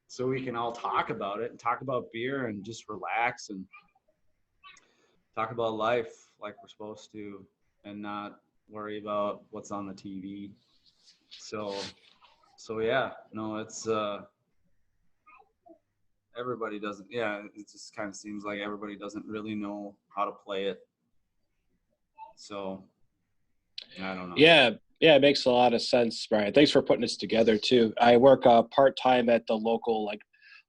so we can all talk about it and talk about beer and just relax and talk about life like we're supposed to and not worry about what's on the TV. So yeah, no, it's everybody doesn't. Yeah, it just kind of seems like everybody doesn't really know how to play it. So I don't know. Yeah, it makes a lot of sense, Bryan. Thanks for putting this together too. I work part-time at the local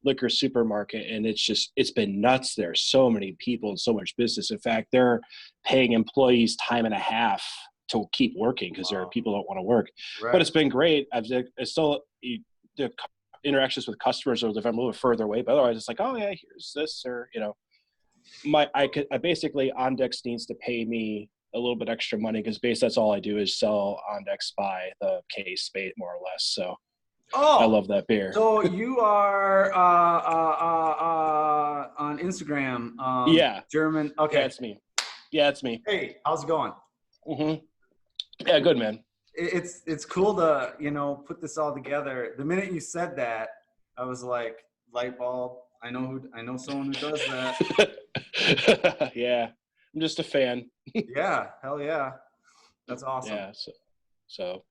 liquor supermarket, and it's been nuts there. So many people and so much business. In fact, they're paying employees time and a half to keep working because there are people don't want to work. Right. But it's been great. It's still the interactions with customers are if I'm a little further away, but otherwise it's like, oh yeah, here's this, or I basically Ondex needs to pay me a little bit extra money because that's all I do is sell Ondex by the case, more or less. So I love that beer. So you are on Instagram. Yeah. German. Okay. Yeah, it's me. Yeah, it's me. Hey, how's it going? Mm-hmm. Yeah, good, man. It's cool to put this all together. The minute you said that, I was like, light bulb. I know someone who does that. Yeah, I'm just a fan. Yeah, hell yeah, that's awesome. Yeah, so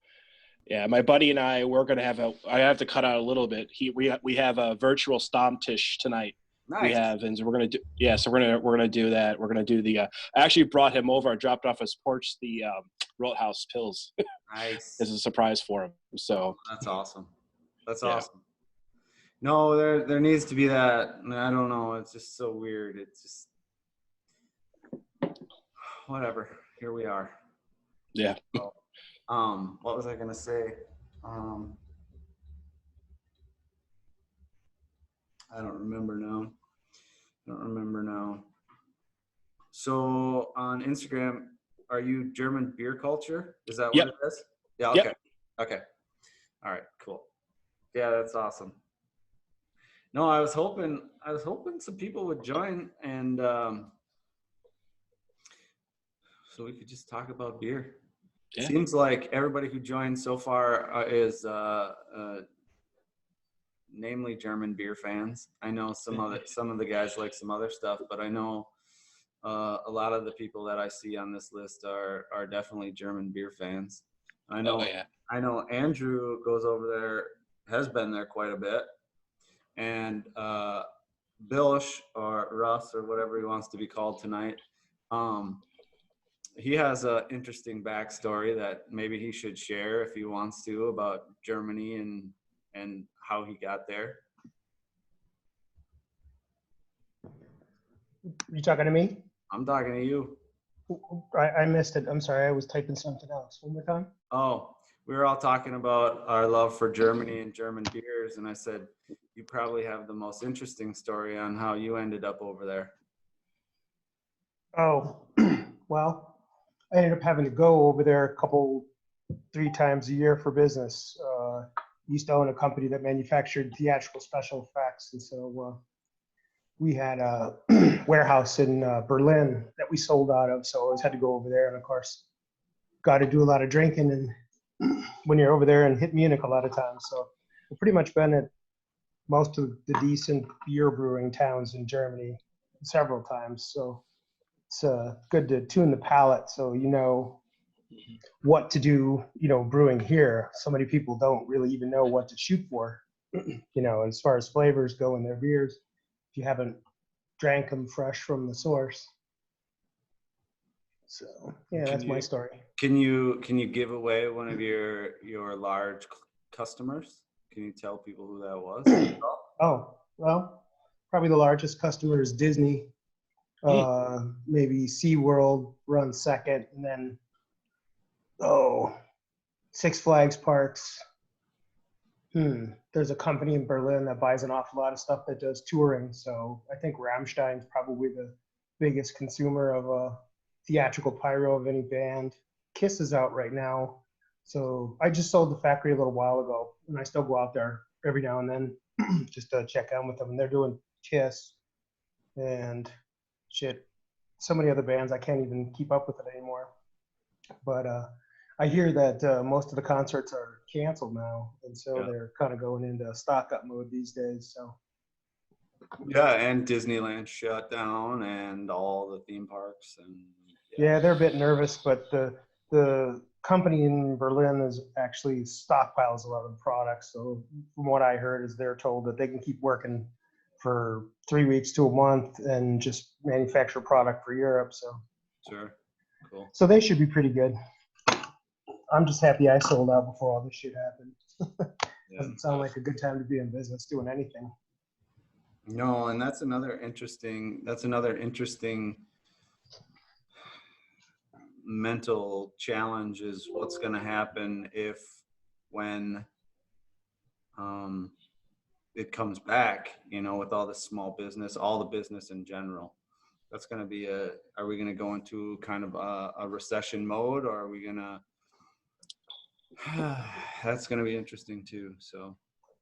yeah, my buddy and I, we're gonna have I have to cut out a little bit. We have a virtual Stammtisch tonight. Nice. We have, and so we're gonna do. Yeah, so we're gonna do that. We're gonna do the. I actually brought him over. I dropped off his porch the Roadhouse Pills. Nice. As a surprise for him. So that's awesome. That's awesome. No, there needs to be that. I don't know. It's just so weird. It's just whatever. Here we are. Yeah. So, what was I gonna say? I don't remember now. So on Instagram, are you German beer culture? Is that what it is? Yeah. Okay. Yep. Okay. All right. Cool. Yeah, that's awesome. No, I was hoping some people would join, and so we could just talk about beer. Yeah. Seems like everybody who joined so far is namely German beer fans. I know some of the guys like some other stuff, but I know a lot of the people that I see on this list are definitely German beer fans. I know. I know Andrew goes over there, has been there quite a bit, and Billish or Russ or whatever he wants to be called tonight. He has an interesting backstory that maybe he should share if he wants to about Germany and how he got there. You talking to me? I'm talking to you. I missed it. I'm sorry. I was typing something else. One more time. Oh, we were all talking about our love for Germany and German beers, and I said you probably have the most interesting story on how you ended up over there. Oh, well, I ended up having to go over there 3 times a year for business. Used to own a company that manufactured theatrical special effects, and so we had a warehouse in Berlin that we sold out of, so I always had to go over there, and of course got to do a lot of drinking and when you're over there, and hit Munich a lot of times. So I've pretty much been at most of the decent beer brewing towns in Germany several times, so it's good to tune the palate so you know what to do, brewing here. So many people don't really even know what to shoot for, as far as flavors go in their beers, if you haven't drank them fresh from the source. So yeah, that's my story. Can you give away one of your large customers? Can you tell people who that was? Oh, well, probably the largest customer is Disney. Maybe SeaWorld runs second, and then Six Flags parks. There's a company in Berlin that buys an awful lot of stuff that does touring. So I think Rammstein's probably the biggest consumer of theatrical pyro of any band. Kiss is out right now. So I just sold the factory a little while ago, and I still go out there every now and then just to check out with them. And they're doing Kiss and shit. So many other bands, I can't even keep up with it anymore. But I hear that most of the concerts are canceled now, and so Yeah. they're kind of going into stock up mode these days. So Yeah, and Disneyland shut down, and all the theme parks, and yeah, they're a bit nervous, but the company in Berlin is actually stockpiles a lot of the products. So from what I heard, is they're told that they can keep working for 3 weeks to a month and just manufacture product for Europe. sure, cool. So they should be pretty good. I'm just happy I sold out before all this shit happened. Yeah. Doesn't sound like a good time to be in business doing anything. No, and that's another interesting mental challenge is what's going to happen when it comes back, with all the small business, all the business in general. That's going to be are we going to go into kind of a recession mode, or are we going to, that's going to be interesting too. So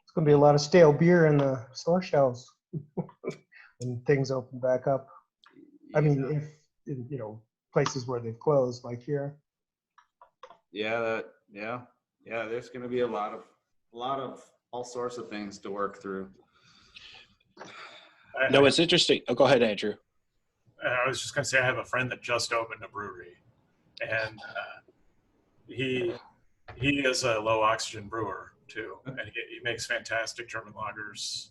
It's going to be a lot of stale beer in the store shelves when things open back up. I mean, if places where they've closed, like here. Yeah, there's going to be a lot of all sorts of things to work through. No, it's interesting. Oh, go ahead, Andrew. I was just going to say I have a friend that just opened a brewery, and he is a low oxygen brewer too, and he makes fantastic German lagers,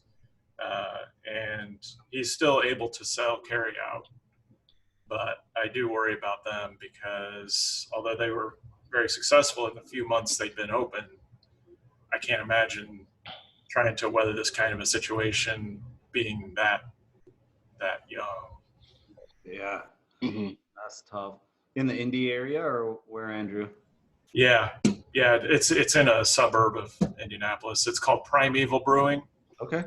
and he's still able to sell carry out. But I do worry about them because although they were very successful in the few months they've been open, I can't imagine trying to weather this kind of a situation being that young. Yeah, Mm-hmm. that's tough. In the Indy area, or where, Andrew? Yeah, it's in a suburb of Indianapolis. It's called Primeval Brewing. Okay.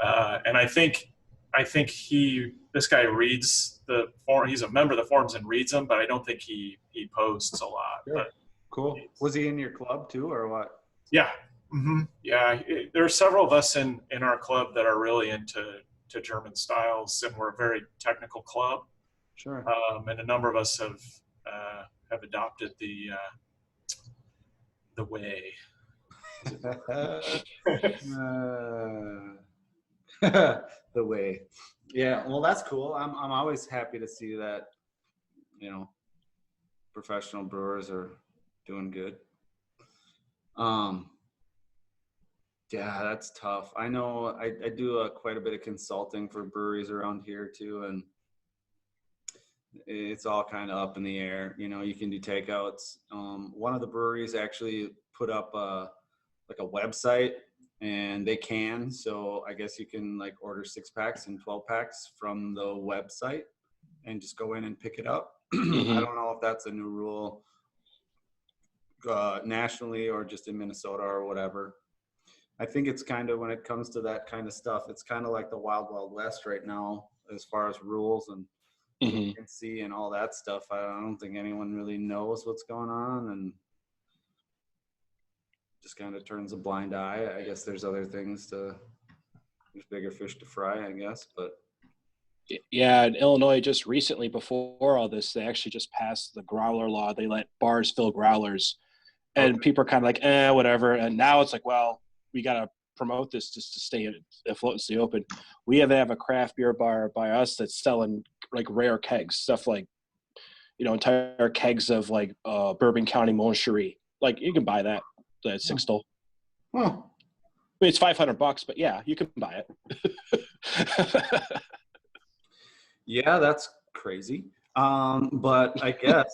And I think this guy reads the form. He's a member of the forums and reads them, but I don't think he posts a lot. Sure. But Cool. Was he in your club too, or what? yeah, mm-hmm. Yeah. There are several of us in our club that are really into German styles, and we're a very technical club. Sure. And a number of us have adopted the way. The way. Yeah, well, that's cool. I'm always happy to see that, professional brewers are doing good. Yeah, that's tough. I know I do quite a bit of consulting for breweries around here too, and it's all kind of up in the air. You can do takeouts. One of the breweries actually put up like a website, and they can. So I guess you can like order 6-packs and 12-packs from the website and just go in and pick it up. Mm-hmm. I don't know if that's a new rule nationally or just in Minnesota or whatever. I think it's kind of, when it comes to that kind of stuff, it's kind of like the wild, wild west right now as far as rules and see and all that stuff. I don't think anyone really knows what's going on and just kind of turns a blind eye. I guess there's other things there's bigger fish to fry, I guess, but. Yeah, in Illinois, just recently before all this, they actually just passed the growler law. They let bars fill growlers, and people are kind of like, whatever. And now it's like, well, we got to promote this just to stay afloat and stay open. We have a craft beer bar by us that's selling like rare kegs, stuff like, entire kegs of like Bourbon County Moncherie. Like you can buy that at $6. Huh. I mean, it's $500, but yeah, you can buy it. Yeah, that's crazy. But I guess,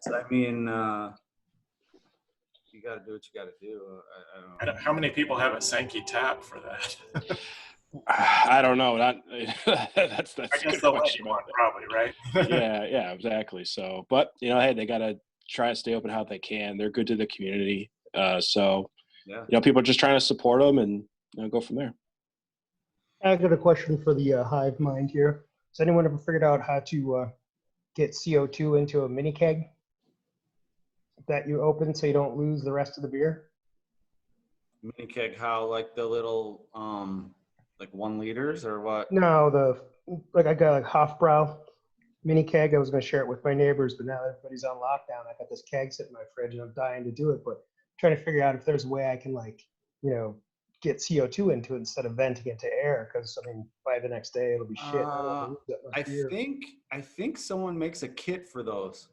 you got to do what you got to do. I don't know. How many people have a Sankey tap for that? I don't know. That's I guess they'll let you one, probably, right? yeah, exactly. So, but hey, they got to try to stay open how they can. They're good to the community. So, yeah. People are just trying to support them and go from there. I got a question for the hive mind here. Has anyone ever figured out how to get CO2 into a mini keg that you open so you don't lose the rest of the beer? Mini keg, how, like the little like 1 liters or what? No, I got a Hofbrau mini keg. I was going to share it with my neighbors, but now everybody's on lockdown. I got this keg sitting in my fridge and I'm dying to do it, but trying to figure out if there's a way I can like, get CO2 into it instead of venting it to air. Because I mean, by the next day it'll be shit. I don't want to lose that much I beer. think someone makes a kit for those.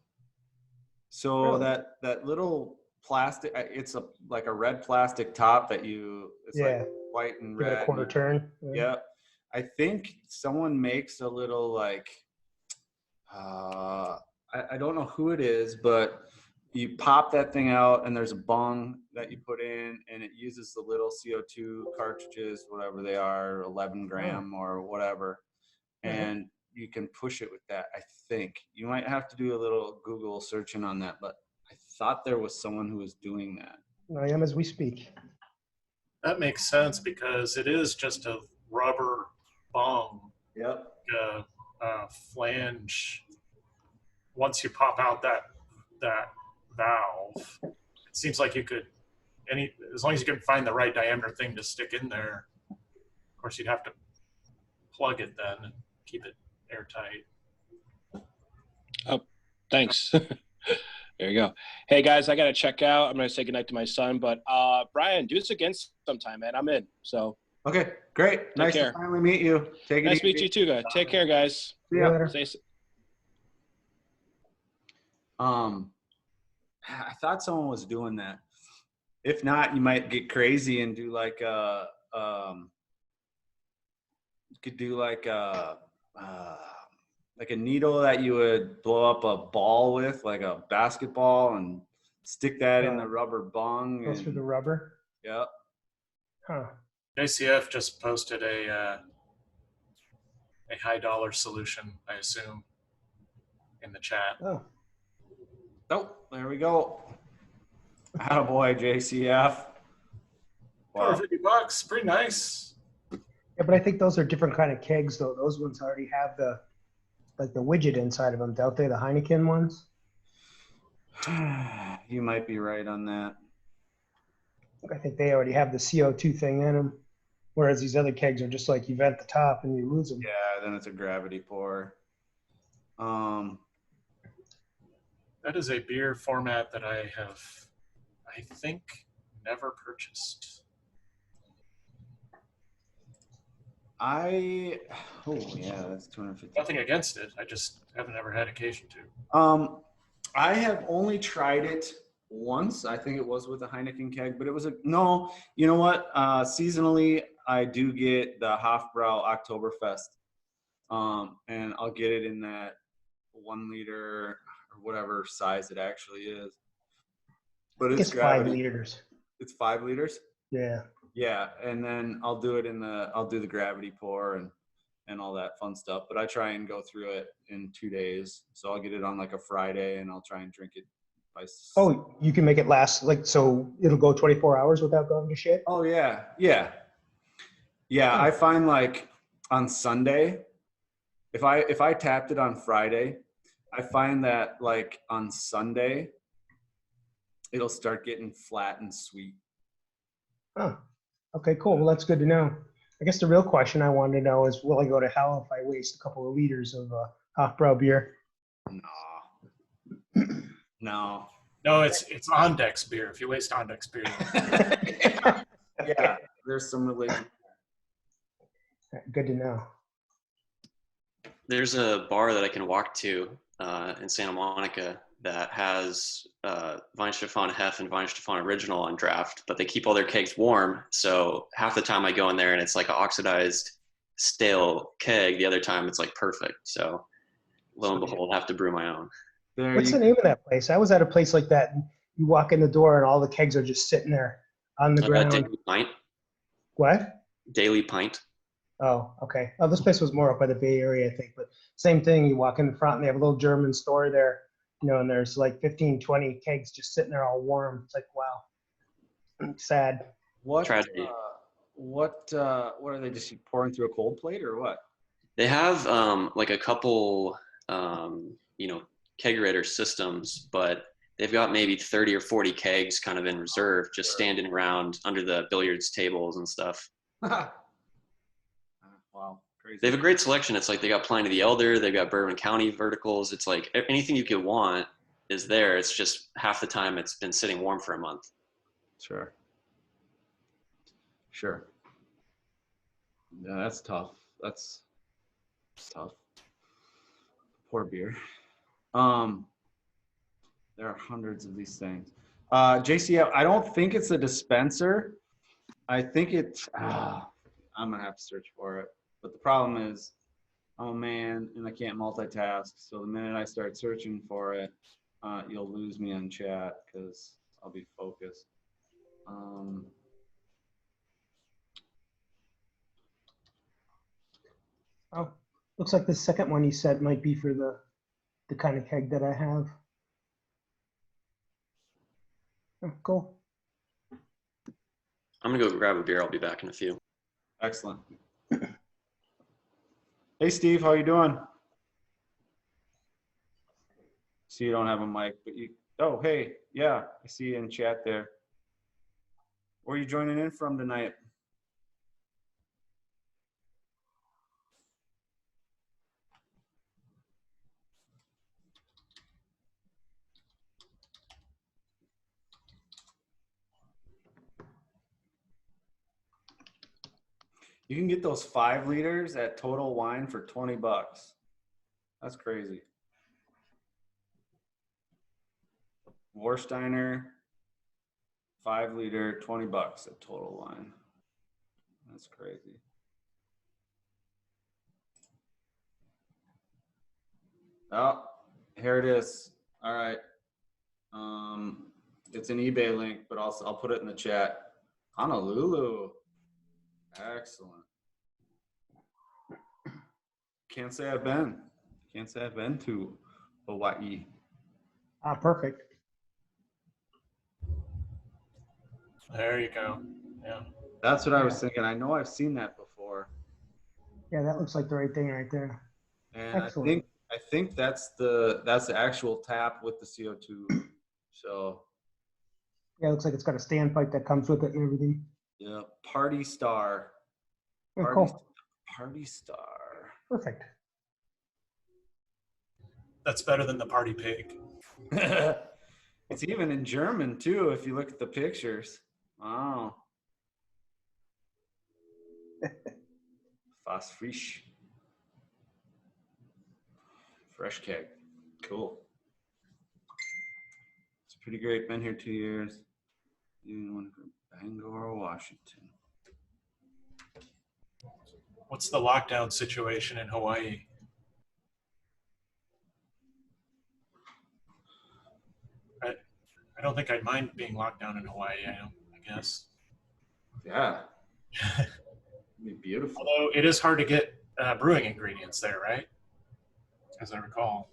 So Really? that little plastic, it's like a red plastic top that it's Yeah. like white and Give it red. a quarter turn. Yeah. I think someone makes a little like, I don't know who it is, but you pop that thing out and there's a bung that you put in and it uses the little CO2 cartridges, whatever they are, 11 gram or whatever. And you can push it with that. I think you might have to do a little Google searching on that, but I thought there was someone who was doing that. I am as we speak. That makes sense because it is just a rubber bung, Yep. flange. Once you pop out that valve, it seems like you could as long as you can find the right diameter thing to stick in there. Of course, you'd have to plug it then and keep it airtight. Oh, thanks. There you go. Hey guys, I gotta check out. I'm gonna say goodnight to my son, but Bryan, do this again sometime, man. I'm in. So Okay, great. Nice care. to finally meet you. Take it nice easy. to meet you too, guys. Take care, guys. See you later. Stay safe. I thought someone was doing that. If not, you might get crazy and do like you could do like a needle that you would blow up a ball with, like a basketball, and stick that in the rubber bung. Go through the rubber. Yep. Huh. JCF just posted a high dollar solution, I assume, in the chat. Oh, there we go. Attaboy, JCF. Wow. $50, pretty nice. Yeah, but I think those are different kind of kegs, though. Those ones already have the widget inside of them, don't they? The Heineken ones. You might be right on that. I think they already have the CO2 thing in them, whereas these other kegs are just like you vent the top and you lose them. Yeah, then it's a gravity pour. That is a beer format that I have, I think, never purchased. Yeah, that's 250. Nothing against it. I just haven't ever had occasion to. I have only tried it once. I think it was with a Heineken keg, but it was no, you know what? Seasonally, I do get the Hofbrau Oktoberfest. And I'll get it in that 1 liter or whatever size it actually is. But it's 5 liters. It's 5 liters? Yeah. Yeah, and then I'll do the gravity pour and all that fun stuff. But I try and go through it in 2 days. So I'll get it on like a Friday and I'll try and drink it by. Oh, you can make it last so it'll go 24 hours without going to shit? Oh yeah. Yeah. Yeah, I find like on Sunday, if I tapped it on Friday, I find that like on Sunday it'll start getting flat and sweet. Oh. Okay, cool. Well, that's good to know. I guess the real question I wanted to know is, will I go to hell if I waste a couple of liters of Hofbrau beer? No. No, it's Ondex beer. If you waste Ondex beer. Yeah, there's some religion. Good to know. There's a bar that I can walk to in Santa Monica that has Weihenstephan Hef and Weihenstephan Original on draft, but they keep all their kegs warm. So half the time I go in there and it's like an oxidized, stale keg. The other time it's like perfect. So lo and behold, I have to brew my own. What's the name of that place? I was at a place like that. And you walk in the door and all the kegs are just sitting there on the ground. Daily Pint. What? Daily Pint. Oh, okay. Oh, this place was more up by the Bay Area, I think. But same thing. You walk in the front and they have a little German store there. And there's like 15, 20 kegs just sitting there all warm. It's like, wow. Sad. Tragedy. What are they just pouring through a cold plate or what? They have like a couple, kegerator systems, but they've got maybe 30 or 40 kegs kind of in reserve, just standing around under the billiards tables and stuff. Wow. Crazy. They have a great selection. It's like they got Pliny the Elder, they've got Bourbon County verticals. It's like anything you could want is there. It's just half the time it's been sitting warm for a month. Sure. Sure. Yeah, that's tough. That's tough. Poor beer. There are hundreds of these things. JCF, I don't think it's a dispenser. I think it's, I'm gonna have to search for it. But the problem is, I'm a man and I can't multitask. So the minute I start searching for it, you'll lose me on chat because I'll be focused. Oh, looks like the second one you said might be for the kind of keg that I have. Oh, cool. I'm gonna go grab a beer. I'll be back in a few. Excellent. Hey, Steve, how you doing? See, you don't have a mic, but you, oh, hey, yeah, I see you in chat there. Where are you joining in from tonight? You can get those 5 liters at Total Wine for $20. That's crazy. Warsteiner, 5 liter, $20 at Total Wine. That's crazy. Oh, here it is. All right. It's an eBay link, but I'll put it in the chat. Honolulu. Excellent. Can't say I've been. Can't say I've been to Hawaii. Perfect. There you go. Yeah. That's what I was thinking. I know I've seen that before. Yeah, that looks like the right thing right there. And Excellent. I think that's the actual tap with the CO2. So Yeah, it looks like it's got a standpipe that comes with it and everything. yeah, Party Star. Oh, Party, cool. Party Star. Perfect. That's better than the party pig. It's even in German too, if you look at the pictures. Wow. Fast frisch. Fresh keg. Cool. It's pretty great. Been here 2 years. You want to go Bangor, Washington. What's the lockdown situation in Hawaii? I don't think I'd mind being locked down in Hawaii. I guess. Yeah. It'd be beautiful. Although it is hard to get brewing ingredients there, right? As I recall.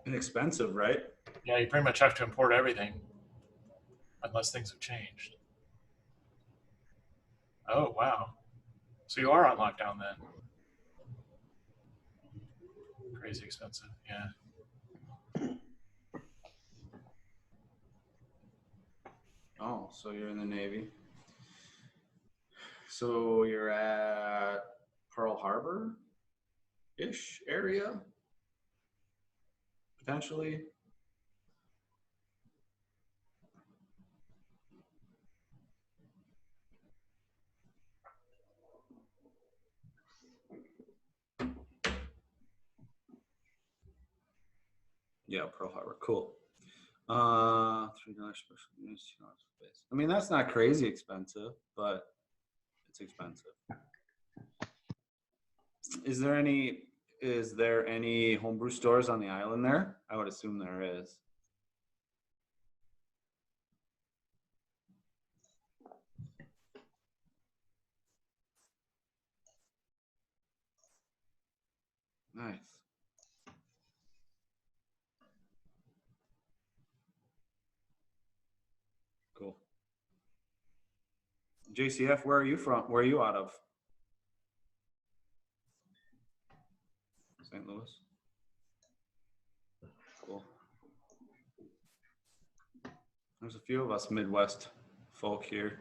Inexpensive, right? Yeah, you pretty much have to import everything, unless things have changed. Oh wow! So you are on lockdown then? Crazy expensive. Yeah. Oh, so you're in the Navy. So you're at Pearl Harbor-ish area, potentially. Yeah, Pearl Harbor. Cool. $3 special units, $2 space. I mean, that's not crazy expensive, but it's expensive. Is there any homebrew stores on the island there? I would assume there is. Nice. Cool. JCF, where are you from? Where are you out of? St. Louis. Cool. There's a few of us Midwest folk here.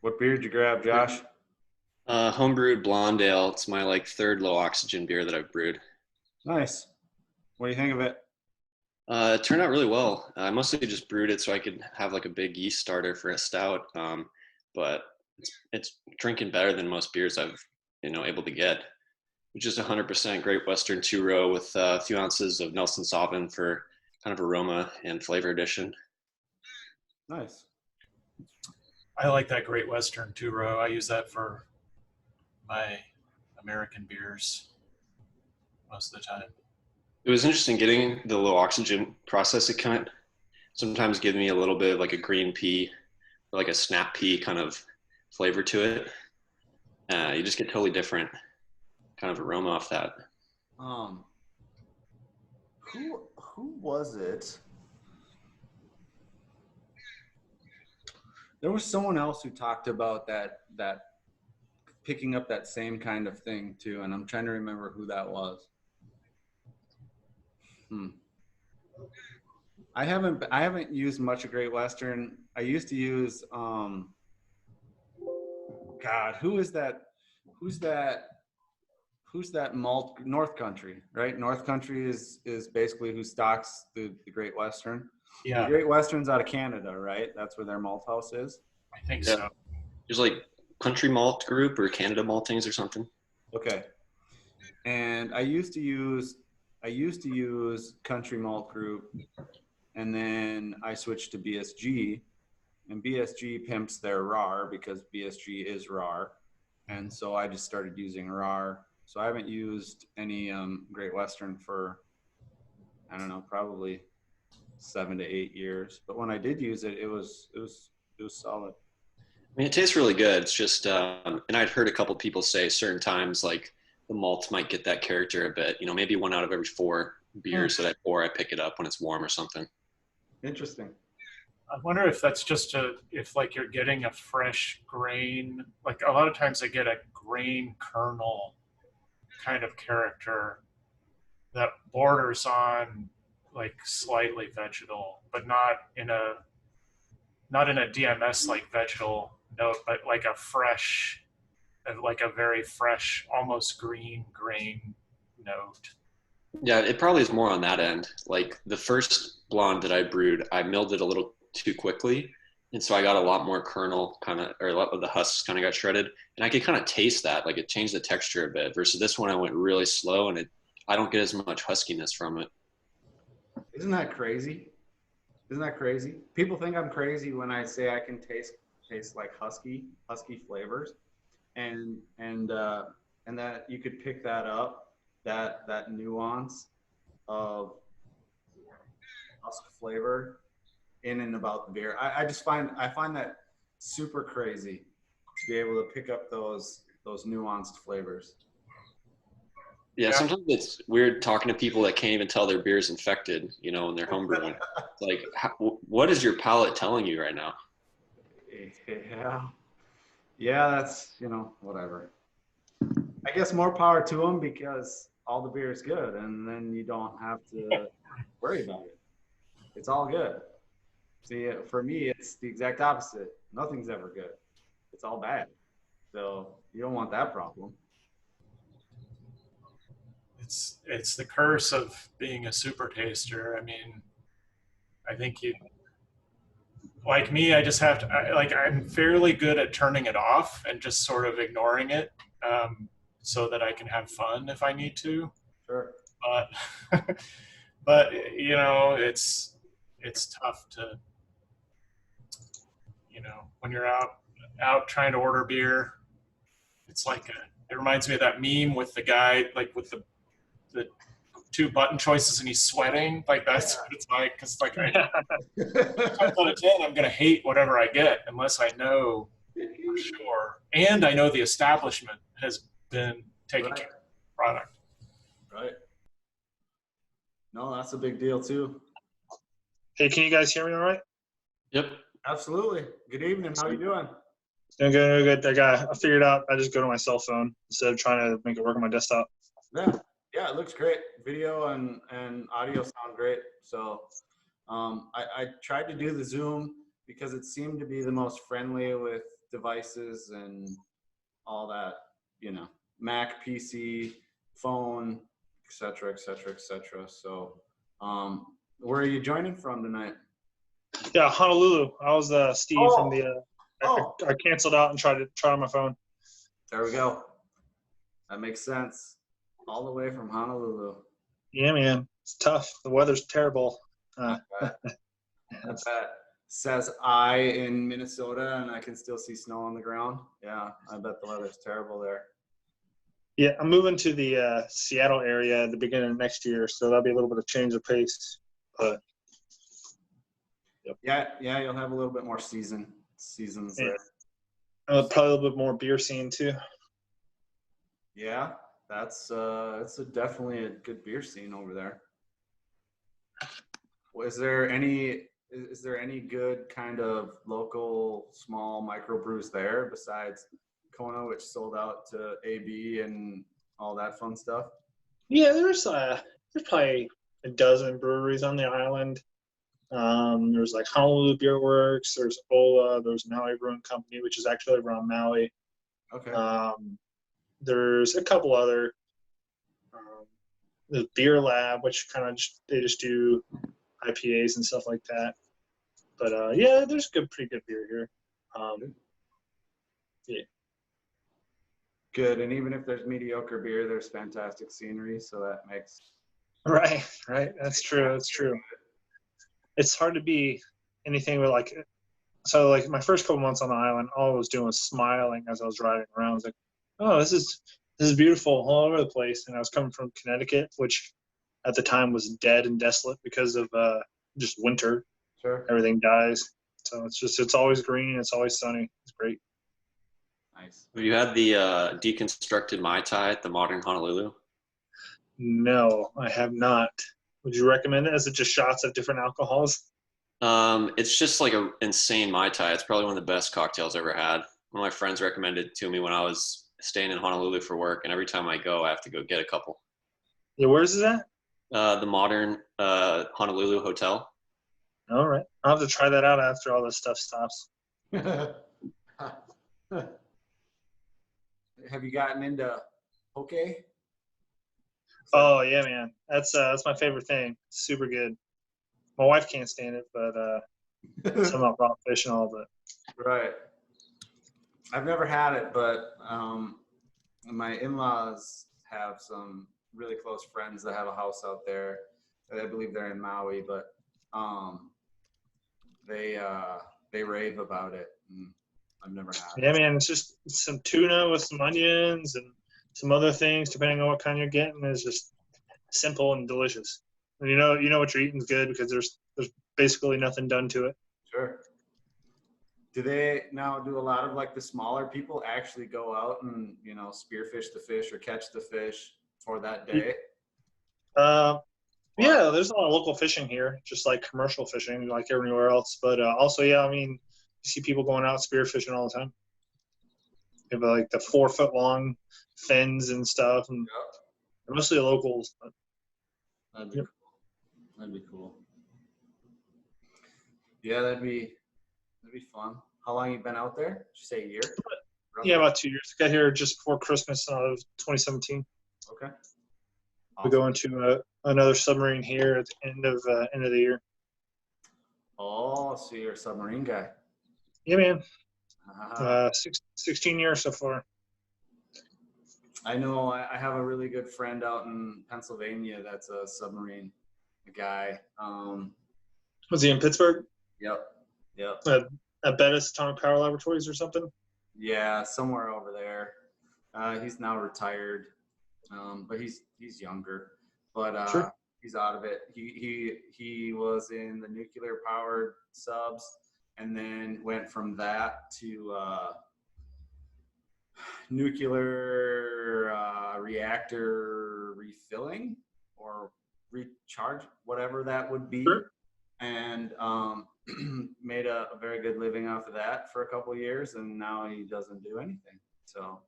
What beer did you grab, Josh? Homebrewed blonde ale. It's my like third low oxygen beer that I've brewed. Nice. What do you think of it? It turned out really well. I mostly just brewed it so I could have like a big yeast starter for a stout. But it's drinking better than most beers I've able to get. Which is 100% Great Western 2-row with a few ounces of Nelson Sauvin for kind of aroma and flavor addition. Nice. I like that Great Western 2-row. I use that for my American beers most of the time. It was interesting getting the low oxygen process. It kind of sometimes gives me a little bit of like a green pea or like a snap pea kind of flavor to it. You just get totally different kind of aroma off that. Who was it? There was someone else who talked about that picking up that same kind of thing too, and I'm trying to remember who that was. I haven't used much of Great Western. I used to use God, who is that? Who's that malt? North Country, right? North Country is basically who stocks the Great Western. Yeah, The Great Western's out of Canada, right? That's where their malt house is. I think Yeah. so. There's like Country Malt Group or Canada Maltings or something. Okay. And I used to use Country Malt Group, and then I switched to BSG, and BSG pimps their RAR because BSG is RAR, and so I just started using RAR. So I haven't used any Great Western for, I don't know, probably 7 to 8 years. But when I did use it, it was solid. I mean, it tastes really good. It's just, and I'd heard a couple people say certain times like the malt might get that character a bit. Maybe 1 out of every 4 beers that I pour, I pick it up when it's warm or something. Interesting. I wonder if that's just if like you're getting a fresh grain. Like a lot of times I get a grain kernel kind of character that borders on like slightly vegetal, but not in a DMS like vegetal note, but like a fresh, like a very fresh, almost green grain note. Yeah, it probably is more on that end. Like the first blonde that I brewed, I milled it a little too quickly. And so I got a lot more kernel kind of, or a lot of the husks kind of got shredded. And I could kind of taste that, like it changed the texture a bit versus this one I went really slow and I don't get as much huskiness from it. Isn't that crazy? People think I'm crazy when I say I can taste like husky flavors, and that you could pick that up, that nuance of husk flavor in and about the beer. I find that super crazy to be able to pick up those nuanced flavors. Yeah, Yeah. sometimes it's weird talking to people that can't even tell their beer's infected, when they're homebrewing. Like, what is your palate telling you right now? Yeah, that's, whatever. I guess more power to them because all the beer is good, and then you don't have to worry about it. It's all good. See, for me, it's the exact opposite. Nothing's ever good. It's all bad. So you don't want that problem. It's the curse of being a super taster. I mean, I think you, like me, I just have to, I'm fairly good at turning it off and just sort of ignoring it, so that I can have fun if I need to. Sure. But, but it's tough to, when you're out trying to order beer, it's like it reminds me of that meme with the guy, like with the 2 button choices and he's sweating. Like that's what it's like. Cause like I out of 10, I'm going to hate whatever I get unless I know for sure. And I know the establishment has been taking care of the product. Right. No, that's a big deal too. Hey, can you guys hear me all right? Yep. Absolutely. Good evening. How you doing? Doing good. I figured out I just go to my cell phone instead of trying to make it work on my desktop. Yeah, it looks great. Video and audio sound great. So I tried to do the Zoom because it seemed to be the most friendly with devices and all that, Mac, PC, phone, etc., etc., etc. So, where are you joining from tonight? Yeah, Honolulu. I was Steve from the. Oh, I canceled out and tried on my phone. there we go. That makes sense. All the way from Honolulu. Yeah, man, it's tough. The weather's terrible. I bet. Says I in Minnesota, and I can still see snow on the ground. Yeah, I bet the weather's terrible there. Yeah, I'm moving to the Seattle area at the beginning of next year, so that'll be a little bit of change of pace. But Yeah, you'll have a little bit more seasons there. probably a little bit more beer scene too. Yeah, that's definitely a good beer scene over there. Is there any good kind of local small microbrews there besides Kona, which sold out to AB and all that fun stuff? Yeah, there's probably a dozen breweries on the island. There's like Honolulu Beer Works. There's Ola. There's Maui Brewing Company, which is actually over on Maui. Okay. There's a couple other. The Beer Lab, which they just do IPAs and stuff like that. But yeah, there's pretty good beer here. Yeah. Good, and even if there's mediocre beer, there's fantastic scenery, so that makes Right. That's true. It's hard to be anything with like my first couple months on the island, all I was doing was smiling as I was driving around. I was like, oh, this is beautiful all over the place. And I was coming from Connecticut, which at the time was dead and desolate because of just winter. Sure. Everything dies. So it's always green. It's always sunny. It's great. Nice. Have you had the deconstructed Mai Tai at the Modern Honolulu? No, I have not. Would you recommend it? Is it just shots of different alcohols? It's just like an insane Mai Tai. It's probably one of the best cocktails I ever had. One of my friends recommended it to me when I was staying in Honolulu for work, and every time I go, I have to go get a couple. Yeah, where's it at? The Modern Honolulu Hotel. All right. I'll have to try that out after all this stuff stops. Have you gotten into poke? Oh yeah, man. That's my favorite thing. Super good. My wife can't stand it, but some about raw fish and all of it. Right. I've never had it, but my in-laws have some really close friends that have a house out there. I believe they're in Maui, but they rave about it. And I've never had it. Yeah, man. It's just some tuna with some onions and some other things, depending on what kind you're getting. It's just simple and delicious. And you know what you're eating is good because there's basically nothing done to it. Sure. Do they now do a lot of like the smaller people actually go out and spearfish the fish or catch the fish for that day? Yeah, there's a lot of local fishing here, just like commercial fishing, like everywhere else. But also, yeah, I mean, you see people going out spearfishing all the time. They have like the 4-foot long fins and stuff, and they're mostly locals. But, That'd be cool. That'd be cool. Yeah, that'd be fun. How long you been out there? Did you say a year? Roughly? Yeah, about 2 years. Got here just before Christmas of 2017. Okay. We Awesome. go into another submarine here at the end of the year. Oh, so you're a submarine guy. Yeah, man. 16 years so far. I know I have a really good friend out in Pennsylvania that's a submarine guy. Was he in Pittsburgh? Yep. At Bettis Atomic Power Laboratories or something? Yeah, somewhere over there. He's now retired, but he's younger. But Sure. He's out of it. He was in the nuclear powered subs, and then went from that to nuclear reactor refilling or recharge, whatever that would be. Sure. And made a very good living off of that for a couple of years, and now he doesn't do anything. So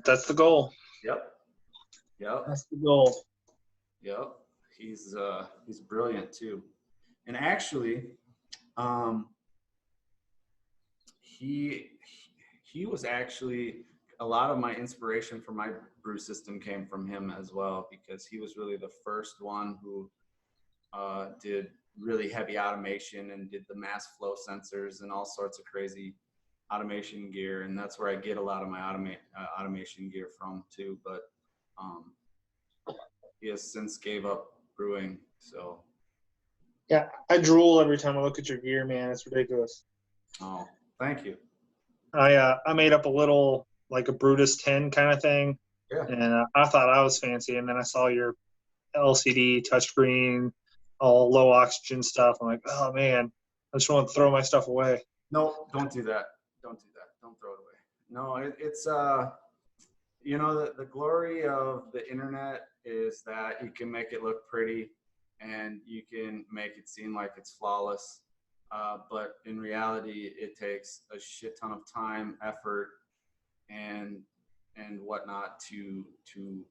that's the goal. Yep. That's the goal. Yep. He's brilliant too. And actually, he was actually, a lot of my inspiration for my brew system came from him as well, because he was really the first one who did really heavy automation and did the mass flow sensors and all sorts of crazy automation gear. And that's where I get a lot of my automation gear from too. But he has since gave up brewing. So. Yeah, I drool every time I look at your gear, man. It's ridiculous. Oh, thank you. I made up a little, like a Brutus 10 kind of thing. Yeah. And I thought I was fancy. And then I saw your LCD touchscreen, all low oxygen stuff. I'm like, oh man, I just want to throw my stuff away. No, don't do that. Don't do that. Don't throw it away. No, it's you know, the glory of the internet is that you can make it look pretty and you can make it seem like it's flawless. But in reality, it takes a shit ton of time, effort, and whatnot to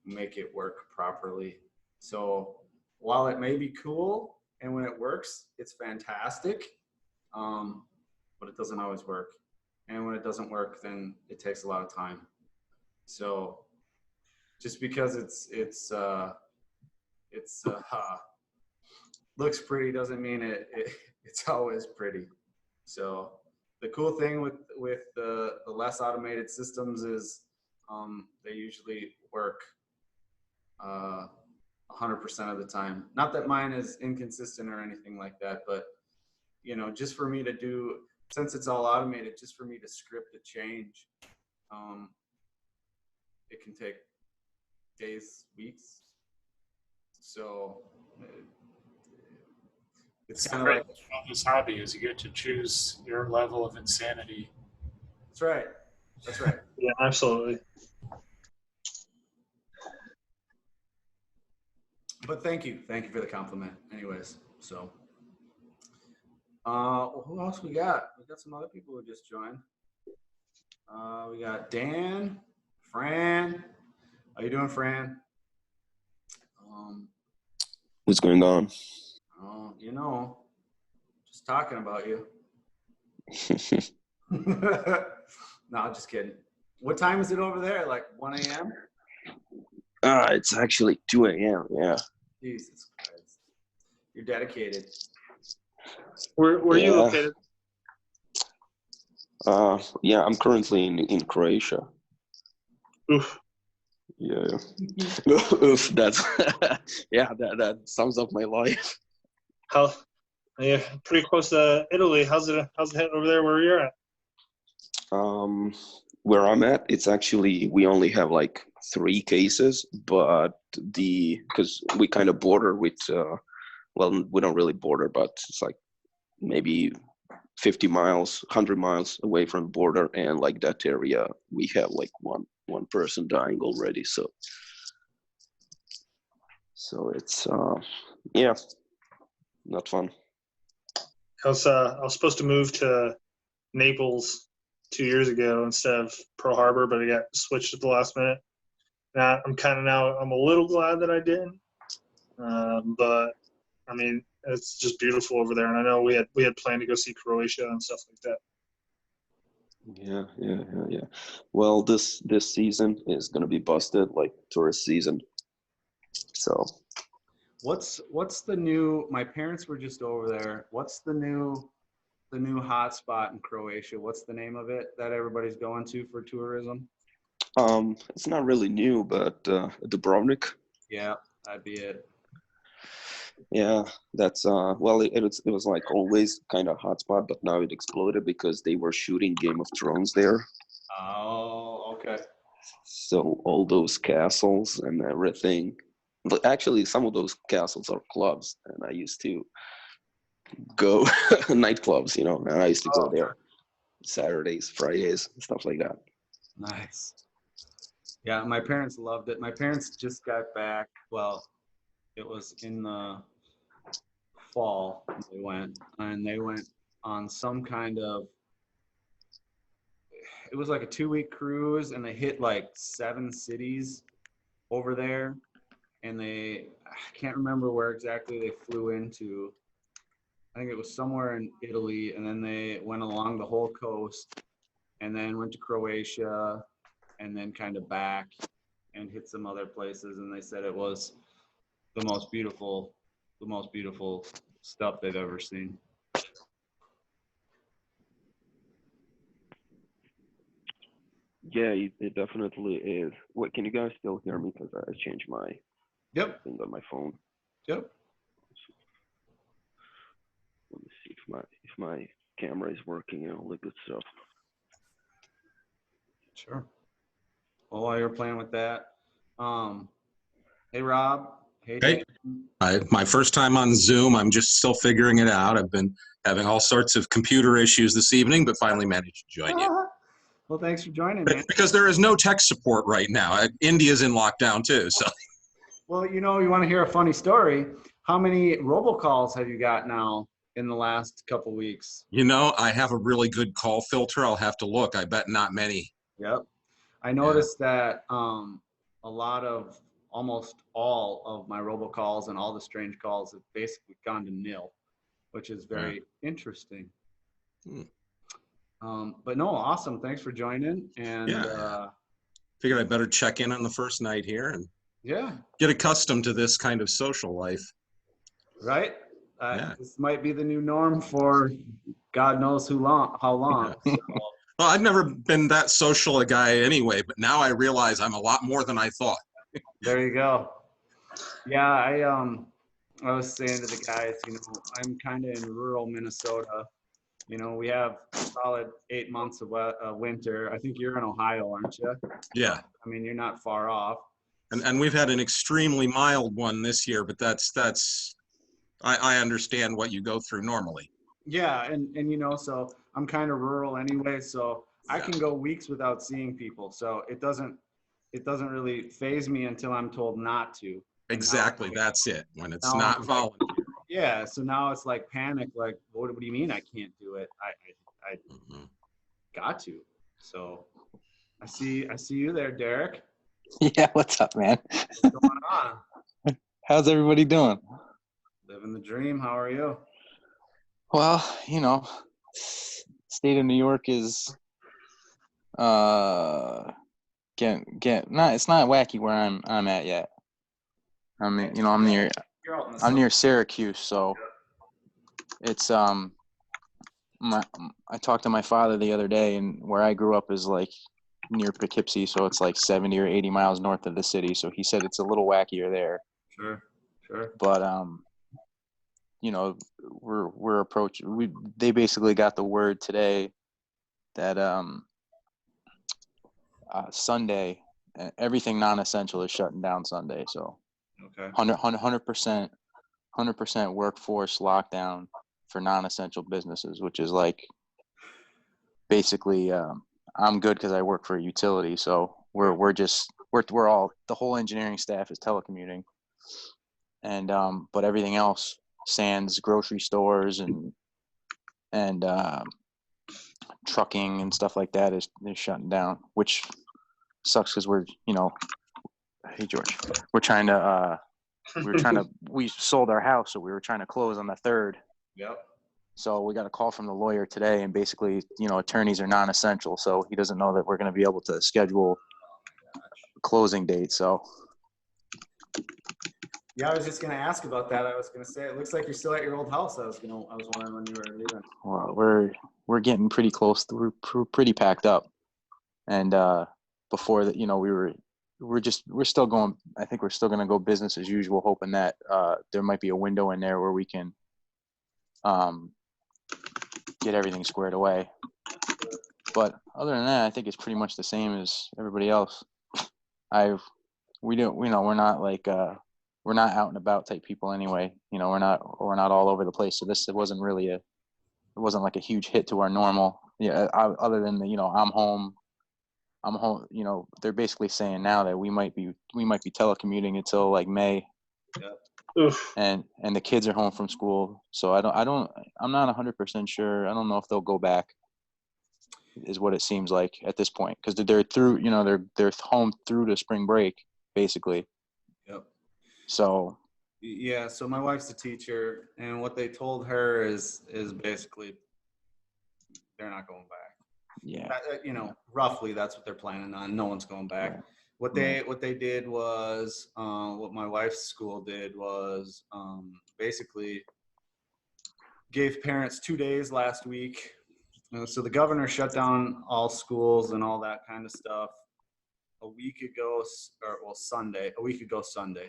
make it work properly. So while it may be cool, and when it works, it's fantastic, but it doesn't always work. And when it doesn't work, then it takes a lot of time. So just because it's looks pretty doesn't mean it's always pretty. So the cool thing with the less automated systems is they usually work 100% of the time. Not that mine is inconsistent or anything like that, but you know, just for me to do, since it's all automated, just for me to script a change, it can take days, weeks. So it's kind of like, about this hobby is you get to choose your level of insanity. that's right. That's right. Yeah, absolutely. But thank you for the compliment. Anyways, so who else we got? We got some other people who just joined. We got Dan, Fran. How you doing, Fran? What's going on? Oh, you know, just talking about you. No, just kidding. What time is it over there? Like 1 a.m.? It's actually 2 a.m. Yeah. Jesus Christ. You're dedicated. Where are you located? Yeah, I'm currently in Croatia. Oof. Yeah. Oof, that's yeah, that sums up my life. How? Yeah, pretty close to Italy. How's it over there where you're at? Where I'm at, it's actually, we only have like 3 cases, but because we kind of border with, well, we don't really border, but it's like maybe 50 miles, 100 miles away from the border, and like that area, we have like one person dying already. So it's yeah, not fun. I was supposed to move to Naples 2 years ago instead of Pearl Harbor, but I got switched at the last minute. Now I'm a little glad that I didn't. But I mean, it's just beautiful over there, and I know we had planned to go see Croatia and stuff like that. Yeah. Well, this season is gonna be busted, like tourist season. So What's the new? My parents were just over there. What's the new hot spot in Croatia? What's the name of it that everybody's going to for tourism? it's not really new, but Dubrovnik. Yeah, that'd be it. Yeah, that's well, it was like always kind of hotspot, but now it exploded because they were shooting Game of Thrones there. Oh, okay. So all those castles and everything. But actually, some of those castles are clubs, and I used to go nightclubs, you know, and I used to go there Saturdays, Fridays, stuff like that. Nice. Yeah, my parents loved it. My parents just got back. Well, it was in the fall they went on some kind of, it was like a 2-week cruise, and they hit like 7 cities over there, and I can't remember where exactly they flew into. I think it was somewhere in Italy, and then they went along the whole coast, and then went to Croatia, and then kind of back and hit some other places. And they said it was the most beautiful stuff they've ever seen. Yeah, it definitely is. Wait, can you guys still hear me? Because I changed my Yep. thing on my phone. Yep. Let me see if my camera is working and all the good stuff. Sure. Well, while you're playing with that, hey Rob. Hey. Hey, my first time on Zoom. I'm just still figuring it out. I've been having all sorts of computer issues this evening, but finally managed to join you. Well, thanks for joining, man. Because there is no tech support right now. India's in lockdown too. So. Well, you want to hear a funny story? How many robocalls have you got now in the last couple weeks? I have a really good call filter. I'll have to look. I bet not many. Yep. I noticed that almost all of my robocalls and all the strange calls have basically gone to nil, which is very interesting. But no, awesome. Thanks for joining. And figured I better check in on the first night here and get accustomed to this kind of social life. Right? This might be the new norm for God knows how long. Yeah. So. Well, I've never been that social a guy anyway, but now I realize I'm a lot more than I thought. There you go. Yeah, I was saying to the guys, I'm kind of in rural Minnesota. We have solid 8 months of winter. I think you're in Ohio, aren't you? Yeah. I mean, you're not far off. And we've had an extremely mild one this year, but I understand what you go through normally. Yeah, and so I'm kind of rural anyway, so I can go weeks without seeing people. So it doesn't really faze me until I'm told not to. Exactly, that's it. When it's not voluntary. Yeah, so now it's like panic. Like, what do you mean I can't do it? I got to. So I see you there, Derek. Yeah, what's up, man? What's going on? How's everybody doing? Living the dream. How are you? Well, state of New York is it's not wacky where I'm at yet. I'm near Syracuse, so it's I talked to my father the other day, and where I grew up is like near Poughkeepsie, so it's like 70 or 80 miles north of the city. So he said it's a little wackier there. Sure. But we're approaching. They basically got the word today that Sunday, everything non-essential is shutting down Sunday. So okay, 100% workforce lockdown for non-essential businesses, which is like basically I'm good because I work for a utility, so we're all, the whole engineering staff is telecommuting, and but everything else, sans grocery stores and trucking and stuff like that is shutting down, which sucks because we're hey George, we sold our house, so we were trying to close on the 3rd. Yep. So we got a call from the lawyer today, and basically, attorneys are non-essential, so he doesn't know that we're going to be able to schedule a closing date. So. Yeah, I was just going to ask about that. I was going to say, it looks like you're still at your old house. I was wondering when you were leaving. Well, we're getting pretty close. We're pretty packed up, and before that, we're still going. I think we're still going to go business as usual, hoping that there might be a window in there where we can get everything squared away. But other than that, I think it's pretty much the same as everybody else. We're not like we're not out and about type people anyway. We're not all over the place. So it wasn't like a huge hit to our normal. Yeah, other than I'm home. They're basically saying now that we might be telecommuting until like May. Yeah. Oof. And the kids are home from school, so I'm not 100% sure. I don't know if they'll go back, is what it seems like at this point, because they're through, they're home through to spring break basically. Yep. So yeah, so my wife's a teacher, and what they told her is basically they're not going back. Yeah. You know, roughly that's what they're planning on. No one's going back. Right. What they did was, what my wife's school did was, basically gave parents 2 days last week. So the governor shut down all schools and all that kind of stuff a week ago, or well, a week ago Sunday,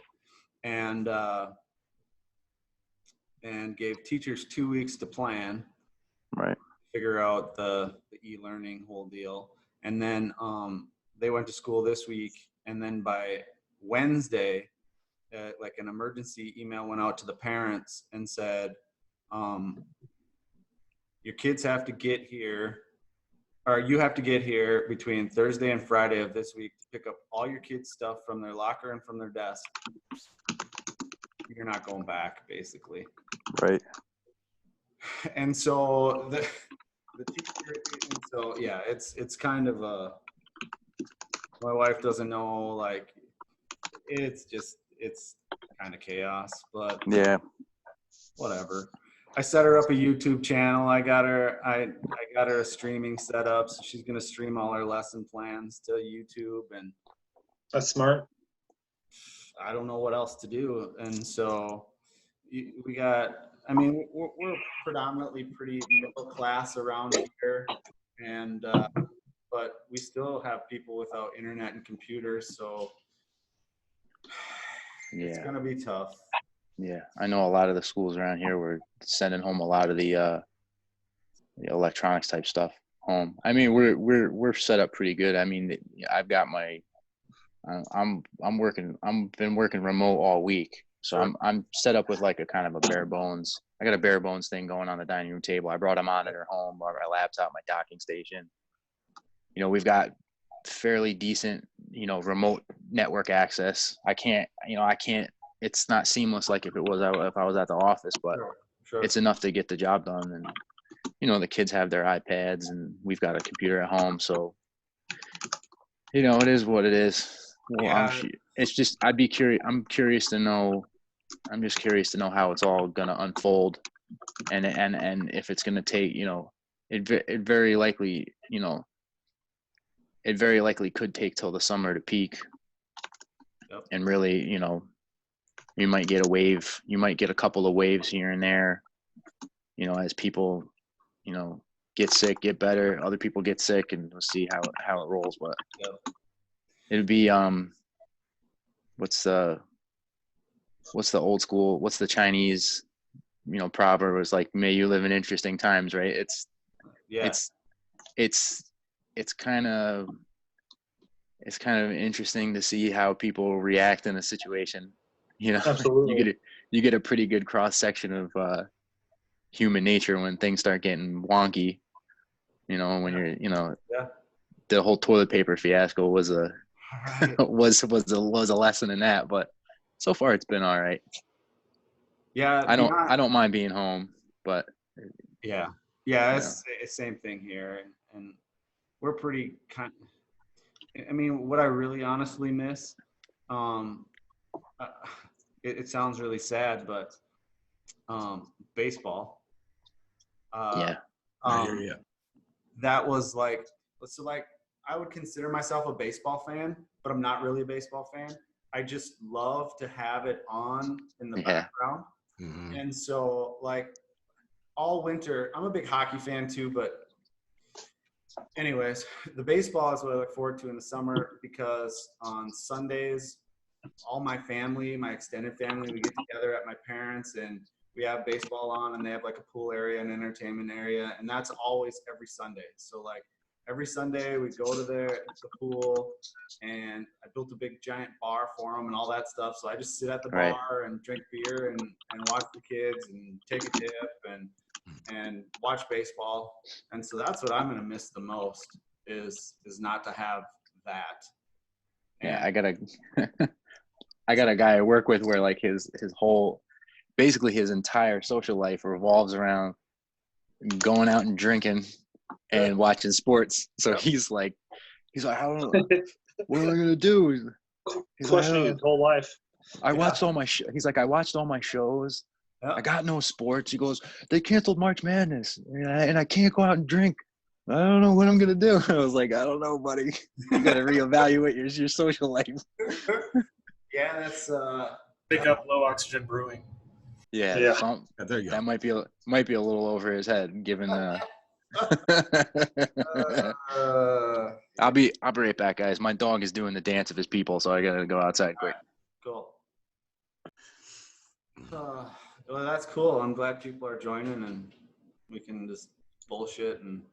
and gave teachers 2 weeks to plan, Right. figure out the e-learning whole deal. And then they went to school this week, and then by Wednesday, like an emergency email went out to the parents and said, your kids have to get here, or you have to get here between Thursday and Friday of this week to pick up all your kids' stuff from their locker and from their desk. You're not going back, basically. Right. And so the teacher, and so yeah, it's kind of my wife doesn't know, like, it's kind of chaos, but Yeah. whatever. I set her up a YouTube channel. I got her a streaming setup, so she's gonna stream all her lesson plans to YouTube, and That's smart. I don't know what else to do. And so we got, I mean, we're predominantly pretty middle class around here, and but we still have people without internet and computers, so it's Yeah. gonna be tough. Yeah. I know a lot of the schools around here were sending home a lot of the electronics type stuff home. I mean, we're set up pretty good. I mean, I've got my, I'm working. I've been working remote all week, so Sure. I'm set up with like a kind of a bare bones. I got a bare bones thing going on the dining room table. I brought a monitor home, my laptop, my docking station. You know, we've got fairly decent, you know, remote network access. I can't. It's not seamless like if I was at the office, but Sure. it's enough to get the job done. And you know, the kids have their iPads, and we've got a computer at home, so you know, it is what it is. Well, Yeah. it's just I'm curious to know how it's all gonna unfold, and if it's gonna take, you know, it very likely could take till the summer to peak. Yep. And really, you know, you might get a couple of waves here and there, you know, as people, you know, get sick, get better, other people get sick, and we'll see how it rolls. But Yep. it'd be what's the old school, what's the Chinese, you know, proverb? It was like, may you live in interesting times, right? It's kind of interesting to see how people react in a situation. You know, Absolutely. you get a pretty good cross section of human nature when things start getting wonky. You know, when you're, you know, the whole toilet paper fiasco was a was a lesson in that. But so far, it's been all right. Yeah. I don't mind being home, but Yeah. It's the same thing here, and we're pretty I mean, what I really honestly miss, it sounds really sad, but baseball. yeah, I hear you. That was like, so like, I would consider myself a baseball fan, but I'm not really a baseball fan. I just love to have it on in the background. Mhm. And so like all winter, I'm a big hockey fan too, but anyways, the baseball is what I look forward to in the summer, because on Sundays, all my family, my extended family, we get together at my parents' and we have baseball on, and they have like a pool area and entertainment area. And that's always every Sunday. So like every Sunday we go to the pool, and I built a big giant bar for them and all that stuff. So I just sit at the Right. bar and drink beer and watch the kids and take a dip and watch baseball. And so that's what I'm going to miss the most is not to have that. Yeah, I got a guy I work with where like his whole, basically his entire social life revolves around going out and drinking and watching sports. So he's like, how what am I gonna do? He's Questioning like, his whole life. I watched all my I watched all my shows. Yeah. I got no sports. He goes, they canceled March Madness, and I can't go out and drink. I don't know what I'm gonna do. I was like, I don't know, buddy. You gotta reevaluate your social life. Yeah, that's Pick up low oxygen brewing. Yeah, Yeah. There you go. that might be a little over his head, given the. I'll be right back, guys. My dog is doing the dance of his people, so I gotta go outside quick. cool. Well, that's cool. I'm glad people are joining, and we can just bullshit and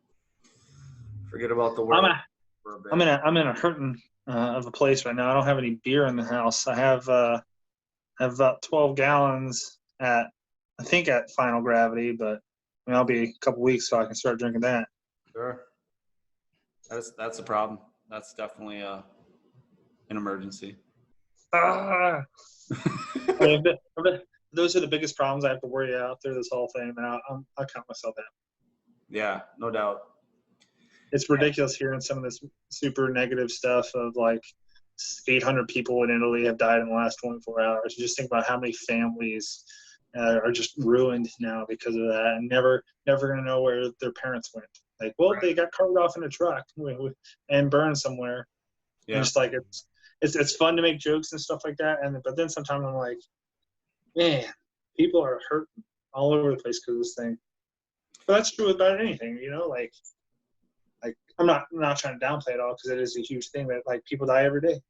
forget about the world for a bit. I'm in a hurting of a place right now. I don't have any beer in the house. I have about 12 gallons at Final Gravity, but I mean, I'll be a couple weeks so I can start drinking that. Sure. That's a problem. That's definitely an emergency. I mean, those are the biggest problems I have to worry out through this whole thing, and I count myself out. Yeah, no doubt. It's ridiculous hearing some of this super negative stuff of like 800 people in Italy have died in the last 24 hours. You just think about how many families are just ruined now because of that, and never going to know where their parents went. Like, well, Right. they got carted off in a truck and burned somewhere. Yeah. And just like it's fun to make jokes and stuff like that, but then sometimes I'm like, man, people are hurting all over the place because of this thing. But that's true about anything, you know. Like I'm not trying to downplay it all because it is a huge thing that like people die every day.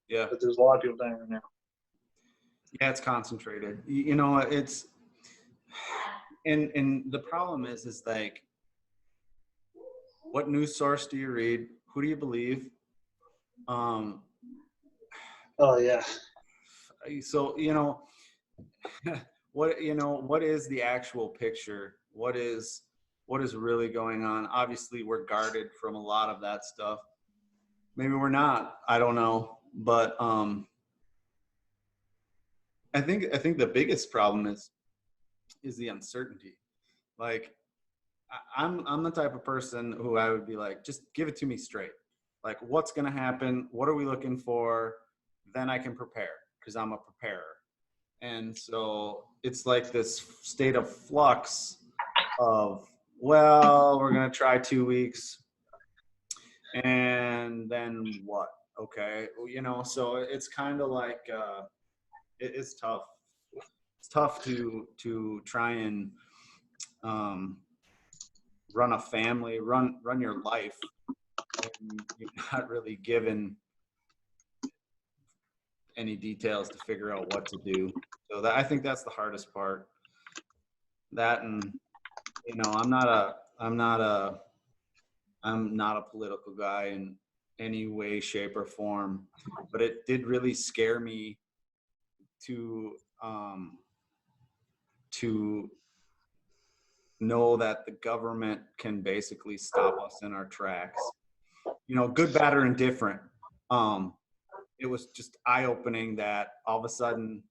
Yeah. But there's a lot of people dying right now. Yeah, it's concentrated. You know, it's and the problem is like, what news source do you read? Who do you believe? Oh yeah. So what is the actual picture? What is really going on? Obviously, we're guarded from a lot of that stuff. Maybe we're not. I don't know, but I think the biggest problem is the uncertainty. Like, I'm the type of person who I would be like, just give it to me straight. Like, what's gonna happen? What are we looking for? Then I can prepare because I'm a preparer. And so it's like this state of flux of, well, we're gonna try 2 weeks, and then what? Okay, so it's kind of like it's tough. It's tough to try and run a family, run your life, and you're not really given any details to figure out what to do. So I think that's the hardest part. That, and I'm not a political guy in any way, shape, or form, but it did really scare me to know that the government can basically stop us in our tracks. Good, bad, or indifferent. It was just eye-opening that all of a sudden,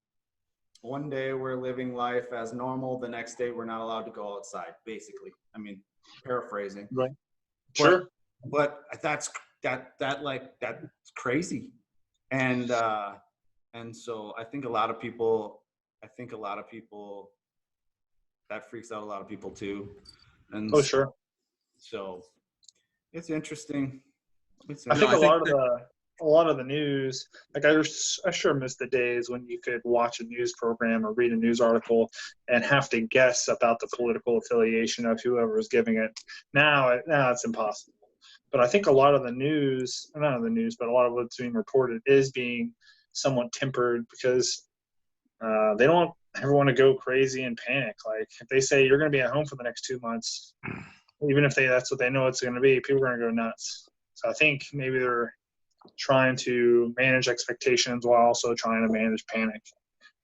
one day we're living life as normal, the next day we're not allowed to go outside, basically. I mean, paraphrasing. Right. Sure. But that's crazy. And so I think a lot of people that freaks out a lot of people too. And Sure. So it's interesting. I think a lot of the news, like I sure miss the days when you could watch a news program or read a news article and have to guess about the political affiliation of whoever is giving it. Now it's impossible. But I think a lot of the news, not of the news, but a lot of what's being reported is being somewhat tempered because they don't ever want to go crazy and panic. Like if they say you're going to be at home for the next 2 months, even if that's what they know it's going to be, people are going to go nuts. So I think maybe they're trying to manage expectations while also trying to manage panic.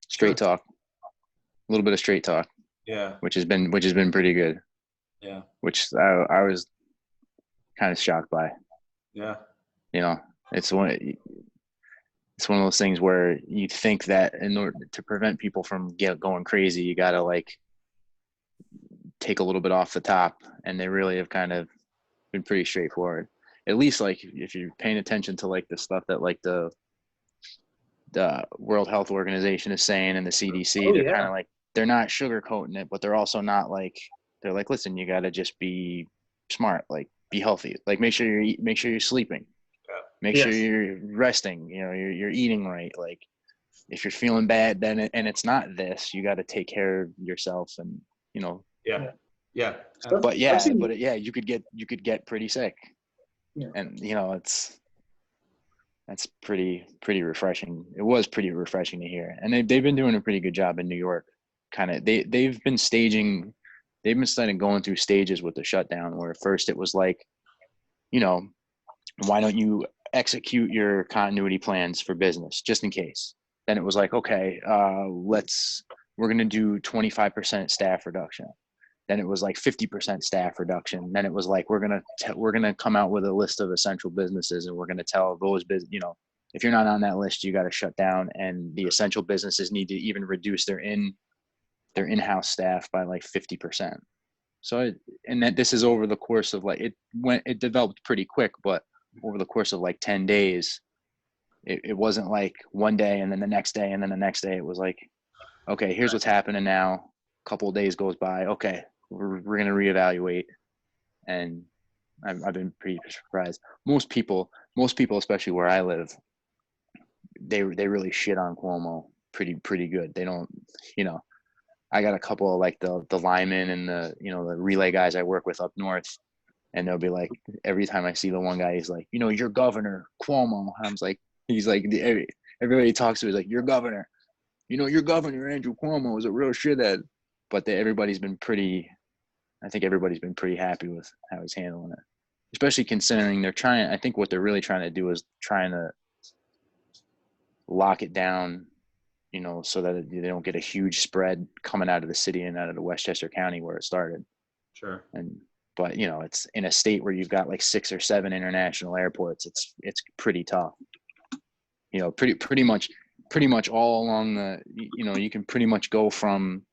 Straight talk. A little bit of straight talk. Yeah. Which has been pretty good. Yeah. Which I was kind of shocked by. Yeah. It's one of those things where you think that in order to prevent people from going crazy, you got to like take a little bit off the top, and they really have kind of been pretty straightforward. At least like if you're paying attention to like the stuff that like the World Health Organization is saying and the CDC, they're kind of like, they're not sugarcoating it, but they're also not like, they're like, listen, you got to just be smart. Like be healthy. Like make sure you're sleeping. Make sure Yes. you're resting. You know, you're eating right. Like if you're feeling bad, then it's not this. You got to take care of yourself, and you know. Yeah. But yeah, I've seen- you could get pretty sick, Yeah. and you know that's pretty refreshing. It was pretty refreshing to hear, and they've been doing a pretty good job in New York. Kind of they've been starting going through stages with the shutdown, where first it was like, you know, why don't you execute your continuity plans for business just in case? Then it was like, okay, we're going to do 25% staff reduction. Then it was like 50% staff reduction. Then it was like, we're going to come out with a list of essential businesses, and we're going to tell those business, you know, if you're not on that list, you got to shut down. And the essential businesses need to even reduce their in-house staff by like 50%. So, and that this is over the course of like, it developed pretty quick, but over the course of like 10 days, it wasn't like one day and then the next day and then the next day. It was like, okay, here's what's happening now. A couple of days goes by. Okay, we're going to reevaluate. And I've been pretty surprised. Most people, especially where I live, they really shit on Cuomo pretty good. They don't, you know, I got a couple of like the linemen and the, you know, the relay guys I work with up north, and they'll be like, every time I see the one guy, he's like, you know, your governor Cuomo. I was like, he's like, everybody he talks to is like, your governor, you know, your governor Andrew Cuomo is a real shithead. But everybody's been pretty happy with how he's handling it, especially considering I think what they're really trying to do is trying to lock it down, you know, so that they don't get a huge spread coming out of the city and out of the Westchester County where it started. Sure. But you know, it's in a state where you've got like 6 or 7 international airports. It's pretty tough. You know, pretty much all along the, you know, you can pretty much go from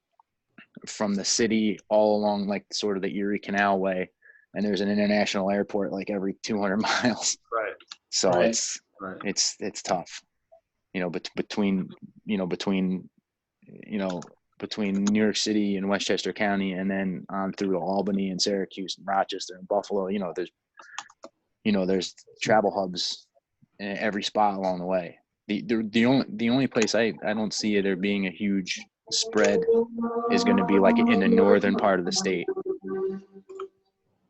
the city all along like sort of the Erie Canal way, and there's an international airport like every 200 miles. Right. So Right. it's tough. You know, between New York City and Westchester County, and then on through to Albany and Syracuse and Rochester and Buffalo, you know, there's travel hubs in every spot along the way. The only place I don't see there being a huge spread is going to be like in the northern part of the state,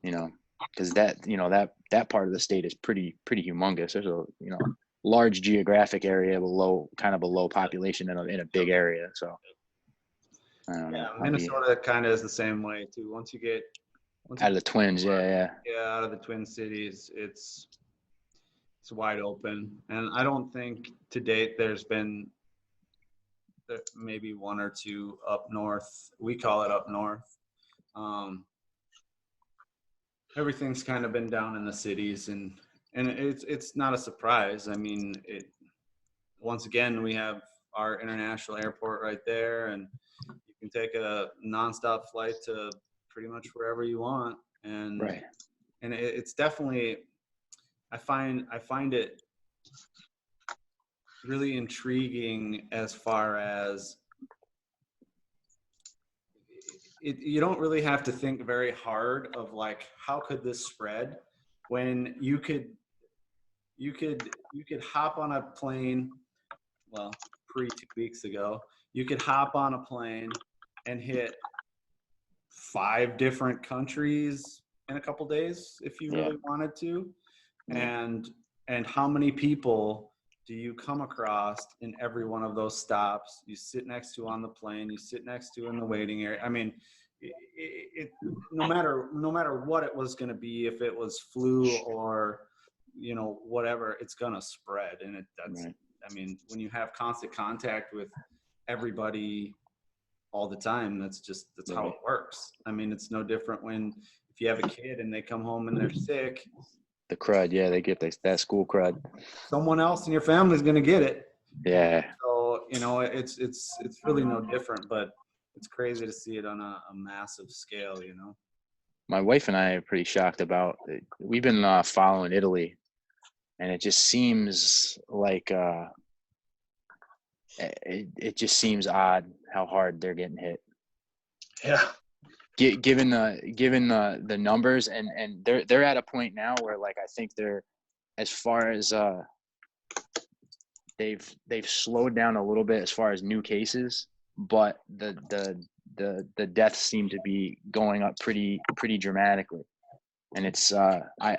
you know, because that part of the state is pretty humongous. There's a, you know, large geographic area with a low population in a big area. So I don't know. Minnesota kind of is the same way too. Once you get Out of the Twins, yeah. out of the Twin Cities, it's wide open. And I don't think to date there's been maybe 1 or 2 up north. We call it up north. Everything's kind of been down in the cities, and it's not a surprise. I mean, once again, we have our international airport right there, and you can take a nonstop flight to pretty much wherever you want. And Right. And it's definitely, I find it really intriguing as far as you don't really have to think very hard of like, how could this spread, when you could hop on a plane, well, 2 weeks ago, you could hop on a plane and hit 5 different countries in a couple days if you really wanted to. And how many people do you come across in every one of those stops? You sit next to on the plane, you sit next to in the waiting area. I mean, no matter what it was going to be, if it was flu or, you know, whatever, it's going to spread. And I mean, when you have constant contact with everybody all the time, that's how it works. I mean, it's no different if you have a kid and they come home and they're sick. The crud, yeah, they get that school crud. Someone else in your family is going to get it. Yeah. So, you know, it's really no different, but it's crazy to see it on a massive scale, you know. My wife and I are pretty shocked about it. We've been following Italy, and it just seems like it just seems odd how hard they're getting hit. Yeah. given the numbers, and they're at a point now where, like, I think they're, as far as they've slowed down a little bit as far as new cases, but the deaths seem to be going up pretty dramatically. And it's I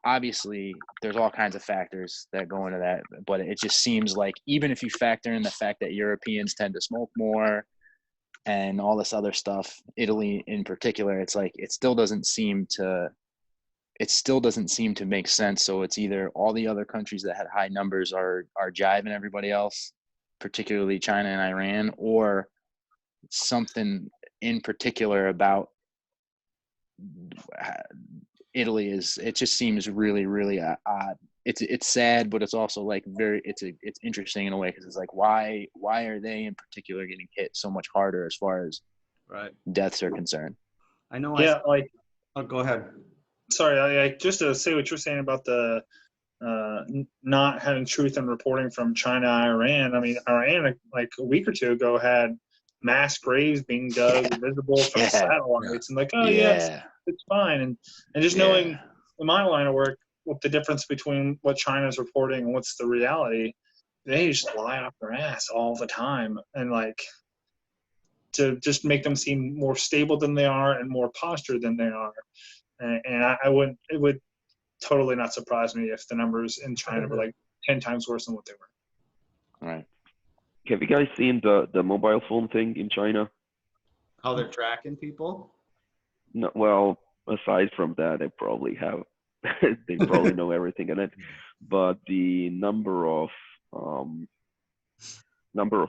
obviously there's all kinds of factors that go into that, but it just seems like, even if you factor in the fact that Europeans tend to smoke more and all this other stuff, Italy in particular, it's like it still doesn't seem to make sense. So it's either all the other countries that had high numbers are jiving everybody else, particularly China and Iran, or something in particular about Italy it just seems really, really odd. It's sad, but it's also like it's interesting in a way, because it's like, why are they in particular getting hit so much harder as far as deaths are concerned? I know. Yeah, Oh, go ahead. Sorry, I just to say what you're saying about the not having truth and reporting from China, Iran. I mean, Iran, like a week or two ago, had mass graves being dug visible from satellites, and like, oh yeah, it's fine. And just knowing in my line of work what the difference between what China's reporting and what's the reality, they just lie off their ass all the time, and like to just make them seem more stable than they are and more postured than they are. And it would totally not surprise me if the numbers in China were like 10 times worse than what they were. Right. Have you guys seen the mobile phone thing in China? How they're tracking people? No, well, aside from that, they probably have, they probably know everything in it. But the number of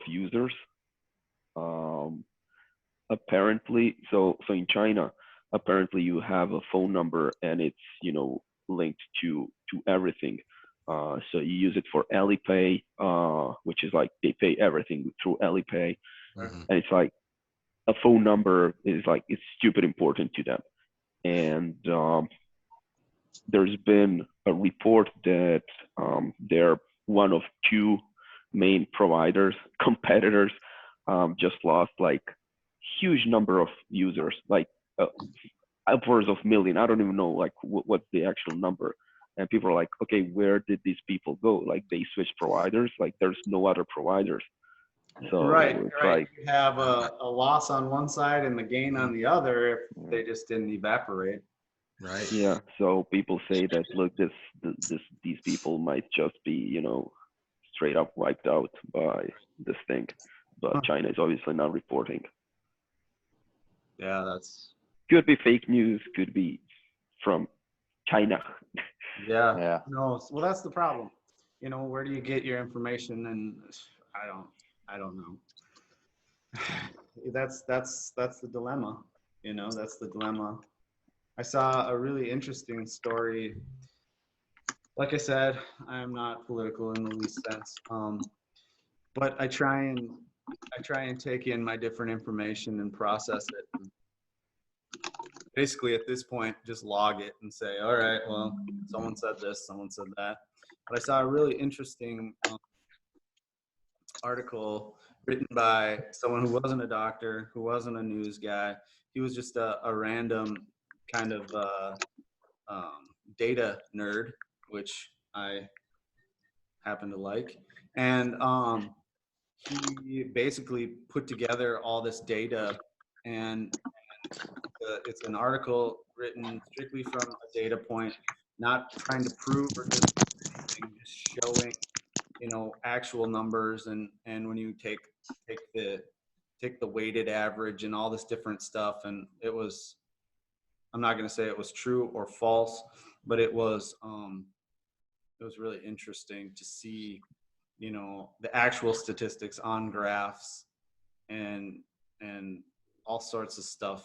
users, apparently, so in China, apparently you have a phone number and it's, linked to everything. So you use it for Alipay, which is like they pay everything through Alipay. And it's like a phone number is like, it's stupid important to them. And there's been a report that they're one of two main competitors, just lost like huge number of users, like upwards of million. I don't even know like what's the actual number. And people are like, okay, where did these people go? Like they switched providers, like there's no other providers. So right. Like, you have a loss on one side and the gain on the other if they just didn't evaporate. Right. Yeah. So people say that, look, these people might just be, straight up wiped out by this thing. But China is obviously not reporting. Yeah, that's could be fake news, could be from China. Yeah. No, well, that's the problem. Where do you get your information? And I don't know. That's the dilemma. That's the dilemma. I saw a really interesting story. Like I said, I am not political in the least sense. But I try and take in my different information and process it. And basically, at this point, just log it and say, all right, well, someone said this, someone said that. But I saw a really interesting article written by someone who wasn't a doctor, who wasn't a news guy. He was just a random kind of data nerd, which I happen to like. And he basically put together all this data, and it's an article written strictly from a data point, not trying to prove or anything, just showing, actual numbers. And when you take the weighted average and all this different stuff, and I'm not going to say it was true or false, but it was really interesting to see, the actual statistics on graphs and all sorts of stuff.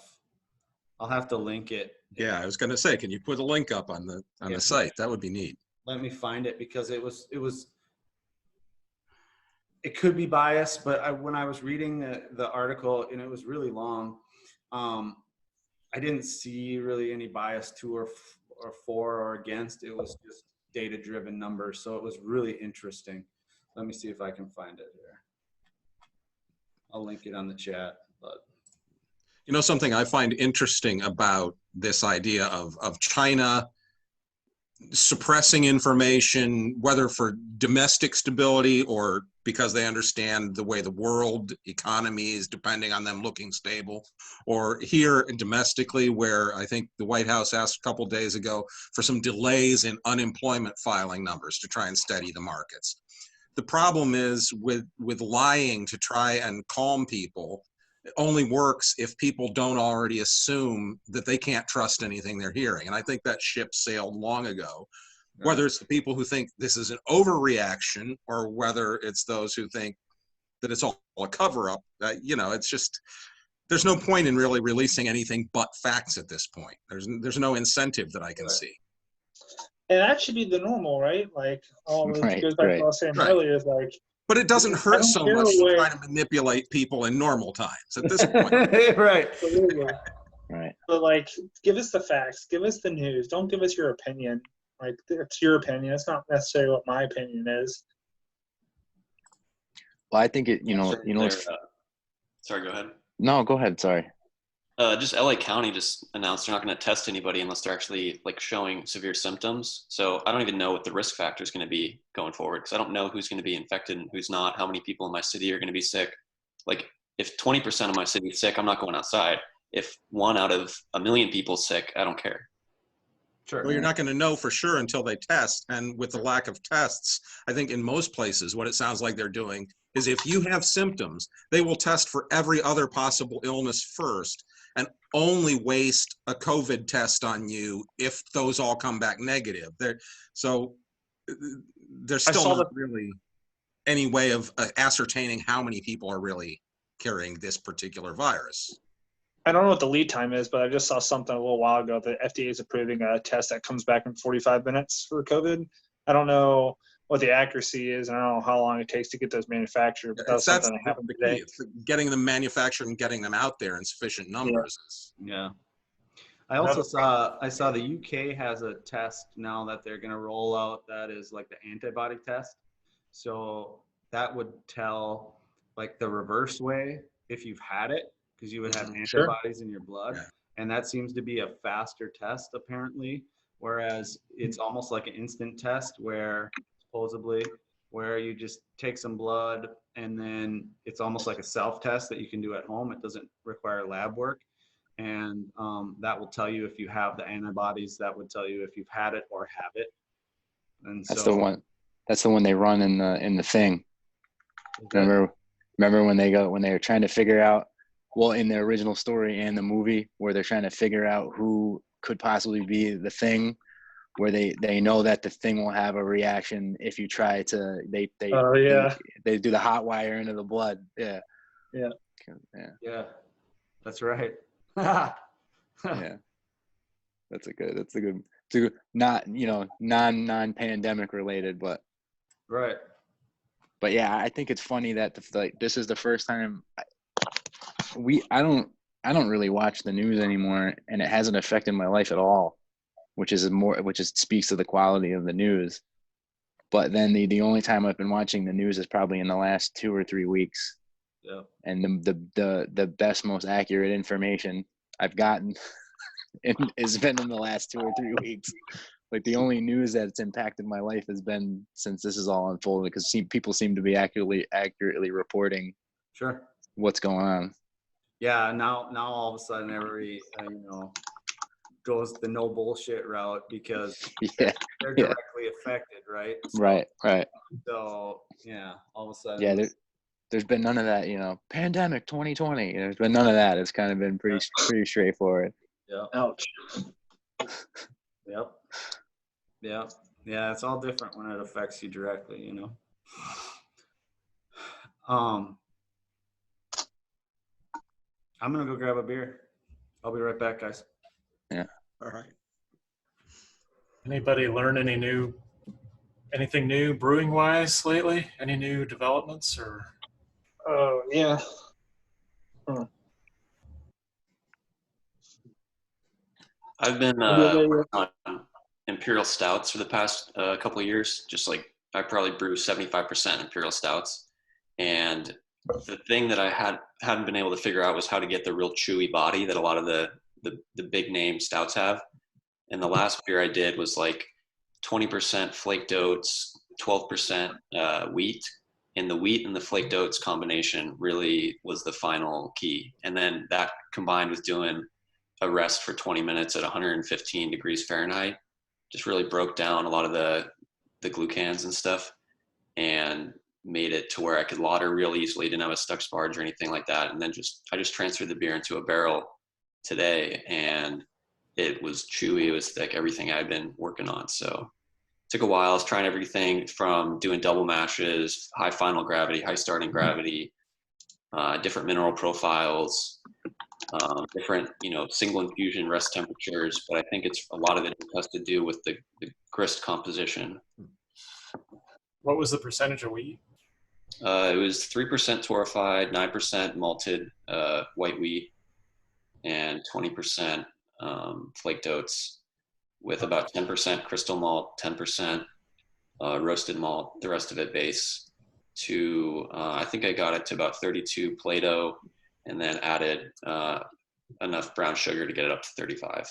I'll have to link it. Yeah, I was going to say, can you put a link up on the site? That would be neat. Let me find it, because it could be biased, but when I was reading the article, and it was really long, I didn't see really any bias to or for or against. It was just data-driven numbers, so it was really interesting. Let me see if I can find it here. I'll link it on the chat. But You know, something I find interesting about this idea of China suppressing information, whether for domestic stability or because they understand the way the world economy is depending on them looking stable, or here domestically, where I think the White House asked a couple of days ago for some delays in unemployment filing numbers to try and steady the markets. The problem is with lying to try and calm people, it only works if people don't already assume that they can't trust anything they're hearing. And I think that ship sailed long ago, whether it's the people who think this is an overreaction or whether it's those who think that it's all a cover-up. You know, it's just, there's no point in really releasing anything but facts at this point. There's no incentive that I can see. And that should be the normal, right? Like, all this Right, goes back to what I was saying earlier, is like, But it doesn't I hurt don't so care much to what- try to manipulate people in normal times at this point. Right. absolutely. Right. But like, give us the facts, give us the news. Don't give us your opinion. Like, it's your opinion. It's not necessarily what my opinion is. Well, I think Sorry, go ahead. No, go ahead. Sorry. Just LA County just announced they're not going to test anybody unless they're actually like showing severe symptoms. So I don't even know what the risk factor is going to be going forward, because I don't know who's going to be infected and who's not, how many people in my city are going to be sick. Like, if 20% of my city is sick, I'm not going outside. If 1 out of a million people is sick, I don't care. Sure. Well, you're not going to know for sure until they test. And with the lack of tests, I think in most places, what it sounds like they're doing is if you have symptoms, they will test for every other possible illness first and only waste a COVID test on you if those all come back negative. So there's still not really any way of ascertaining how many people are really carrying this particular virus. I don't know what the lead time is, but I just saw something a little while ago that FDA is approving a test that comes back in 45 minutes for COVID. I don't know what the accuracy is, and I don't know how long it takes to get those manufactured, but that's something that happened today. It's getting them manufactured and getting them out there in sufficient numbers. Yeah. I also saw the UK has a test now that they're going to roll out that is like the antibody test. So that would tell like the reverse way if you've had it, because you would have antibodies in your blood. Yeah. And that seems to be a faster test apparently, whereas it's almost like an instant test where supposedly where you just take some blood and then it's almost like a self-test that you can do at home. It doesn't require lab work. And that will tell you if you have the antibodies. That would tell you if you've had it or have it. And That's the one. That's the one they run in the thing. Remember when they were trying to figure out, well, in the original story and the movie, where they're trying to figure out who could possibly be the thing, where they know that the thing will have a reaction if you try to they do the hot wire into the blood. Yeah. That's right. Yeah, that's a good not non-pandemic related, but right. But yeah, I think it's funny that this is the first time I don't really watch the news anymore, and it hasn't affected my life at all, which speaks to the quality of the news. But then the only time I've been watching the news is probably in the last 2 or 3 weeks. Yeah. And the best, most accurate information I've gotten has been in the last 2 or 3 weeks. Like, the only news that's impacted my life has been since this is all unfolded, because people seem to be accurately reporting what's going on. Yeah. Now all of a sudden every goes the no bullshit route because they're directly affected, right? So, right. So yeah, all of a sudden. Yeah. There's been none of that, pandemic 2020. There's been none of that. It's kind of been pretty straightforward. Yeah. Ouch. Yep. Yeah. Yeah. It's all different when it affects you directly, I'm going to go grab a beer. I'll be right back, guys. Yeah. All right. Anybody learn anything new brewing wise lately? Any new developments or? Oh, yeah. I've been working on imperial stouts for the past couple of years. Just like I probably brew 75% imperial stouts, and the thing that I hadn't been able to figure out was how to get the real chewy body that a lot of the big name stouts have. And the last beer I did was like 20% flaked oats, 12% wheat. And the wheat and the flaked oats combination really was the final key. And then that combined with doing a rest for 20 minutes at 115 degrees Fahrenheit just really broke down a lot of the glucans and stuff and made it to where I could lauter real easily, didn't have a stuck sparge or anything like that. And then I just transferred the beer into a barrel today, and it was chewy, it was thick, everything I'd been working on. So it took a while. I was trying everything from doing double mashes, high final gravity, high starting gravity, different mineral profiles, different, single infusion rest temperatures. But I think a lot of it has to do with the grist composition. What was the percentage of wheat? It was 3% torrefied, 9% malted white wheat, and 20% flaked oats, with about 10% crystal malt, 10% roasted malt, the rest of it base. I think I got it to about 32 Play-Doh, and then added enough brown sugar to get it up to 35.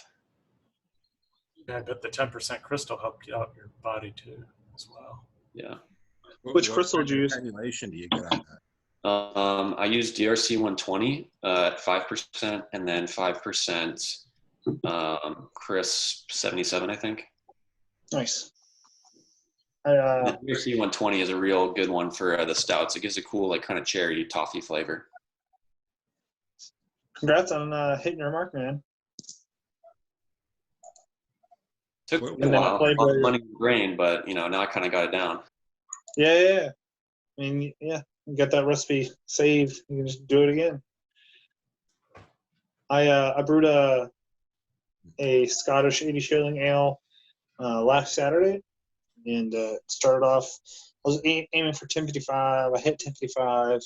Yeah, I bet the 10% crystal helped out your body too, as well. Yeah. Which crystal did you use? Granulation do you get on that? I used DRC 120 at 5%, and then 5% crisp 77, I think. Nice. The DRC 120 is a real good one for the stouts. It gives a cool, like, kind of cherry toffee flavor. Congrats on hitting your mark, man. Took me a while, a lot of money in the brain, but now I kind of got it down. Yeah. I mean, yeah, you got that recipe saved. You can just do it again. I brewed a Scottish 80 shilling ale last Saturday, and started off. I was aiming for 1055. I hit 1055.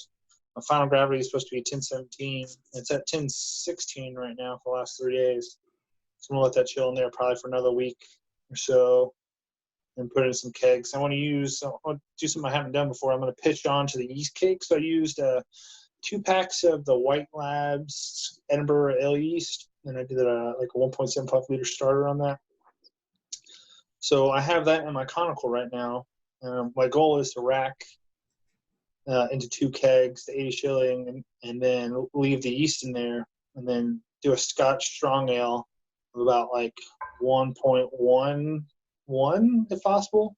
My final gravity is supposed to be 1017. It's at 1016 right now for the last 3 days. So I'm gonna let that chill in there probably for another week or so, and put in some kegs. I'll do something I haven't done before. I'm gonna pitch on to the yeast cake. So I used 2 packs of the White Labs Edinburgh Ale yeast, and I did like a 1.75 liter starter on that. So I have that in my conical right now. My goal is to rack into 2 kegs, the 80 shilling, and then leave the yeast in there, and then do a Scotch strong ale of about like 1.11 if possible,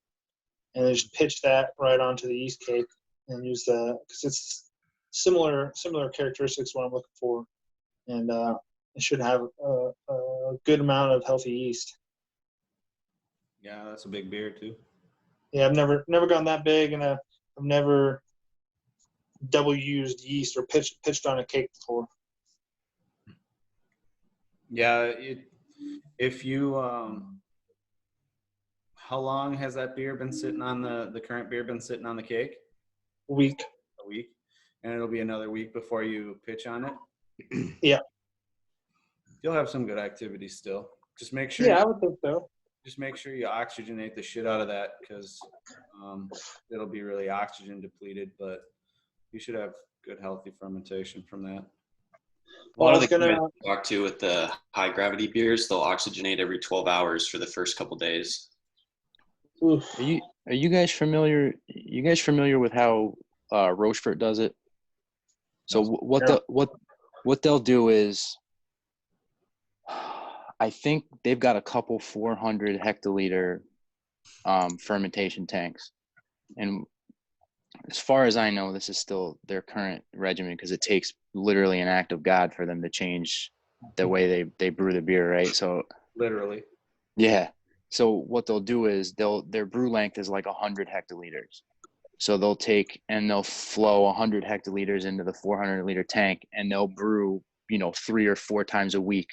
and then just pitch that right onto the yeast cake and use because it's similar characteristics what I'm looking for, and it should have a good amount of healthy yeast. Yeah, that's a big beer too. Yeah, I've never gone that big, and I've never double used yeast or pitched on a cake before. Yeah, if you how long has that beer been sitting on the current beer been sitting on the cake? A week. A week, and it'll be another week before you pitch on it. Yeah. You'll have some good activity still. Just make sure. Yeah, I would think so. Just make sure you oxygenate the shit out of that, because it'll be really oxygen depleted, but you should have good healthy fermentation from that. A lot of the guys I talk to with the high gravity beers, they'll oxygenate every 12 hours for the first couple days. Oof. Are you guys familiar? You guys familiar with how Rochefort does it? So what they'll do is, I think they've got a couple 400 hectoliter fermentation tanks, and as far as I know, this is still their current regimen, because it takes literally an act of God for them to change the way they brew the beer, right? So literally. Yeah. So what they'll do is their brew length is like 100 hectoliters. So they'll take and they'll flow 100 hectoliters into the 400 liter tank, and they'll brew, 3 or 4 times a week.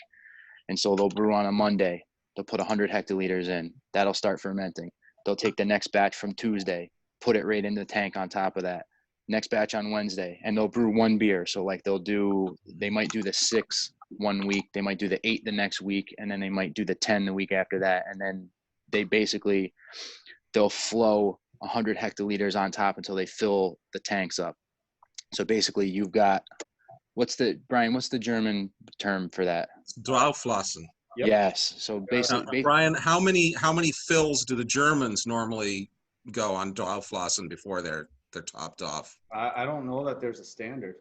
And so they'll brew on a Monday. They'll put 100 hectoliters in. That'll start fermenting. They'll take the next batch from Tuesday, put it right in the tank on top of that. Next batch on Wednesday, and they'll brew 1 beer. So like they might do the 6 one week, they might do the 8 the next week, and then they might do the 10 the week after that. And then they'll flow 100 hectoliters on top until they fill the tanks up. So basically, you've got Brian? What's the German term for that? Drauflassen. Yep. Yes. So basically, Brian, how many fills do the Germans normally go on Drauflassen before they're topped off? I don't know that there's a standard.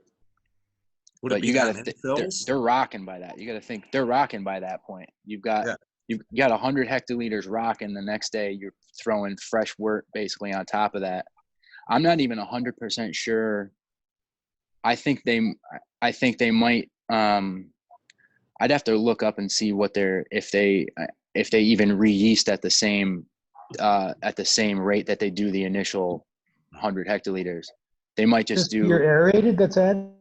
Would but it be you got that to many fills? they're rocking by that. You got to think they're rocking by that point. You've got 100 hectoliters rocking. The next day, you're throwing fresh wort basically on top of that. I'm not even 100% sure. I think they might. I'd have to look up and see what if they even re-yeast at the same rate that they do the initial 100 hectoliters. They might just do. Beer aerated. That's added.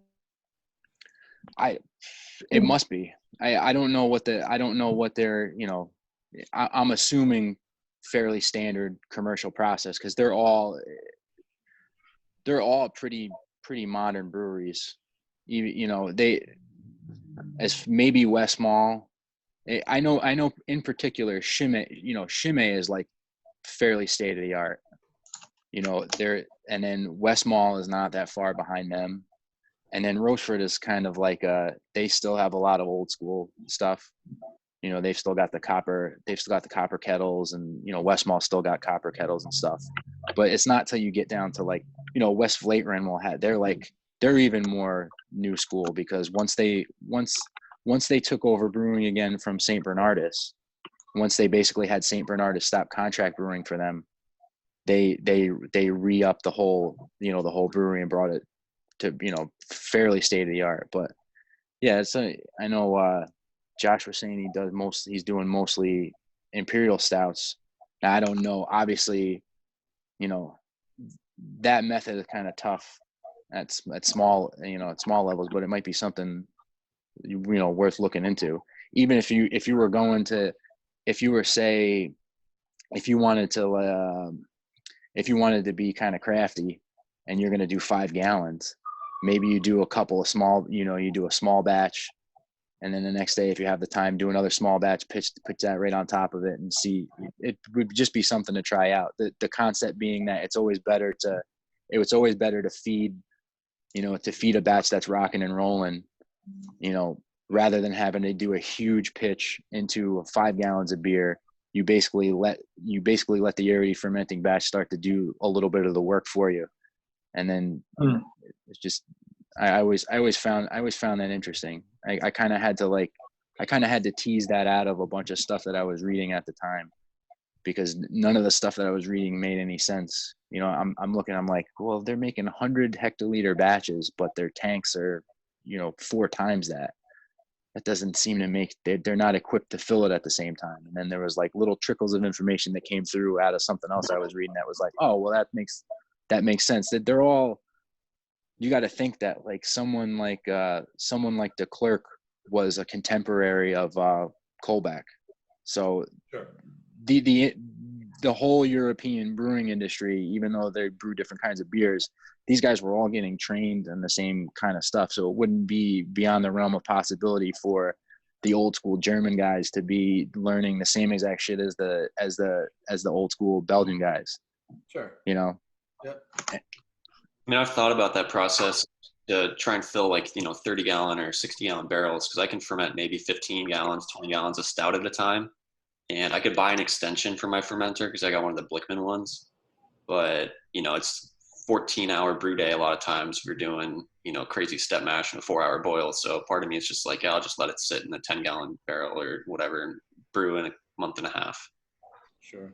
It must be. I don't know what their I'm assuming fairly standard commercial process, because they're all pretty modern breweries. They, as maybe Westmalle. I know in particular Chimay is like fairly state of the art. And then Westmalle is not that far behind them. And then Rochefort is kind of like they still have a lot of old school stuff. They've still got the copper kettles, and Westmalle still got copper kettles and stuff. But it's not till you get down to like West Vleteren will have they're even more new school, because once they took over brewing again from St. Bernardus, once they basically had St. Bernardus stop contract brewing for them, they re-upped the whole brewery and brought it to fairly state of the art. But yeah, I know Josh was saying he's doing mostly imperial stouts. Now, I don't know, obviously, that method is kind of tough at small levels, but it might be something worth looking into. Even if you were going to, if you wanted to be kind of crafty and you're going to do 5 gallons, maybe you do a couple of small, you do a small batch, and then the next day, if you have the time, do another small batch, pitch that right on top of it, and see. It would just be something to try out. The concept being that it's always better to feed, a batch that's rocking and rolling, rather than having to do a huge pitch into 5 gallons of beer. You basically let the already fermenting batch start to do a little bit of the work for you, and then it's just. I always found that interesting. I kind of had to tease that out of a bunch of stuff that I was reading at the time, because none of the stuff that I was reading made any sense. I'm looking, I'm like, well, they're making 100 hectoliter batches, but their tanks are, 4 times that. That doesn't seem to make, they're not equipped to fill it at the same time. And then there was like little trickles of information that came through out of something else I was reading that was like, oh, well, that makes sense. That they're all, you got to think that like someone like de Klerk was a contemporary of Kolbeck. So Sure. The whole European brewing industry, even though they brew different kinds of beers, these guys were all getting trained in the same kind of stuff. So it wouldn't be beyond the realm of possibility for the old school German guys to be learning the same exact shit as the old school Belgian guys. Sure. Yep. I mean, I've thought about that process to try and fill 30-gallon or 60-gallon barrels, because I can ferment maybe 15 gallons, 20 gallons of stout at a time. And I could buy an extension for my fermenter because I got one of the Blickman ones. But, it's 14-hour brew day a lot of times. We're doing, crazy step mash and a 4-hour boil. So part of me is just like, yeah, I'll just let it sit in a 10-gallon barrel or whatever and brew in a month and a half. Sure.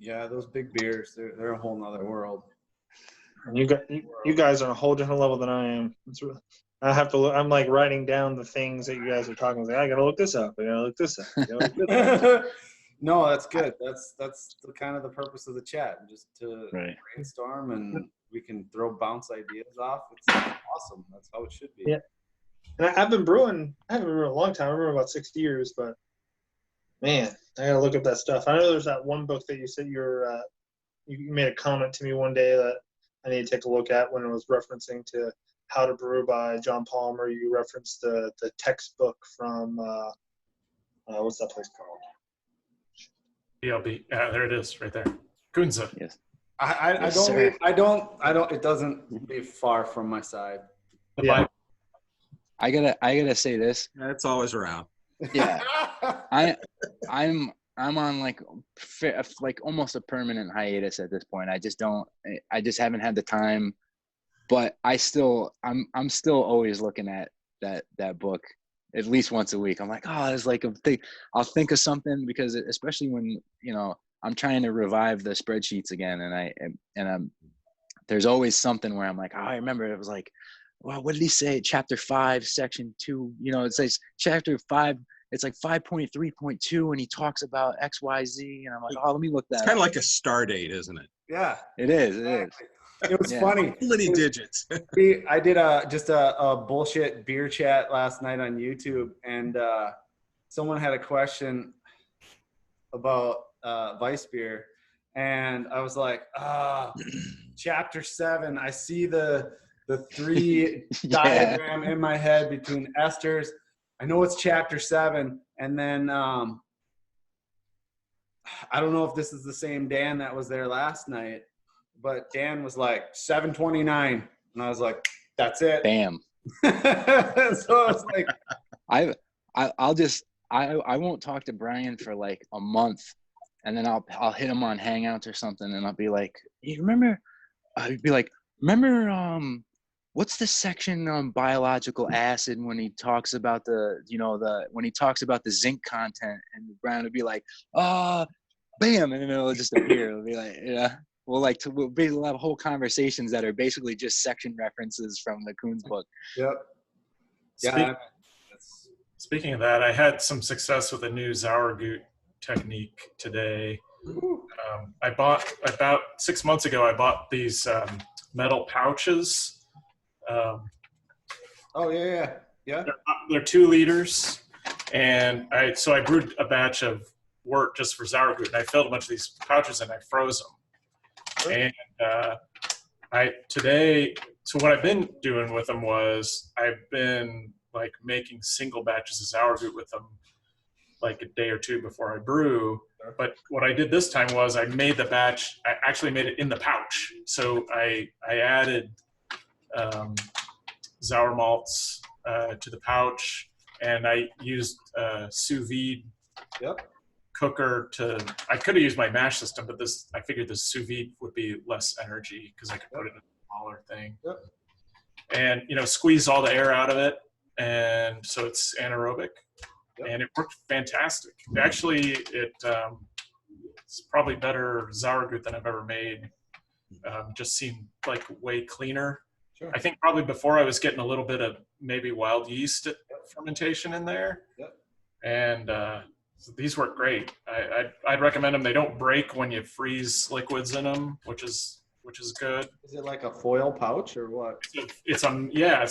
Yeah, those big beers, they're a whole nother world. You guys are on a whole different level than I am. I have to look. I'm like writing down the things that you guys are talking about. I gotta look this up. I gotta look this up. No, that's good. That's the kind of the purpose of the chat, just to Right. brainstorm, and we can bounce ideas off. It's awesome. That's how it should be. Yeah. And I haven't been brewing a long time. I remember about 6 years, but man, I gotta look up that stuff. I know there's that one book that you said you made a comment to me one day that I need to take a look at when it was referencing to How to Brew by John Palmer. You referenced the textbook from what's that place called? BLB. There it is, right there. Kunze. Yes. I Yes, don't sir. leave, I don't, it doesn't live far from my side. Yeah. I gotta say this. It's always around. Yeah, I'm on like almost a permanent hiatus at this point. I just haven't had the time, but I'm still always looking at that book at least once a week. I'm like, oh, there's like a thing. I'll think of something, because especially when, I'm trying to revive the spreadsheets again, and there's always something where I'm like, oh, I remember it was like, well, what did he say? Chapter 5, section 2. It says chapter 5. It's like 5.3.2, and he talks about X, Y, Z, and I'm like, oh, let me look that It's up. kind of like a star date, isn't it? Yeah. It is. It was Yeah. funny. Too many digits. I did just a bullshit beer chat last night on YouTube, and someone had a question about Weiss beer, and I was like, chapter 7. I see the 3 Yeah. diagram in my head between esters. I know it's chapter 7, and then I don't know if this is the same Dan that was there last night, but Dan was like 729, and I was like, that's it. Bam. So I was like, I won't talk to Bryan for like a month, and then I'll hit him on Hangouts or something, and I'll be like, you remember? I'd be like, remember what's the section on biological acid when he talks about when he talks about the zinc content, and Bryan would be like, bam, and then it'll just appear. It'll be like, yeah. We'll basically have whole conversations that are basically just section references from the Kuhn's book. yep. Yeah. Speaking of that, I had some success with a new Sauergut technique today. I bought about 6 months ago. I bought these metal pouches. Oh yeah. They're 2 liters, and I brewed a batch of wort just for Sauergut, and I filled a bunch of these pouches and I froze them. And so what I've been doing with them was I've been like making single batches of Sauergut with them like a day or 2 before I brew. But what I did this time was I made the batch, I actually made it in the pouch. So I added Sauer malts to the pouch, and I used sous vide cooker I could have used my mash system, but I figured the sous vide would be less energy because I could put it in a smaller thing. And squeeze all the air out of it, and so it's anaerobic. And it worked fantastic. Actually, it's probably better Sauergut than I've ever made. Just seemed like way cleaner. Sure. I think probably before I was getting a little bit of maybe wild yeast fermentation in there. And so these work great. I'd recommend them. They don't break when you freeze liquids in them, which is good. Is it like a foil pouch or what? It's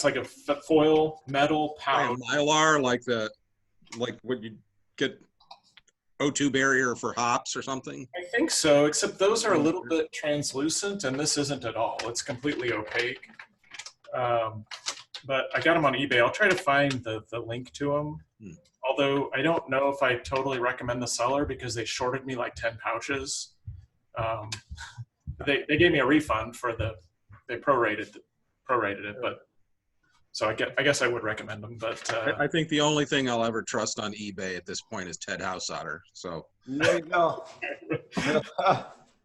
like a foil metal pouch. Mylar, like what you get O2 barrier for hops or something? I think so, except those are a little bit translucent, and this isn't at all. It's completely opaque. But I got them on eBay. I'll try to find the link to them. Although I don't know if I totally recommend the seller because they shorted me like 10 pouches. They gave me a refund for they prorated it, but so I guess I would recommend them. But I think the only thing I'll ever trust on eBay at this point is Ted Houseotter. So there you go.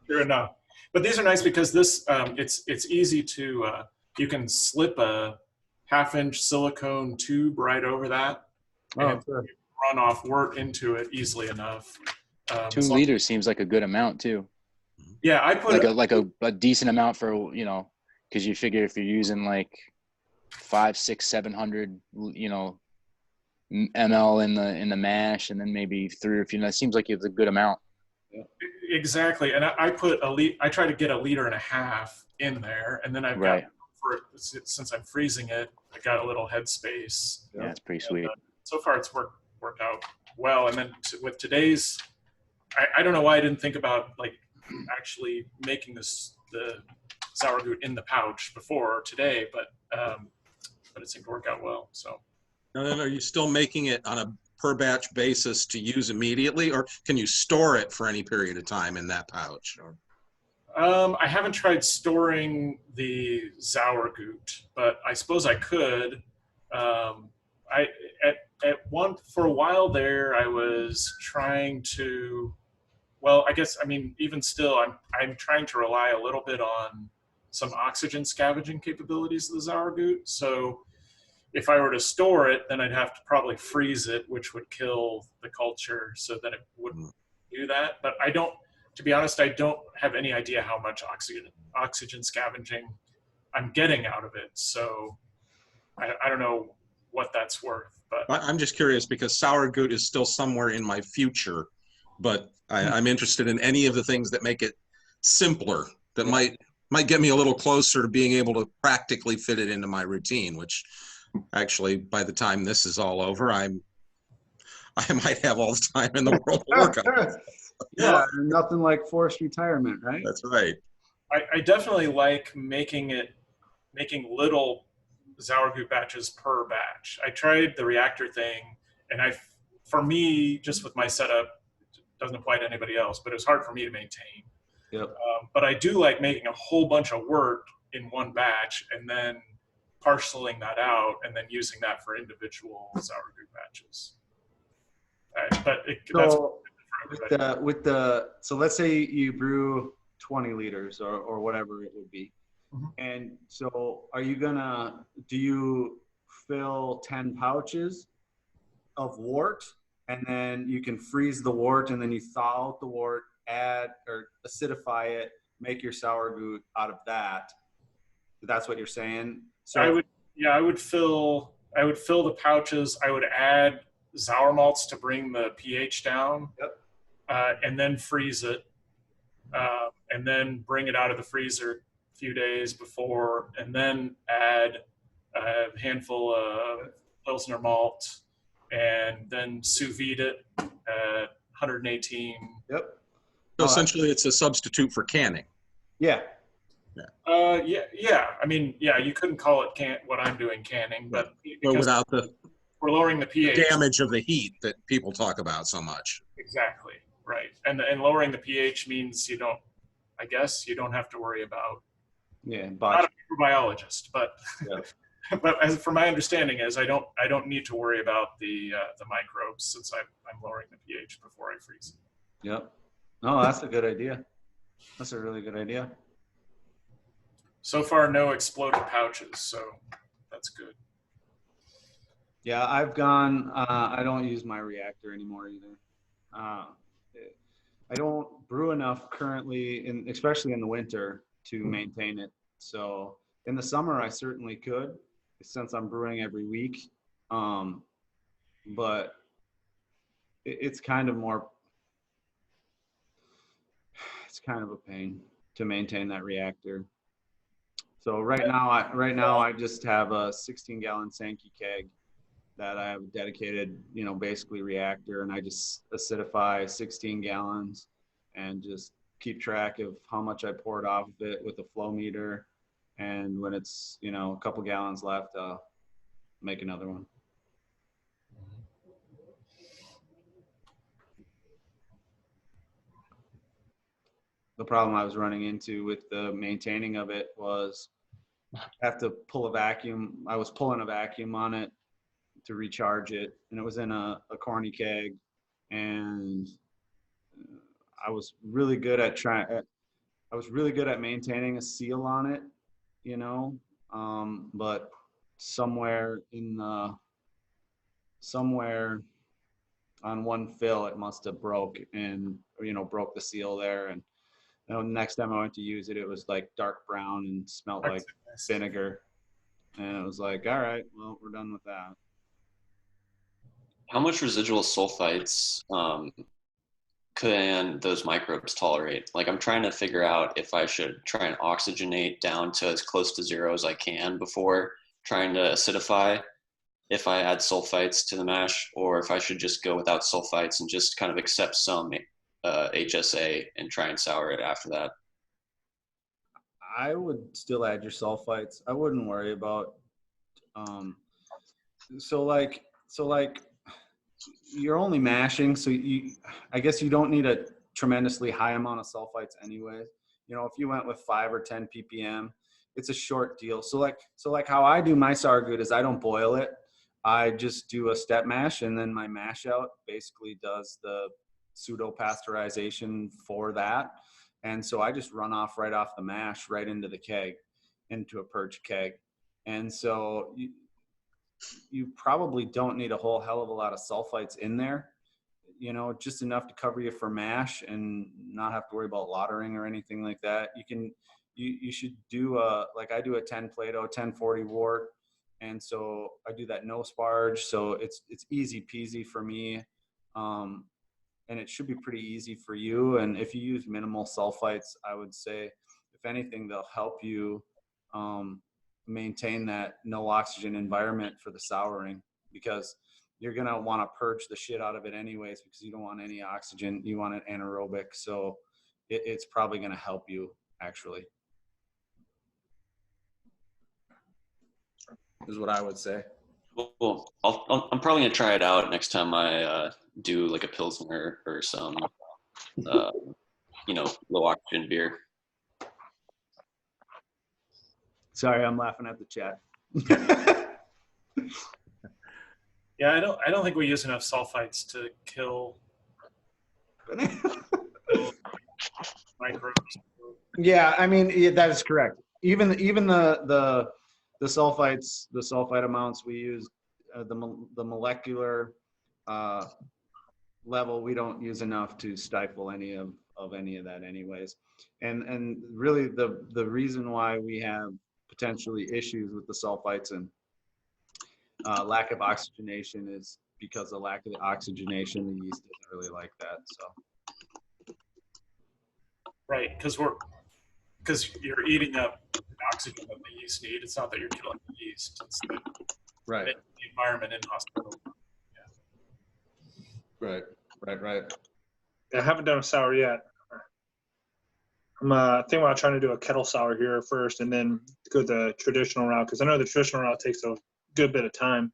Sure enough. But these are nice because this it's easy to you can slip a 1/2-inch silicone tube right over that and run off wort into it easily enough. 2 liters seems like a good amount too. Yeah, I put like a decent amount for because you figure if you're using like 500, 600, 700 ml in the mash, and then maybe 3 or 4, it seems like it's a good amount. Exactly, and I put I try to get 1.5 liters in there, and then I've got since I'm freezing it, I got a little headspace. Yeah, it's pretty sweet. So far, it's worked out well. And then with today's, I don't know why I didn't think about like actually making the Sauergut in the pouch before today, but it seemed to work out well. So. And then are you still making it on a per batch basis to use immediately, or can you store it for any period of time in that pouch? I haven't tried storing the Sauergut, but I suppose I could. I for a while there, I was trying to. Well, I guess I mean even still, I'm trying to rely a little bit on some oxygen scavenging capabilities of the Sauergut. So if I were to store it, then I'd have to probably freeze it, which would kill the culture, so that it wouldn't do that. But I don't. To be honest, I don't have any idea how much oxygen scavenging I'm getting out of it. So I don't know what that's worth. But I'm just curious because Sauergut is still somewhere in my future, but I'm interested in any of the things that make it simpler, that might get me a little closer to being able to practically fit it into my routine, which actually by the time this is all over, I might have all the time in the world to work on it. Yeah, nothing like forced retirement, right? That's right. I definitely like making little Sauergut batches per batch. I tried the reactor thing, and for me, just with my setup, it doesn't apply to anybody else, but it was hard for me to maintain. Yep. But I do like making a whole bunch of wort in one batch and then parceling that out and then using that for individual Sauergut batches. That's So let's say you brew 20 liters or whatever it would be. Mm-hmm. And so do you fill 10 pouches of wort, and then you can freeze the wort, and then you thaw out the wort, add or acidify it, make your Sauergut out of that? That's what you're saying? So I would fill the pouches. I would add sour malts to bring the pH down. Yep. And then freeze it, and then bring it out of the freezer a few days before, and then add a handful of Pilsner malt, and then sous vide it at 118. Yep. So essentially, it's a substitute for canning. Yeah. Yeah. I mean, yeah, you couldn't call it what I'm doing canning, but without we're lowering the pH. Damage of the heat that people talk about so much. Exactly. Right. And lowering the pH means you don't have to worry about. Yeah. Not a microbiologist, but yeah. But as for my understanding is I don't need to worry about the microbes since I'm lowering the pH before I freeze it. Yep. No, that's a good idea. That's a really good idea. So far, no exploded pouches, so that's good. Yeah, I've gone. I don't use my reactor anymore either. I don't brew enough currently, especially in the winter, to maintain it. So in the summer, I certainly could, since I'm brewing every week. But it's kind of more. It's kind of a pain to maintain that reactor. So right now I just have a 16-gallon Sankey keg that I have a dedicated, basically reactor, and I just acidify 16 gallons and just keep track of how much I poured off of it with a flow meter. And when it's, a couple gallons left, I'll make another one. The problem I was running into with the maintaining of it was I have to pull a vacuum. I was pulling a vacuum on it to recharge it, and it was in a corny keg, and I was really good at maintaining a seal on it, but somewhere on one fill it must have broke the seal there. And next time I went to use it, it was like dark brown and smelled like vinegar, and it was like, all right, well, we're done with that. How much residual sulfites can those microbes tolerate? Like, I'm trying to figure out if I should try and oxygenate down to as close to zero as I can before trying to acidify if I add sulfites to the mash, or if I should just go without sulfites and just kind of accept some HSA and try and sour it after that. I would still add your sulfites. I wouldn't worry about so like you're only mashing, so I guess you don't need a tremendously high amount of sulfites anyway. You know, if you went with 5 or 10 ppm, it's a short deal. So like how I do my Sauergut is I don't boil it. I just do a step mash, and then my mash out basically does the pseudo pasteurization for that. And so I just run off right off the mash right into the keg, into a purge keg. And so you probably don't need a whole hell of a lot of sulfites in there, you know, just enough to cover you for mash and not have to worry about lautering or anything like that. You should do like I do a 10 Plato, 1040 wort. And so I do that no sparge. So it's easy peasy for me. And it should be pretty easy for you. And if you use minimal sulfites, I would say, if anything, they'll help you maintain that no oxygen environment for the souring, because you're going to want to purge the shit out of it anyways, because you don't want any oxygen. You want it anaerobic. So it's probably going to help you, actually, is what I would say. Well, I'm probably going to try it out next time I do like a Pilsner or some, you know, low oxygen beer. Sorry, I'm laughing at the chat. Yeah, I don't think we use enough sulfites to kill microbes. Yeah, I mean, yeah, that is correct. Even the sulfites, the sulfite amounts we use, the molecular level, we don't use enough to stifle any of any of that anyways. And really the reason why we have potentially issues with the sulfites and lack of oxygenation is because the lack of the oxygenation, the yeast doesn't really like that. So Right, because you're eating up the oxygen that the yeast need. It's not that you're killing the yeast. It's the environment inhospitable. Yeah. Right. I haven't done a sour yet. I'm thinking about trying to do a kettle sour here first, and then go the traditional route, because I know the traditional route takes a good bit of time.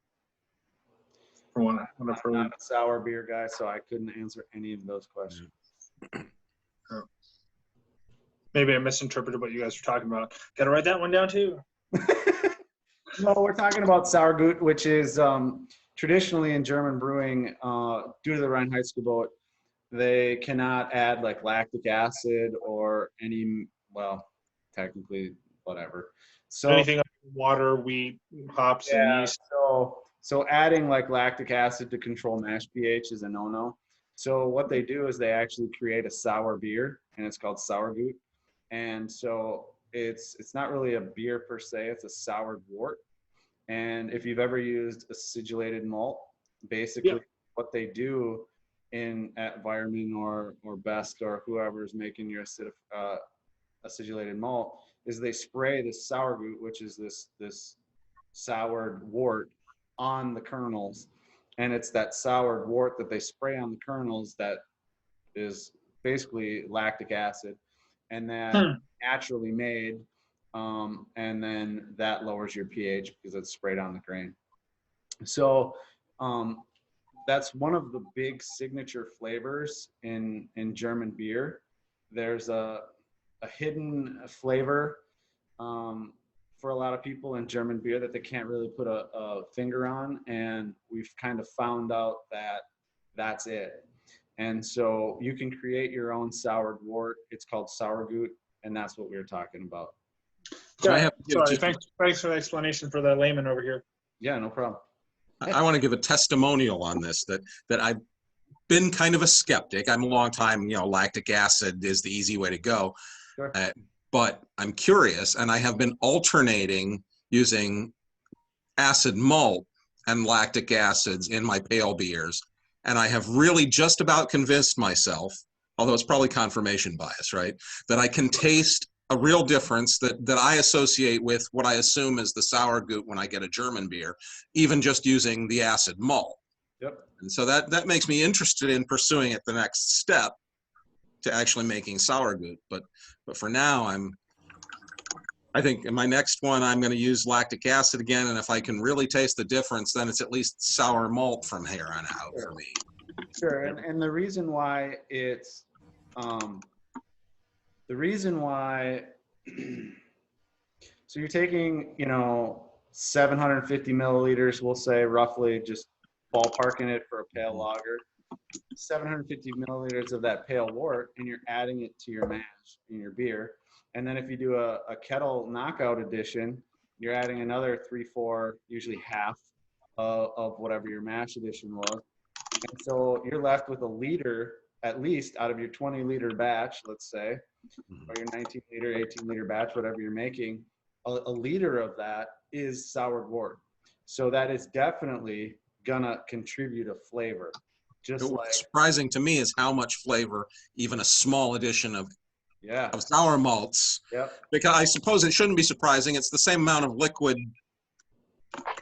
For one, I'm not a sour beer guy, so I couldn't answer any of those questions. Maybe I misinterpreted what you guys were talking about. Got to write that one down too. No, we're talking about Sauergut, which is traditionally in German brewing, due to the Reinheitsgebot, they cannot add like lactic acid or any, well, technically whatever. So Anything like water, wheat, hops, and yeast. So adding like lactic acid to control mash pH is a no-no. So what they do is they actually create a sour beer, and it's called Sauergut. And so it's not really a beer per se, it's a soured wort. And if you've ever used acidulated malt, basically what they do at Weirman or Best or whoever is making your acidulated malt is they spray this Sauergut, which is this soured wort, on the kernels. And it's that soured wort that they spray on the kernels that is basically lactic acid, and that naturally made, and then that lowers your pH because it's sprayed on the grain. So that's one of the big signature flavors in German beer. There's a hidden flavor for a lot of people in German beer that they can't really put a finger on, and we've kind of found out that that's it. And so you can create your own soured wort. It's called Sauergut, and that's what we were talking about. Yeah, sorry, thanks for the explanation for the layman over here. Yeah, no problem. I want to give a testimonial on this, that I've been kind of a skeptic. I'm a long time, lactic acid is the easy way to go. Sure. But I'm curious, and I have been alternating using acid malt and lactic acids in my pale beers. And I have really just about convinced myself, although it's probably confirmation bias, right, that I can taste a real difference that I associate with what I assume is the Sauergut when I get a German beer, even just using the acid malt. Yep. And so that makes me interested in pursuing it the next step to actually making Sauergut. But for now, I think in my next one, I'm going to use lactic acid again. And if I can really taste the difference, then it's at least sour malt from here on out for me. Sure. And the reason why it's The reason why, so you're taking, 750 milliliters, we'll say roughly, just ballparking it for a pale lager, 750 milliliters of that pale wort, and you're adding it to your mash in your beer. And then if you do a kettle knockout edition, you're adding another 3/4, usually half of whatever your mash edition was. And so you're left with a liter, at least, out of your 20-liter batch, let's say, or your 19-liter, 18-liter batch, whatever you're making, a liter of that is soured wort. So that is definitely gonna contribute a flavor. Just like, What's surprising to me is how much flavor even a small addition of yeah, sour malts. yep, Because I suppose it shouldn't be surprising. It's the same amount of liquid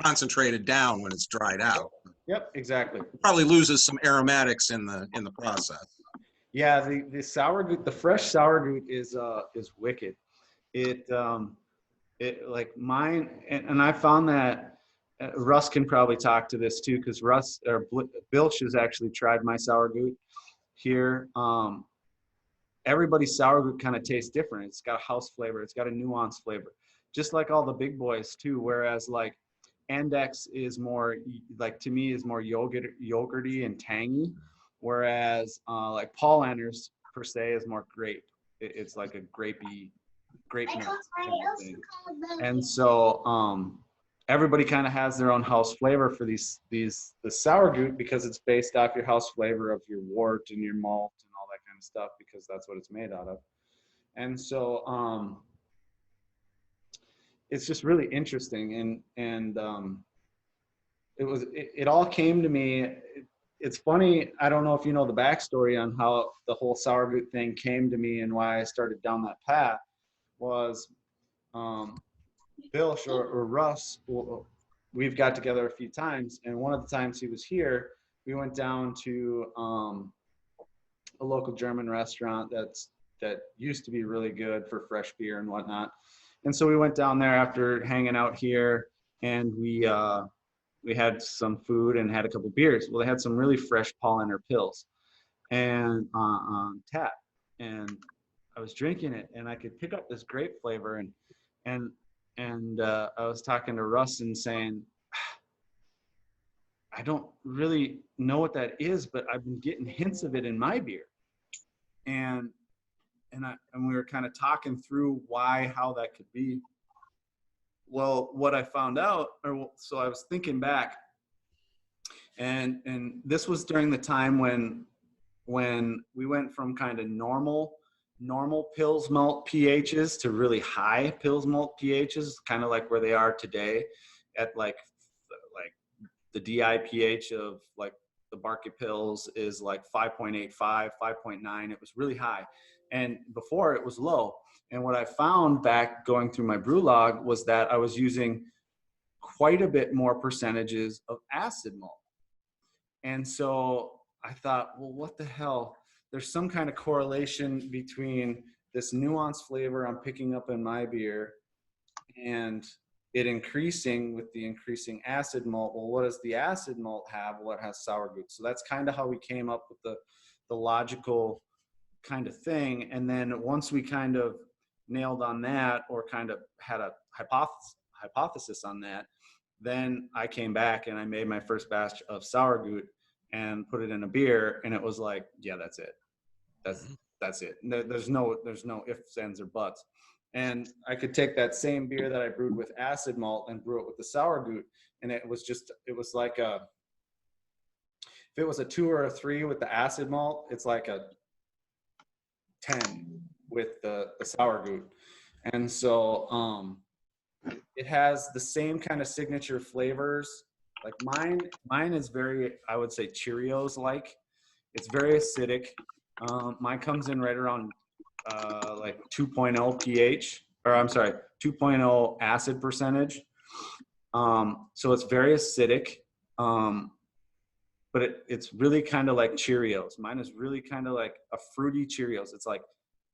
concentrated down when it's dried out. yep, exactly. It probably loses some aromatics in the process. Yeah, the Sauergut, the fresh Sauergut is wicked. It like mine, and I found that Russ can probably talk to this too, because Russ or Bilch has actually tried my Sauergut here. Everybody's Sauergut kind of tastes different. It's got a house flavor. It's got a nuanced flavor, just like all the big boys too. Whereas like Andex is more, like, to me, is more yogurty and tangy, whereas like Paul Anders per se is more grape. It's like a grape nut kind of thing. And so everybody kind of has their own house flavor for the Sauergut, because it's based off your house flavor of your wort and your malt and all that kind of stuff, because that's what it's made out of. And so it's just really interesting, and it all came to me. It's funny, I don't know if you know the backstory on how the whole Sauergut thing came to me and why I started down that path. Was Bill or Russ, we've got together a few times, and one of the times he was here, we went down to a local German restaurant that used to be really good for fresh beer and whatnot. And so we went down there after hanging out here, and we had some food and had a couple beers. Well, they had some really fresh Paulaner Pils and on tap, and I was drinking it, and I could pick up this grape flavor, and I was talking to Russ and saying, I don't really know what that is, but I've been getting hints of it in my beer. And we were kind of talking through how that could be. Well, what I found out, so I was thinking back, and this was during the time when we went from kind of normal Pils malt pHs to really high Pils malt pHs, kind of like where they are today, at like the DI pH of like the Barca Pils is like 5.85, 5.9. It was really high, and before it was low. And what I found back going through my brew log was that I was using quite a bit more percentages of acid malt. And so I thought, well, what the hell? There's some kind of correlation between this nuanced flavor I'm picking up in my beer and it increasing with the increasing acid malt. Well, what does the acid malt have? Well, it has Sauergut. So that's kind of how we came up with the logical kind of thing. And then once we kind of nailed on that, or kind of had a hypothesis on that, then I came back and I made my first batch of Sauergut and put it in a beer, and it was like, yeah, that's it. That's it. There's no ifs, ands, or buts. And I could take that same beer that I brewed with acid malt and brew it with the Sauergut, and it was like if it was a 2 or a 3 with the acid malt, it's like a 10 with the Sauergut. And so it has the same kind of signature flavors. Like mine is very, I would say, Cheerios like. It's very acidic. Mine comes in right around like 2.0 pH, or I'm sorry, 2.0 acid percentage. So it's very acidic, but it's really kind of like Cheerios. Mine is really kind of like a fruity Cheerios. It's like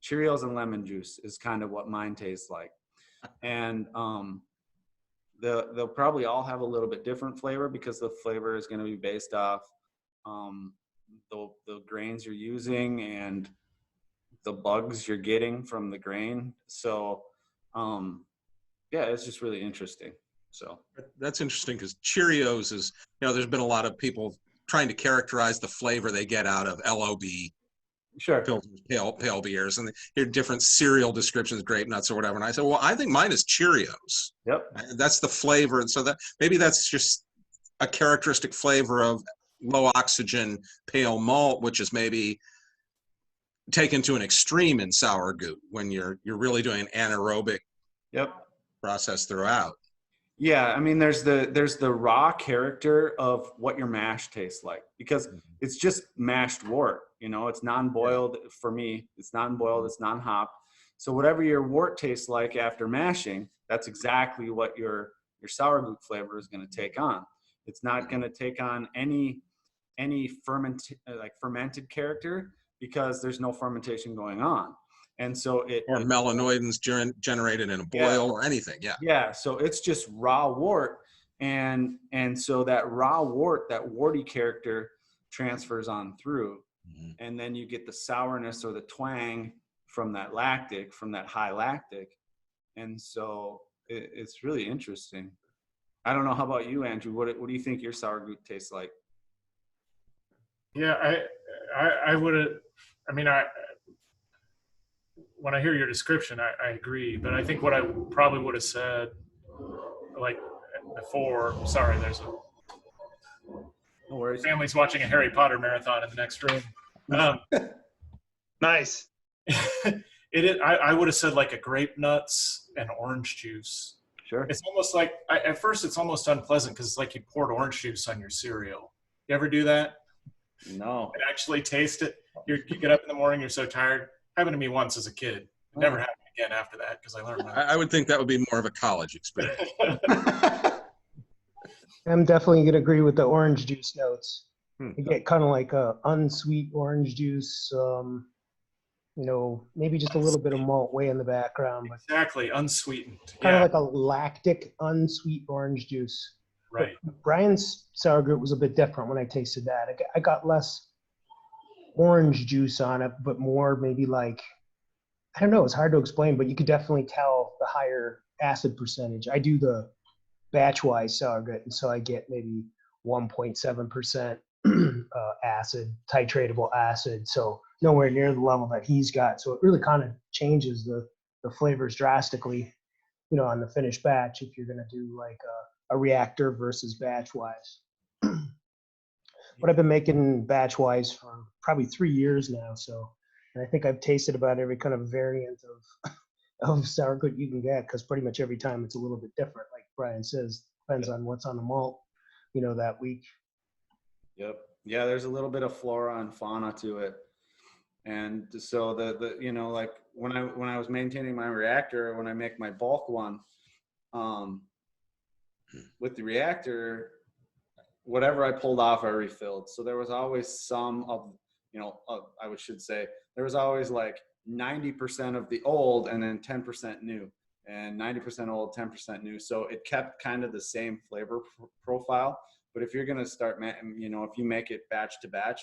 Cheerios and lemon juice is kind of what mine tastes like. And they'll probably all have a little bit different flavor, because the flavor is going to be based off the grains you're using and the bugs you're getting from the grain. So, yeah, it's just really interesting. So That's interesting because Cheerios is, there's been a lot of people trying to characterize the flavor they get out of LOB sure. pale beers, and there are different cereal descriptions, grape nuts or whatever. And I said, well, I think mine is Cheerios. Yep. That's the flavor. And so that maybe that's just a characteristic flavor of low oxygen pale malt, which is maybe taken to an extreme in Sauergut when you're really doing an anaerobic Yep. process throughout. Yeah, I mean, there's the raw character of what your mash tastes like, because it's just mashed wort. It's non-boiled for me. It's non-boiled. It's non-hop. So whatever your wort tastes like after mashing, that's exactly what your Sauergut flavor is going to take on. It's not going to take on any fermented character because there's no fermentation going on. And so or melanoidins generated in a boil or anything. Yeah. Yeah. So it's just raw wort. And so that raw wort, that warty character transfers on through. Mm-hmm. And then you get the sourness or the twang from that high lactic. And so it's really interesting. I don't know. How about you, Andrew? What do you think your Sauergut tastes like? Yeah, I would, when I hear your description, I agree. But I think what I probably would have said, like before, sorry, there's a family's watching a Harry Potter marathon in the next room. Nice. I would have said like a grape nuts and orange juice. Sure. It's almost like, at first it's almost unpleasant because it's like you poured orange juice on your cereal. You ever do that? No. And actually taste it. You get up in the morning, you're so tired. Happened to me once as a kid. Never happened again after that because I learned that. I would think that would be more of a college experience. I'm definitely going to agree with the orange juice notes. You get kind of like a unsweet orange juice, maybe just a little bit of malt way in the background. But exactly, unsweetened. Kind of like a lactic, unsweet orange juice. Right. But Bryan's Sauergut was a bit different when I tasted that. I got less orange juice on it, but more maybe like, I don't know, it's hard to explain, but you could definitely tell the higher acid percentage. I do the batch-wise Sauergut, and so I get maybe 1.7% acid, titratable acid, so nowhere near the level that he's got. So it really kind of changes the flavors drastically, on the finished batch if you're going to do like a reactor versus batch-wise. But I've been making batch-wise for probably 3 years now, and I think I've tasted about every kind of variant of Sauergut you can get, because pretty much every time it's a little bit different. Like Bryan says, depends on what's on the malt, that week. Yep. Yeah, there's a little bit of flora and fauna to it. And so the like when I was maintaining my reactor, when I make my bulk one, with the reactor, whatever I pulled off, I refilled. So there was always some of, there was always like 90% of the old and then 10% new, and 90% old, 10% new. So it kept kind of the same flavor profile. But if you're going to start, if you make it batch to batch,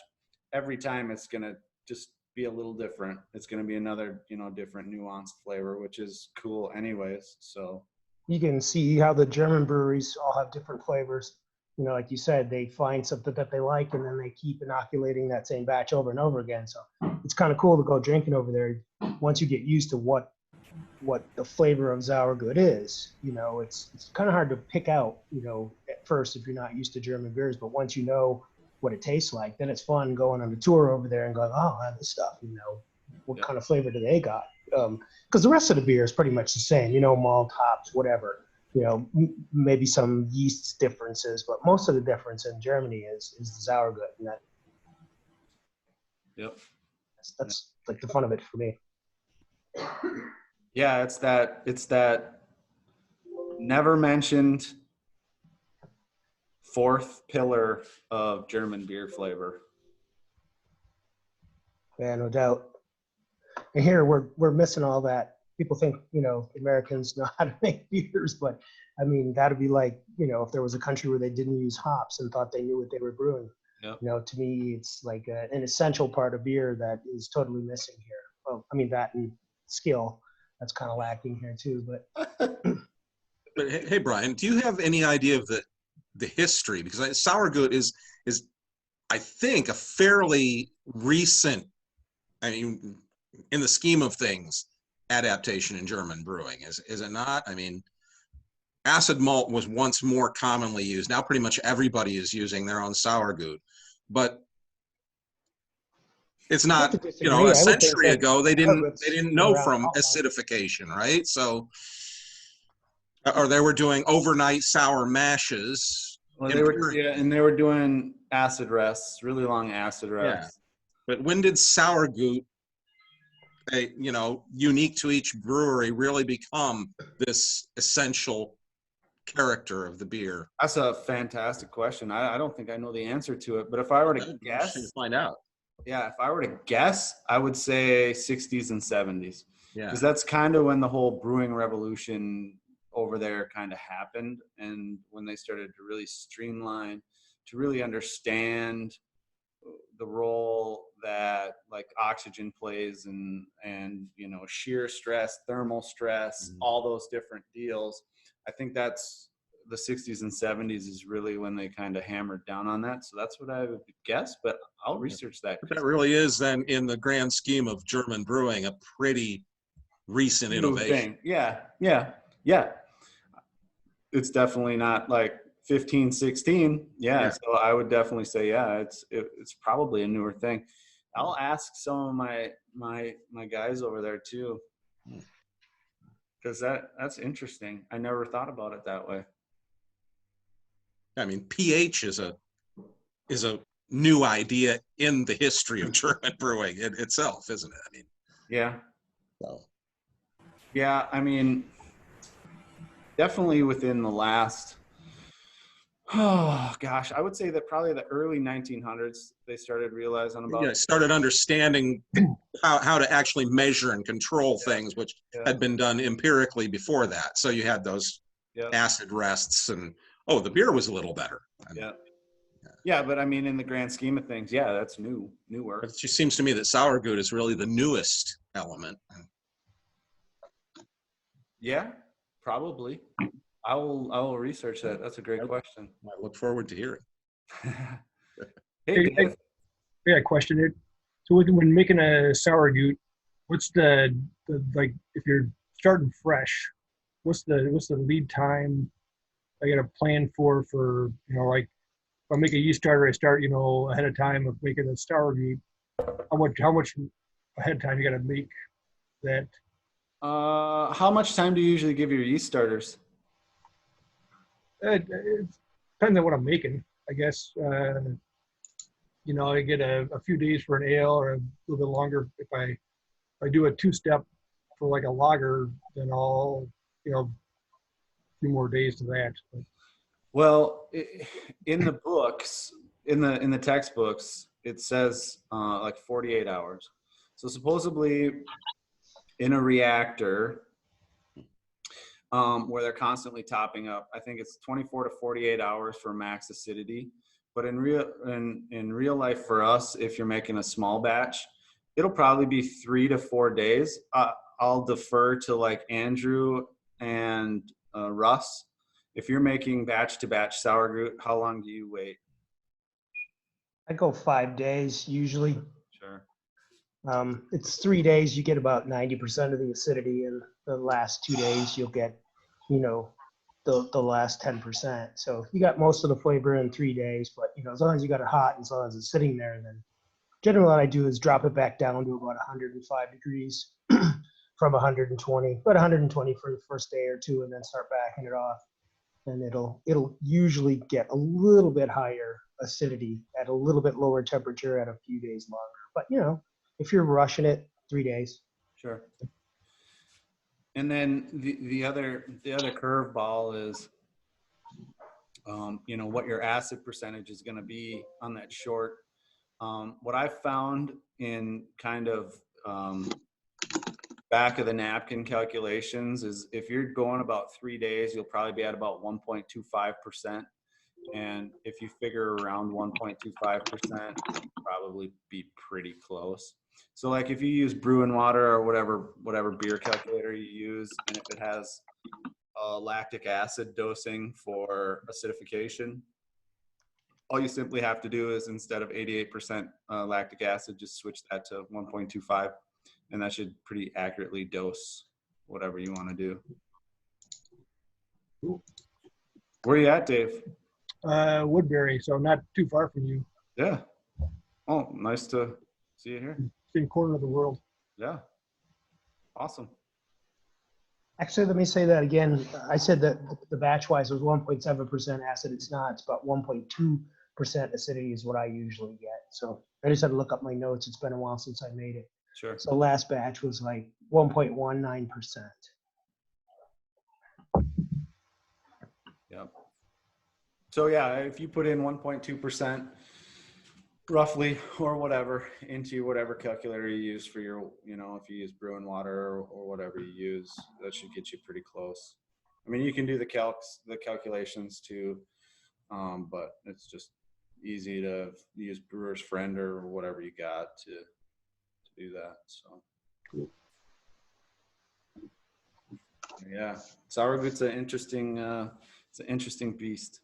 every time it's going to just be a little different. It's going to be another, different nuanced flavor, which is cool anyways. So you can see how the German breweries all have different flavors. Like you said, they find something that they like, and then they keep inoculating that same batch over and over again. So it's kind of cool to go drinking over there. Once you get used to what the flavor of Sauergut is, it's kind of hard to pick out, at first if you're not used to German beers. But once you know what it tastes like, then it's fun going on a tour over there and going, oh, I have this stuff, what kind of flavor do they got? Because the rest of the beer is pretty much the same, malt, hops, whatever. Maybe some yeast differences, but most of the difference in Germany is the Sauergut, and that's like the fun of it for me. Yeah, it's that never mentioned fourth pillar of German beer flavor. Yeah, no doubt. And here we're missing all that. People think, Americans know how to make beers, but I mean, that'd be like, if there was a country where they didn't use hops and thought they knew what they were brewing. Yep. To me, it's like an essential part of beer that is totally missing here. I mean, that and skill, that's kind of lacking here too. But But hey, Bryan, do you have any idea of the history? Because Sauergut is I think a fairly recent, I mean, in the scheme of things, adaptation in German brewing. Is it not? I mean, acid malt was once more commonly used. Now pretty much everybody is using their own Sauergut. But it's I have to not, you know, disagree. a I would think century that ago they didn't Sauergut's been know around from a long. acidification, right? So, or they were doing overnight sour mashes. Well, they were, yeah, and they were doing acid rests, really long acid rests. But when did Sauergut, you know, unique to each brewery, really become this essential character of the beer? That's a fantastic question. I don't think I know the answer to it, but if I were to guess, to find out. Yeah, if I were to guess, I would say 60s and 70s. Yeah. Because that's kind of when the whole brewing revolution over there kind of happened, and when they started to really streamline, to really understand the role that like oxygen plays, and you know, shear stress, thermal stress, all those different deals. I think that's the 60s and 70s is really when they kind of hammered down on that. So that's what I would guess, but I'll research that. But that really is then, in the grand scheme of German brewing, a pretty recent innovation. Yeah. It's definitely not like 15, 16. Yeah. So I would definitely say, yeah, it's probably a newer thing. I'll ask some of my guys over there too, because that's interesting. I never thought about it that way. I mean, pH is a new idea in the history of German brewing itself, isn't it? I mean, yeah. So. Yeah, I mean, definitely within the last, oh gosh, I would say that probably the early 1900s they started realizing about. Yeah, started understanding how to actually measure and control things, which had been done empirically before that. So you had those acid rests, and the beer was a little better. Yeah, but I mean, in the grand scheme of things, yeah, that's newer. It just seems to me that Sauergut is really the newest element. Yeah, probably. I will research that. That's a great question. I look forward to hearing. Hey, guys. Yeah, question. So when making a Sauergut, what's the like if you're starting fresh, what's the lead time I got to plan for you know, like if I make a yeast starter, I start, you know, ahead of time of making a Sauergut. How much ahead of time you got to make that? How much time do you usually give your yeast starters? It depends on what I'm making, I guess. You know, I get a few days for an ale, or a little bit longer. If I do a two-step for like a lager, then I'll, you know, a few more days to that. Well, in the books, in the textbooks, it says like 48 hours. So supposedly in a reactor where they're constantly topping up, I think it's 24 to 48 hours for max acidity. But in real life for us, if you're making a small batch, it'll probably be 3 to 4 days. I'll defer to like Andrew and Russ. If you're making batch to batch Sauergut, how long do you wait? I go 5 days usually. Sure. It's 3 days, you get about 90% of the acidity, and the last 2 days you'll get, you know, the last 10%. So you got most of the flavor in 3 days, but you know, as long as you got it hot and as long as it's sitting there, then generally what I do is drop it back down to about 105 degrees from 120, but 120 for the first day or two, and then start backing it off. And it'll usually get a little bit higher acidity at a little bit lower temperature at a few days longer. But you know, if you're rushing it, 3 days. Sure. And then the other curveball is, you know, what your acid percentage is going to be on that short. What I found in kind of back of the napkin calculations is if you're going about 3 days, you'll probably be at about 1.25%. And if you figure around 1.25%, probably be pretty close. So like if you use brew and water or whatever beer calculator you use, and if it has lactic acid dosing for acidification, all you simply have to do is instead of 88% lactic acid, just switch that to 1.25, and that should pretty accurately dose whatever you want to do. Cool. Where you at, Dave? Woodbury, so not too far from you. Yeah. Oh, nice to see you here. Same corner of the world. Yeah. Awesome. Actually, let me say that again. I said that the batch wise was 1.7% acid. It's not. It's about 1.2% acidity is what I usually get. So I just had to look up my notes. It's been a while since I made it. Sure. So last batch was like 1.19%. Yep. So yeah, if you put in 1.2% roughly or whatever into whatever calculator you use for your, if you use brew and water or whatever you use, that should get you pretty close. I mean, you can do the calculations too, but it's just easy to use Brewer's Friend or whatever you got to do that. So. Cool. Yeah, Sauergut's an interesting. It's an interesting beast.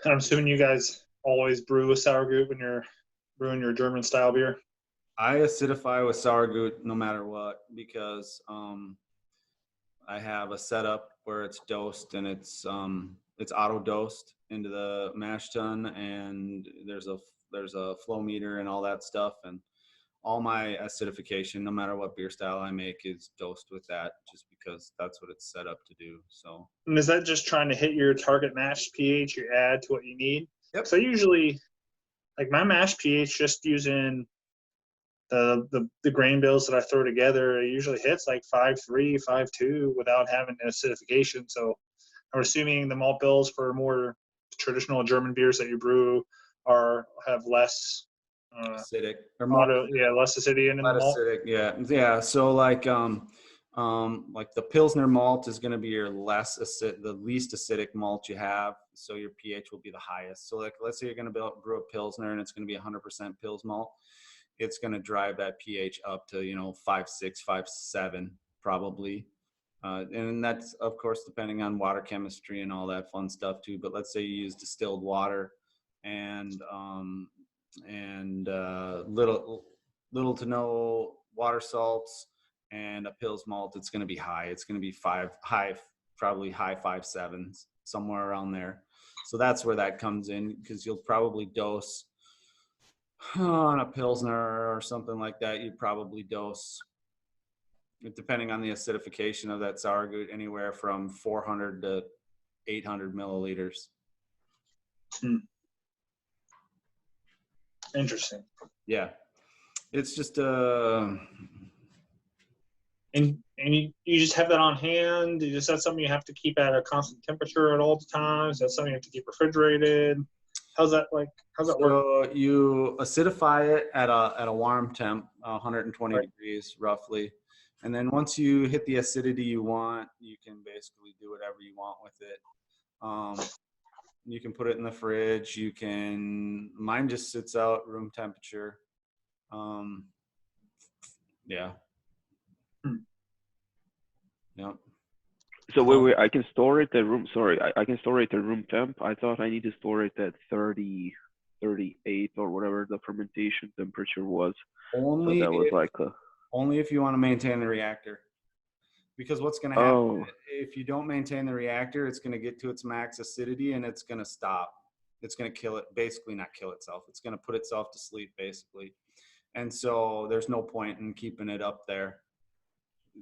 And I'm assuming you guys always brew with Sauergut when you're brewing your German style beer. I acidify with Sauergut no matter what because I have a setup where it's dosed and it's auto dosed into the mash tun, and there's a flow meter and all that stuff, and all my acidification, no matter what beer style I make, is dosed with that just because that's what it's set up to do. So. And is that just trying to hit your target mash pH you add to what you need? Yep. So usually, like my mash pH, just using the grain bills that I throw together, it usually hits like 5.3, 5.2 without having acidification. So I'm assuming the malt bills for more traditional German beers that you brew have less acidic or more less acidity in the malt. Acidic, yeah. So like the Pilsner malt is going to be your the least acidic malt you have, so your pH will be the highest. So like let's say you're going to brew a Pilsner and it's going to be 100% Pils malt, it's going to drive that pH up to 5.6, 5.7 probably, and that's of course depending on water chemistry and all that fun stuff too. But let's say you use distilled water and little to no water salts and a Pils malt, it's going to be high. It's going to be probably high 5.7s, somewhere around there. So that's where that comes in, because you'll probably dose on a Pilsner or something like that. You'd probably dose, depending on the acidification of that Sauergut, anywhere from 400 to 800 milliliters. Interesting. Yeah, it's just and you just have that on hand. Is that something you have to keep at a constant temperature at all times? Is that something you have to keep refrigerated? How's that work? So you acidify it at a warm temp, 120 right. degrees roughly, and then once you hit the acidity you want, you can basically do whatever you want with it. You can put it in the fridge. Mine just sits out room temperature. Yeah. Yep. So wait, I can store it at room. Sorry, I can store it at room temp. I thought I need to store it at 30, 38 or whatever the fermentation temperature was. Only so that was only if you want to maintain the reactor. Because what's going to happen if you don't maintain the reactor, it's going to get to its max acidity and it's going to stop. It's going to kill it, basically not kill itself. It's going to put itself to sleep basically. And so there's no point in keeping it up there.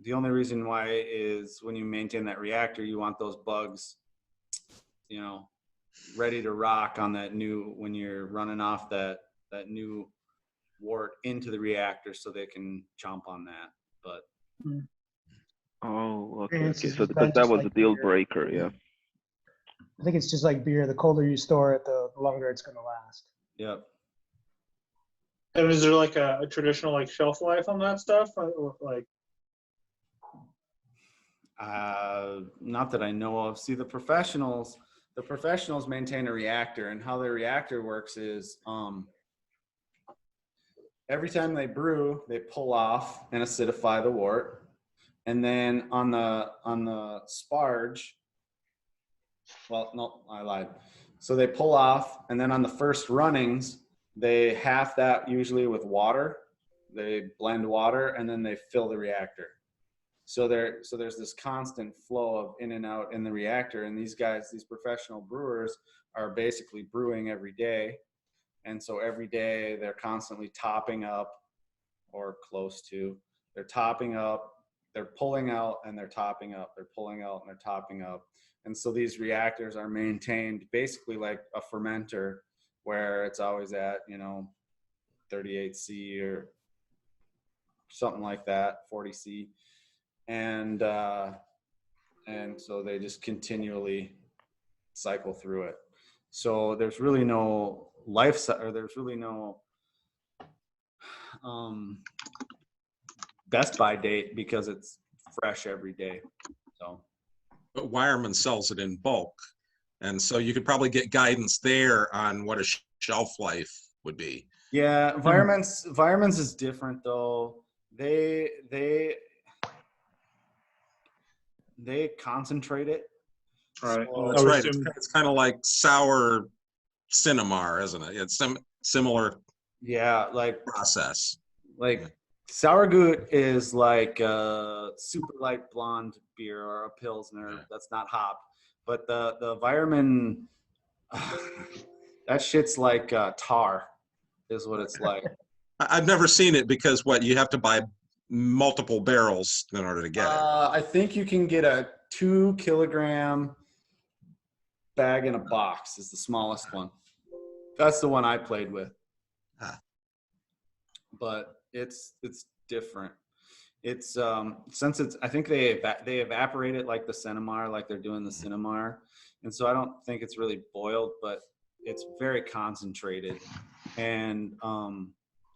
The only reason why is when you maintain that reactor, you want those bugs, ready to rock on when you're running off that new wort into the reactor so they can chomp on that. But Oh, okay. So because that was a deal breaker, yeah. I think it's just like beer. The colder you store it, the longer it's going to last. Yep. And is there like a traditional shelf life on that stuff? Not that I know of. See, the professionals maintain a reactor, and how their reactor works is every time they brew, they pull off and acidify the wort. And then on the sparge, well, no, I lied. So they pull off, and then on the first runnings, they half that usually with water. They blend water, and then they fill the reactor. So there's this constant flow of in and out in the reactor. And these guys, these professional brewers, are basically brewing every day. And so every day they're constantly topping up, or close to. They're topping up, they're pulling out, and they're topping up. They're pulling out, and they're topping up. And so these reactors are maintained basically like a fermenter, where it's always at, 38C or something like that, 40C. And so they just continually cycle through it. So there's really no there's really no best by date, because it's fresh every day. So, but Wireman sells it in bulk, and so you could probably get guidance there on what a shelf life would be. yeah, environments is different though. They concentrate it. All right. So, That's right. It's kind of like sour Cinnamar, isn't it? It's similar yeah, like process. Like Sauergut is like a super light blonde beer or a Pilsner that's not hopped. But the Weirmann, that shit's like tar is what it's like. I've never seen it, because you have to buy multiple barrels in order to get it. I think you can get a 2 kilogram bag in a box is the smallest one. That's the one I played with. But it's different. It's since it's, I think they evaporate it like the Cinnamar, like they're doing the Cinnamar, and so I don't think it's really boiled, but it's very concentrated, and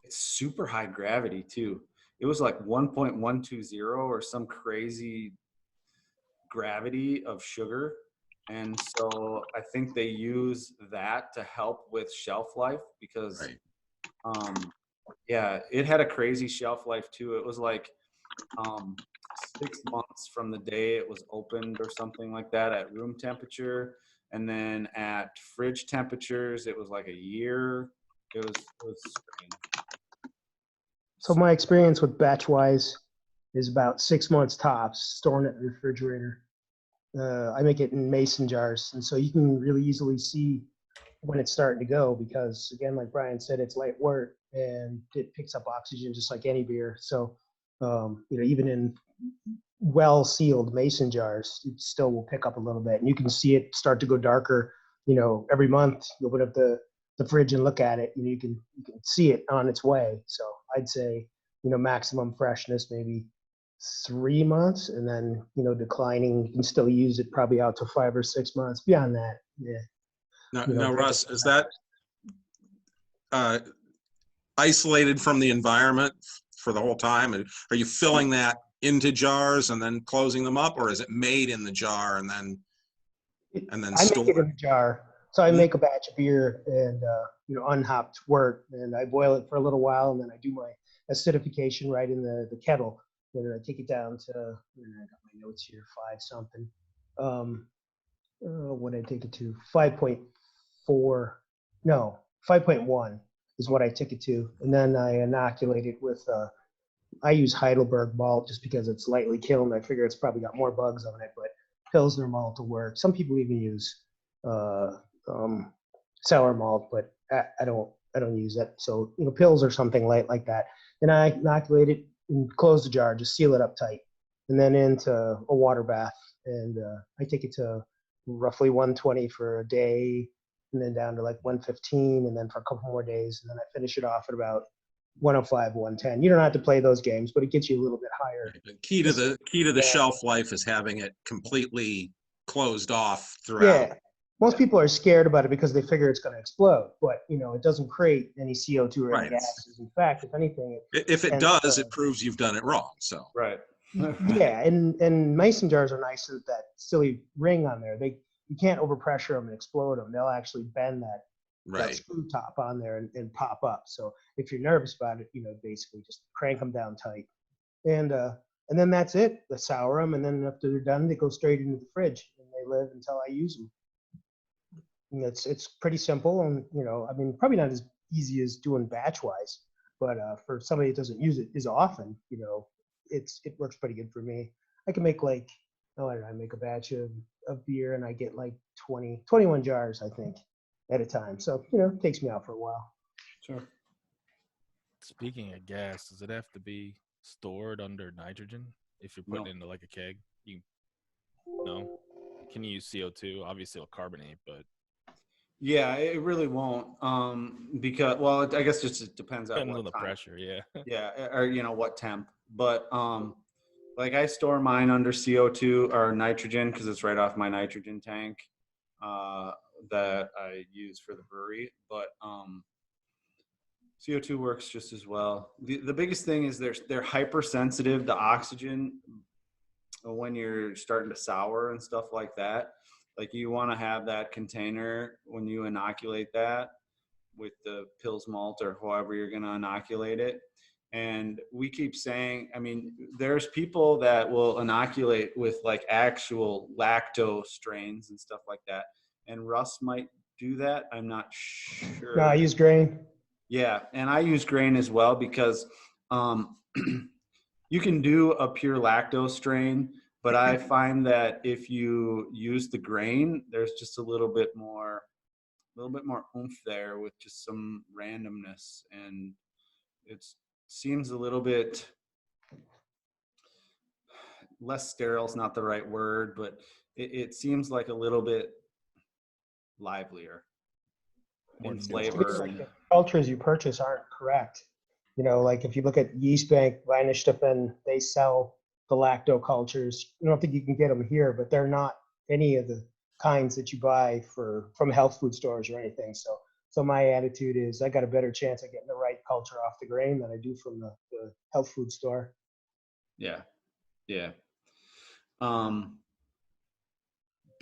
it's super high gravity too. It was like 1.120 or some crazy gravity of sugar, and so I think they use that to help with shelf life, because Right. yeah, it had a crazy shelf life too. It was like 6 months from the day it was opened or something like that at room temperature, and then at fridge temperatures it was like a year. It was strange. So my experience with batch wise is about 6 months tops, storing it in the refrigerator. I make it in mason jars, and so you can really easily see when it's starting to go, because again, like Bryan said, it's light wort and it picks up oxygen just like any beer. So even in well sealed mason jars, it still will pick up a little bit, and you can see it start to go darker. Every month you open up the fridge and look at it, you can see it on its way. So I'd say maximum freshness maybe 3 months, and then declining. You can still use it probably out to 5 or 6 months. Beyond that, yeah. Now, Russ, is that isolated from the environment for the whole time? Are you filling that into jars and then closing them up, or is it made in the jar and then I stored? make it in a jar. So I make a batch of beer and unhopped wort, and I boil it for a little while, and then I do my acidification right in the kettle. And I take it down to, I got my notes here, 5 something. What did I take it to? 5.4, no, 5.1 is what I took it to. And then I inoculate it with, I use Heidelberg malt just because it's lightly kilned. I figure it's probably got more bugs on it, but Pilsner malt will work. Some people even use sour malt, but I don't use it. So, pills or something light like that. Then I inoculate it and close the jar, just seal it up tight, and then into a water bath. And I take it to roughly 120 for a day, and then down to like 115, and then for a couple more days, and then I finish it off at about 105, 110. You don't have to play those games, but it gets you a little bit higher. The key to the shelf life is having it completely closed off throughout. Yeah. Most people are scared about it because they figure it's going to explode, but it doesn't create any CO2 or any gases. In fact, if anything, if it does, it proves you've done it wrong. So right. Yeah, and mason jars are nice with that silly ring on there. You can't overpressure them and explode them. They'll actually bend got a Right. screw top on there and pop up. So if you're nervous about it, basically just crank them down tight. And then that's it. They sour them, and then after they're done, they go straight into the fridge, and they live until I use them. And it's pretty simple, and I mean, probably not as easy as doing batch wise, but for somebody that doesn't use it as often, it works pretty good for me. I can make I don't know, I make a batch of beer, and I get like 21 jars, I think, at a time. So it takes me out for a while. Sure. Speaking of gas, does it have to be stored under nitrogen if you're putting it into like a keg? No? Can you use CO2? Obviously it'll carbonate, but Yeah, it really won't. Because I guess just it depends on depends what on the time. pressure, yeah. Yeah, or what temp. But like I store mine under CO2 or nitrogen because it's right off my nitrogen tank that I use for the brewery. But CO2 works just as well. The biggest thing is they're hypersensitive to oxygen when you're starting to sour and stuff like that. Like you want to have that container when you inoculate that with the Pils malt or however you're going to inoculate it. And we keep saying, I mean, there's people that will inoculate with like actual lactose strains and stuff like that. And Russ might do that. I'm not sure. No, I use grain. Yeah, and I use grain as well because you can do a pure lactose strain, but I find that if you use the grain, there's just a little bit more oomph there with just some randomness, and it seems a little bit less sterile is not the right word, but it seems like a little bit livelier in flavor. The cultures you purchase aren't correct. Like if you look at Yeast Bank, Weihenstephan, they sell the lacto cultures. I don't think you can get them here, but they're not any of the kinds that you buy from health food stores or anything. So my attitude is I got a better chance of getting the right culture off the grain than I do from the health food store. Yeah. But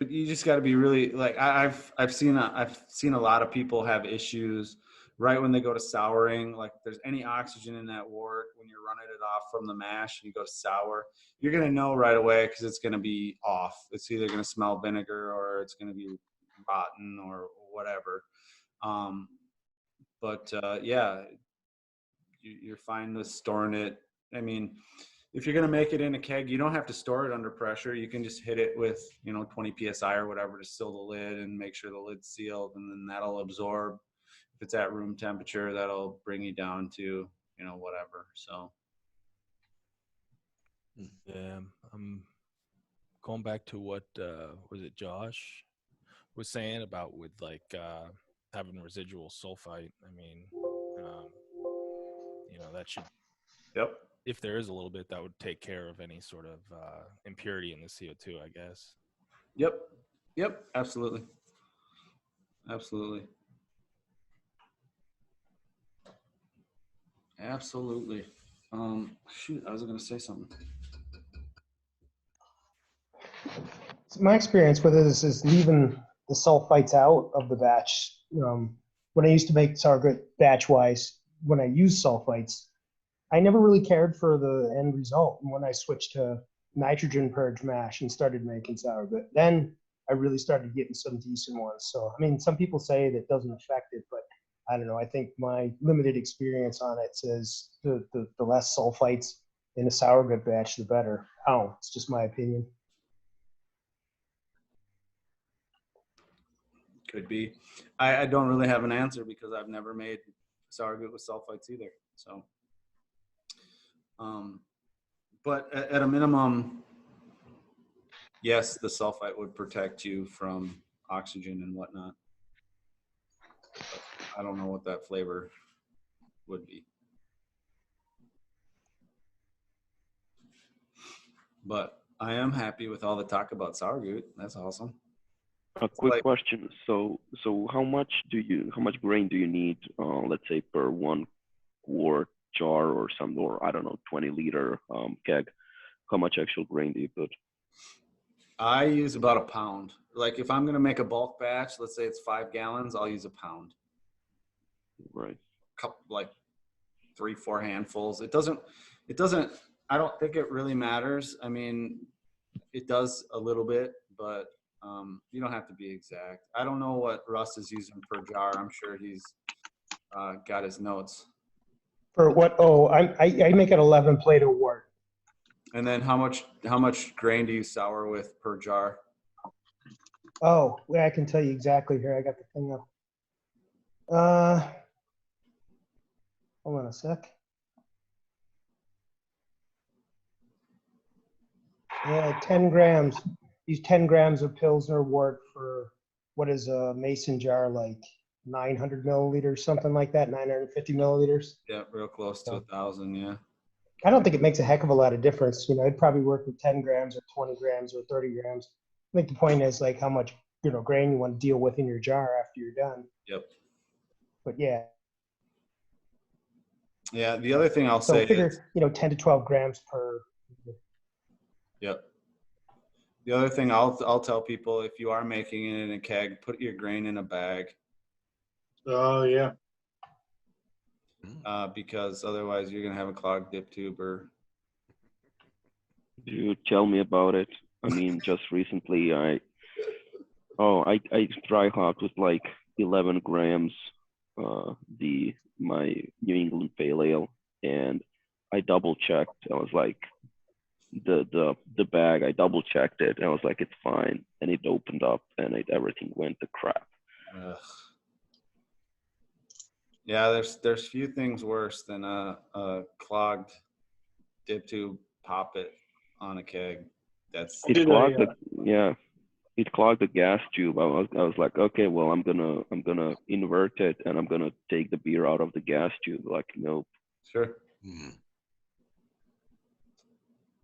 you just got to be really like I've seen a lot of people have issues right when they go to souring. Like if there's any oxygen in that wort when you're running it off from the mash and you go sour, you're gonna know right away because it's gonna be off. It's either gonna smell vinegar or it's gonna be rotten or whatever. Yeah, you're fine with storing it. I mean, if you're going to make it in a keg, you don't have to store it under pressure. You can just hit it with, 20 PSI or whatever to seal the lid and make sure the lid's sealed, and then that'll absorb. If it's at room temperature, that'll bring you down to, whatever. So. Yeah, I'm going back to what, was it Josh was saying about with like having residual sulfite. I mean, that should. Yep. If there is a little bit, that would take care of any sort of impurity in the CO2, I guess. Yep. Absolutely. Shoot, I was going to say something. My experience with it is leaving the sulfites out of the batch. When I used to make Sauergut batch wise, when I used sulfites, I never really cared for the end result. And when I switched to nitrogen purge mash and started making Sauergut, then I really started getting some decent ones. So, I mean, some people say that doesn't affect it, but I don't know. I think my limited experience on it says the less sulfites in a Sauergut batch, the better. Oh, it's just my opinion. Could be. I don't really have an answer because I've never made Sauergut with sulfites either. So, but at a minimum, yes, the sulfite would protect you from oxygen and whatnot. But I don't know what that flavor would be. But I am happy with all the talk about Sauergut. That's awesome. A quick question. So how much grain do you need, let's say per 1 quart jar or I don't know, 20-liter keg? How much actual grain do you put? I use about a pound. Like if I'm going to make a bulk batch, let's say it's 5 gallons, I'll use a pound. Right. couple, like 3-4 handfuls. It doesn't, I don't think it really matters. I mean, it does a little bit, but you don't have to be exact. I don't know what Russ is using per jar. I'm sure he's got his notes. For what? Oh, I make an 11 plate of wort. And then how much grain do you sour with per jar? Oh, well, I can tell you exactly here. I got the thing up. Hold on a sec. Yeah, 10 grams. Use 10 grams of Pilsner wort for what is a mason jar, like 900 milliliters, something like that, 950 milliliters. Yeah, real close to 1,000. Yeah. I don't think it makes a heck of a lot of difference. You know, it'd probably work with 10 grams or 20 grams or 30 grams. I think the point is like how much, grain you want to deal with in your jar after you're done. Yep. But yeah. Yeah. The other thing I'll So say figure, is, 10 to 12 grams per. yep. The other thing I'll tell people, if you are making it in a keg, put your grain in a bag. Oh yeah. Because otherwise you're gonna have a clogged dip tube or. Dude, tell me about it. I mean, just recently I dry hopped with like 11 grams my New England Pale Ale, and I double checked. I was like, the bag, I double checked it, and I was like, it's fine, and it opened up, and everything went to crap. Ugh. Yeah, there's few things worse than a clogged dip tube poppet on a keg. That's It clogged it clogged the gas tube. I was like, okay, well, I'm gonna invert it, and I'm gonna take the beer out of the gas tube. Like, nope. sure.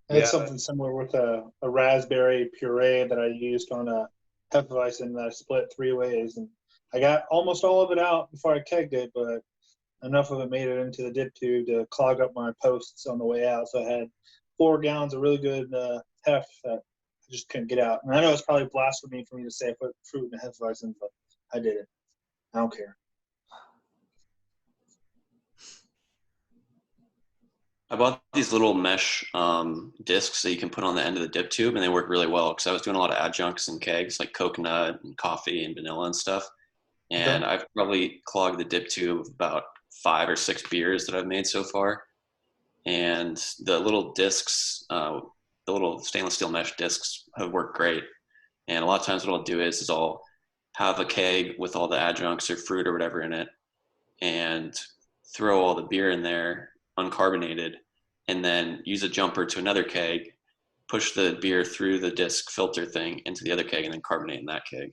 I had something similar with a raspberry puree that I used on a Hefeweizen that I split 3 ways, and I got almost all of it out before I kegged it, but enough of it made it into the dip tube to clog up my posts on the way out. So I had 4 gallons of really good hef that I just couldn't get out. And I know it's probably blasphemy for me to say I put fruit in a Hefeweizen, but I did it. I don't care. I bought these little mesh discs that you can put on the end of the dip tube, and they work really well because I was doing a lot of adjuncts and kegs like coconut and coffee and vanilla and stuff. And I've probably clogged the dip tube of about 5 or 6 beers that I've made so far. And the little discs, the little stainless steel mesh discs have worked great. And a lot of times what I'll do is I'll have a keg with all the adjuncts or fruit or whatever in it and throw all the beer in there uncarbonated, and then use a jumper to another keg, push the beer through the disc filter thing into the other keg, and then carbonate in that keg.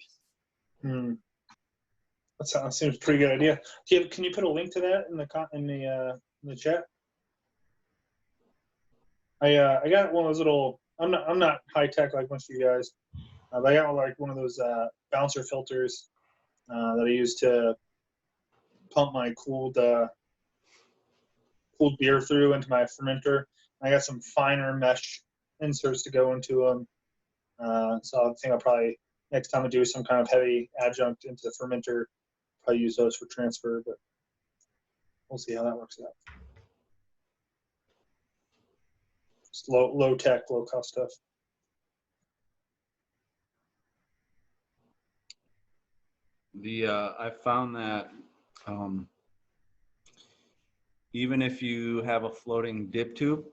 That seems a pretty good idea. Can you put a link to that in the chat? I got one of those little. I'm not high tech like most of you guys, but I got like one of those bouncer filters that I use to pump my cooled beer through into my fermenter. I got some finer mesh inserts to go into them. So I think I'll probably, next time I do some kind of heavy adjunct into the fermenter, probably use those for transfer, but we'll see how that works out. Just low tech, low cost stuff. I found that even if you have a floating dip tube,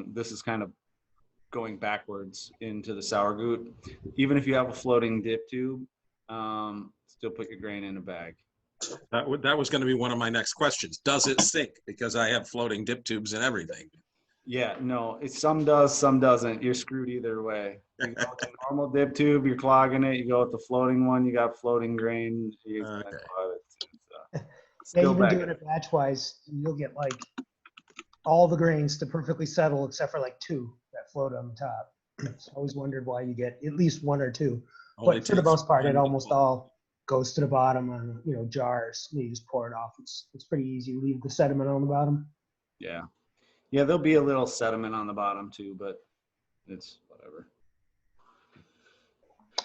this is kind of going backwards into the Sauergut. Even if you have a floating dip tube, still put your grain in a bag. That was going to be one of my next questions. Does it sink? Because I have floating dip tubes and everything. Yeah, no, some does, some doesn't. You're screwed either way. You go with the normal dip tube, you're clogging it. You go with the floating one, you got floating grain. You're gonna clog it too, so. Yeah, even doing it batch wise, you'll get like all the grains to perfectly settle except for like 2 that float on the top. So I always wondered why you get at least 1 or 2. But for the most part, it almost all goes to the bottom on jars. You just pour it off. It's pretty easy. Leave the sediment on the bottom. Yeah. Yeah, there'll be a little sediment on the bottom too, but it's whatever.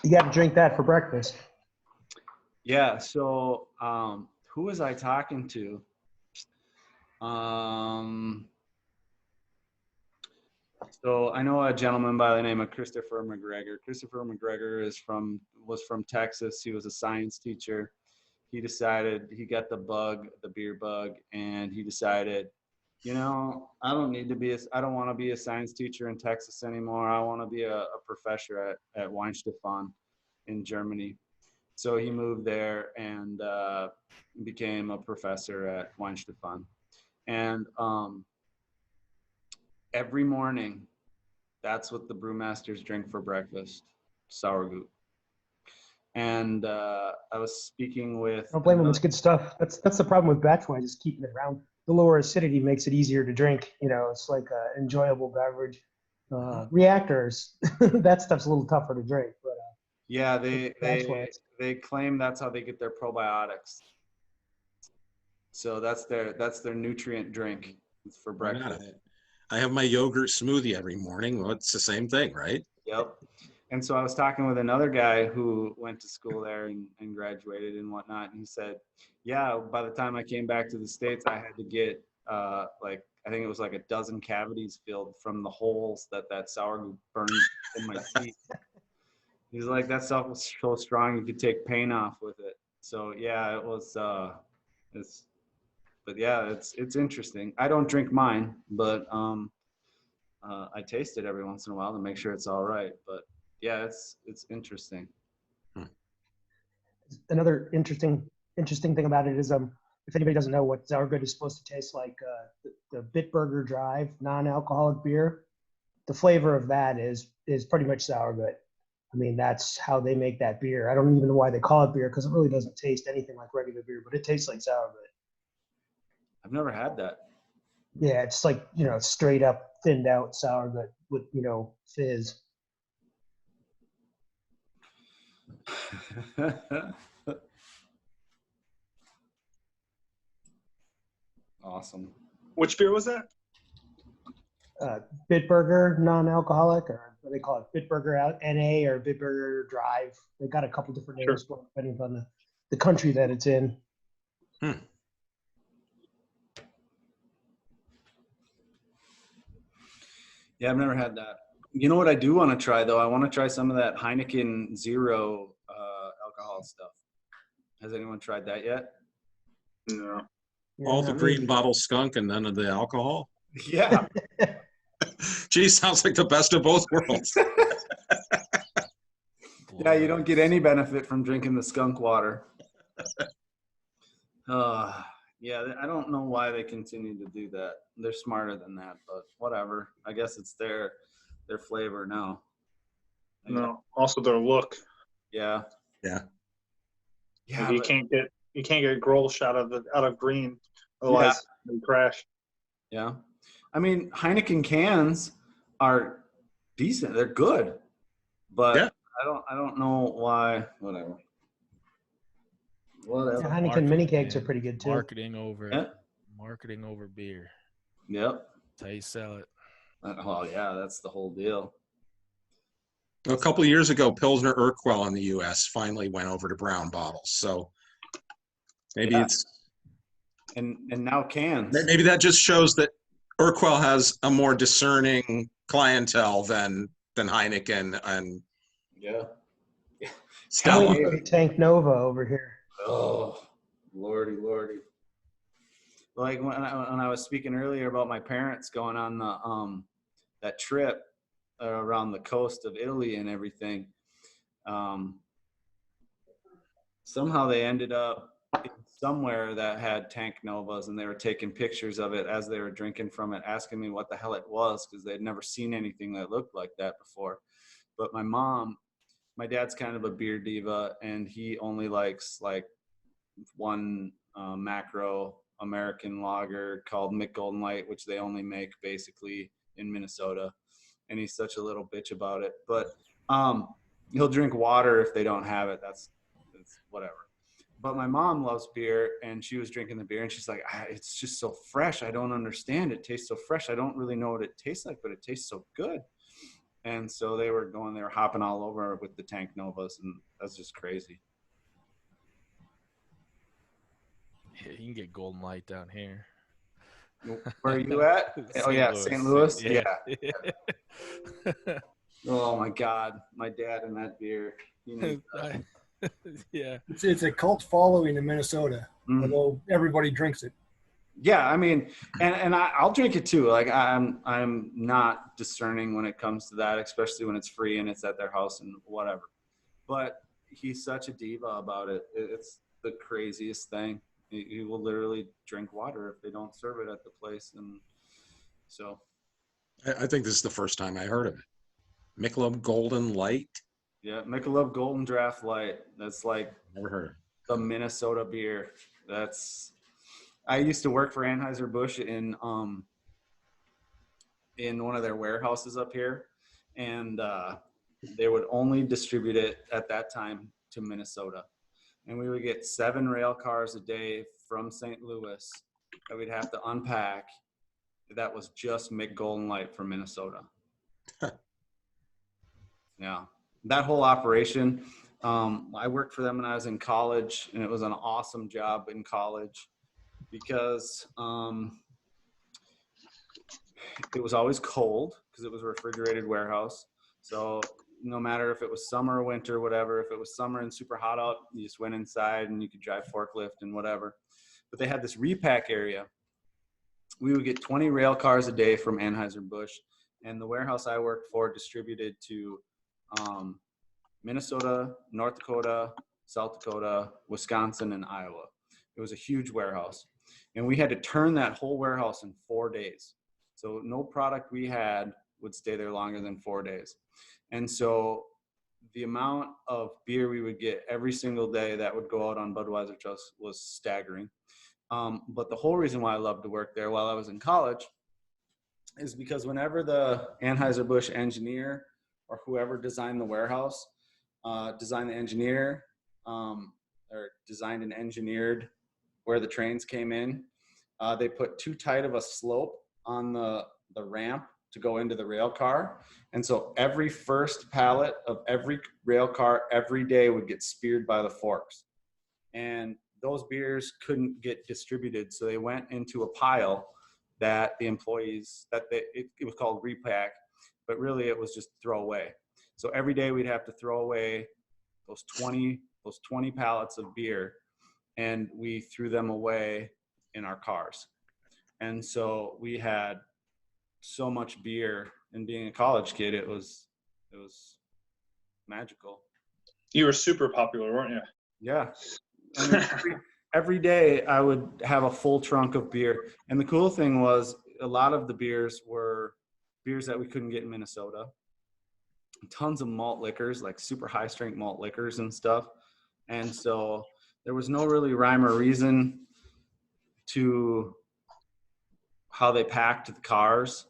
You got to drink that for breakfast. Yeah, so who was I talking to? So I know a gentleman by the name of Christopher McGregor. Christopher McGregor was from Texas. He was a science teacher. He decided, he got the beer bug, and he decided, I don't want to be a science teacher in Texas anymore. I want to be a professor at Weinstefan in Germany. So he moved there and became a professor at Weinstefan. And every morning, that's what the brewmasters drink for breakfast, Sauergut. And I was speaking with. Don't blame them. It's good stuff. That's the problem with batch wine, is keeping it around. The lower acidity makes it easier to drink. It's like an enjoyable beverage. Reactors, that stuff's a little tougher to drink. But yeah, they claim that's how they get their probiotics. So that's their nutrient drink for breakfast. I have my yogurt smoothie every morning. Well, it's the same thing, right? Yep. And so I was talking with another guy who went to school there and graduated and whatnot. And he said, yeah, by the time I came back to the States, I had to get I think it was like a dozen cavities filled from the holes that Sauergut burned in my teeth. He's like, that stuff was so strong you could take pain off with it. So yeah, it was it's interesting. I don't drink mine, but I taste it every once in a while to make sure it's all right. But yeah, it's interesting. Another interesting thing about it is if anybody doesn't know what Sauergut is supposed to taste like, the Bitburger Drive non-alcoholic beer, the flavor of that is pretty much Sauergut. I mean, that's how they make that beer. I don't even know why they call it beer, because it really doesn't taste anything like regular beer, but it tastes like Sauergut. I've never had that. Yeah, it's like, straight up thinned out Sauergut with, fizz. Awesome. Which beer was that? Bitburger non-alcoholic, or what they call it, Bitburger out NA or Bitburger Drive. They got a couple different names for it, depending on the country that it's in. Yeah, I've never had that. You know what I do want to try, though? I want to try some of that Heineken Zero alcohol stuff. Has anyone tried that yet? No. All the green bottle skunk and none of the alcohol? Yeah. Gee, sounds like the best of both worlds. Yeah, you don't get any benefit from drinking the skunk water. Yeah, I don't know why they continue to do that. They're smarter than that, but whatever. I guess it's their flavor now. No, also their look. Yeah. Yeah. Yeah. You can't get Grolsch out of green, otherwise they crash. Yeah. I mean, Heineken cans are decent. They're good, but I don't know why. Whatever. Yeah, Heineken mini kegs are pretty good too. Marketing over beer. Yep. That's how you sell it. Oh yeah, that's the whole deal. A couple of years ago, Pilsner Urquell in the U.S. finally went over to brown bottles. So maybe it's and now cans. Maybe that just shows that Urquell has a more discerning clientele than Heineken and Stella. Tank Nova over here. Oh, lordy. Like when I was speaking earlier about my parents going on the that trip around the coast of Italy and everything, somehow they ended up somewhere that had Tank Novas, and they were taking pictures of it as they were drinking from it, asking me what the hell it was, because they'd never seen anything that looked like that before. But my dad's kind of a beer diva, and he only likes like one macro American lager called Mick Golden Light, which they only make basically in Minnesota. And he's such a little bitch about it. But he'll drink water if they don't have it. That's whatever. But my mom loves beer, and she was drinking the beer, and she's like, it's just so fresh. I don't understand. It tastes so fresh. I don't really know what it tastes like, but it tastes so good. And so they were hopping all over with the Tank Novas, and that's just crazy. Yeah, you can get Golden Light down here. Where are you at? Oh yeah, St. Louis. Yeah. Oh my God, my dad and that beer. He needs that. Yeah. It's a cult following in Minnesota, although everybody drinks it. Yeah, I mean, and I'll drink it too. Like I'm not discerning when it comes to that, especially when it's free and it's at their house and whatever. But he's such a diva about it. It's the craziest thing. He will literally drink water if they don't serve it at the place, and so. I think this is the first time I heard of it. Michelob Golden Light. Yeah, Michelob Golden Draft Light. That's like Never heard of it. the Minnesota beer. I used to work for Anheuser-Busch in one of their warehouses up here, and they would only distribute it at that time to Minnesota. And we would get 7 rail cars a day from St. Louis that we'd have to unpack. That was just Mick Golden Light from Minnesota. Yeah, that whole operation. I worked for them when I was in college, and it was an awesome job in college because it was always cold because it was a refrigerated warehouse. So no matter if it was summer or winter, whatever, if it was summer and super hot out, you just went inside and you could drive forklift and whatever. But they had this repack area. We would get 20 rail cars a day from Anheuser-Busch, and the warehouse I worked for distributed to Minnesota, North Dakota, South Dakota, Wisconsin, and Iowa. It was a huge warehouse, and we had to turn that whole warehouse in 4 days. So no product we had would stay there longer than 4 days. And so the amount of beer we would get every single day that would go out on Budweiser trucks was staggering. But the whole reason why I loved to work there while I was in college is because whenever the Anheuser-Busch engineer or whoever designed the warehouse, designed and engineered where the trains came in, they put too tight of a slope on the ramp to go into the rail car. And so every first pallet of every rail car every day would get speared by the forks. And those beers couldn't get distributed. So they went into a pile that the employees, it was called repack, but really it was just throw away. So every day we'd have to throw away those 20 pallets of beer, and we threw them away in our cars. And so we had so much beer, and being a college kid, it was magical. You were super popular, weren't you? Yeah. I mean, every day I would have a full trunk of beer. And the cool thing was a lot of the beers were beers that we couldn't get in Minnesota. Tons of malt liquors, like super high strength malt liquors and stuff. And so there was no really rhyme or reason to how they packed the cars.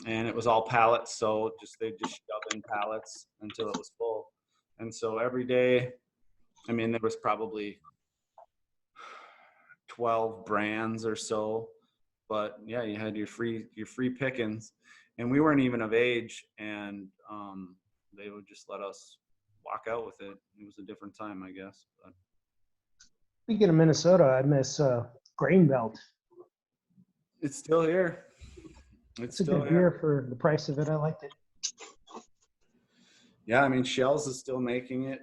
And it was all pallets. So they just shoved in pallets until it was full. And so every day, I mean, there was probably 12 brands or so, but yeah, you had your free pickings, and we weren't even of age, and they would just let us walk out with it. It was a different time, I guess. But. Speaking of Minnesota, I miss Grain Belt. It's still here. It's a still good here beer for the price of it. I liked it. Yeah, I mean, Shell's is still making it.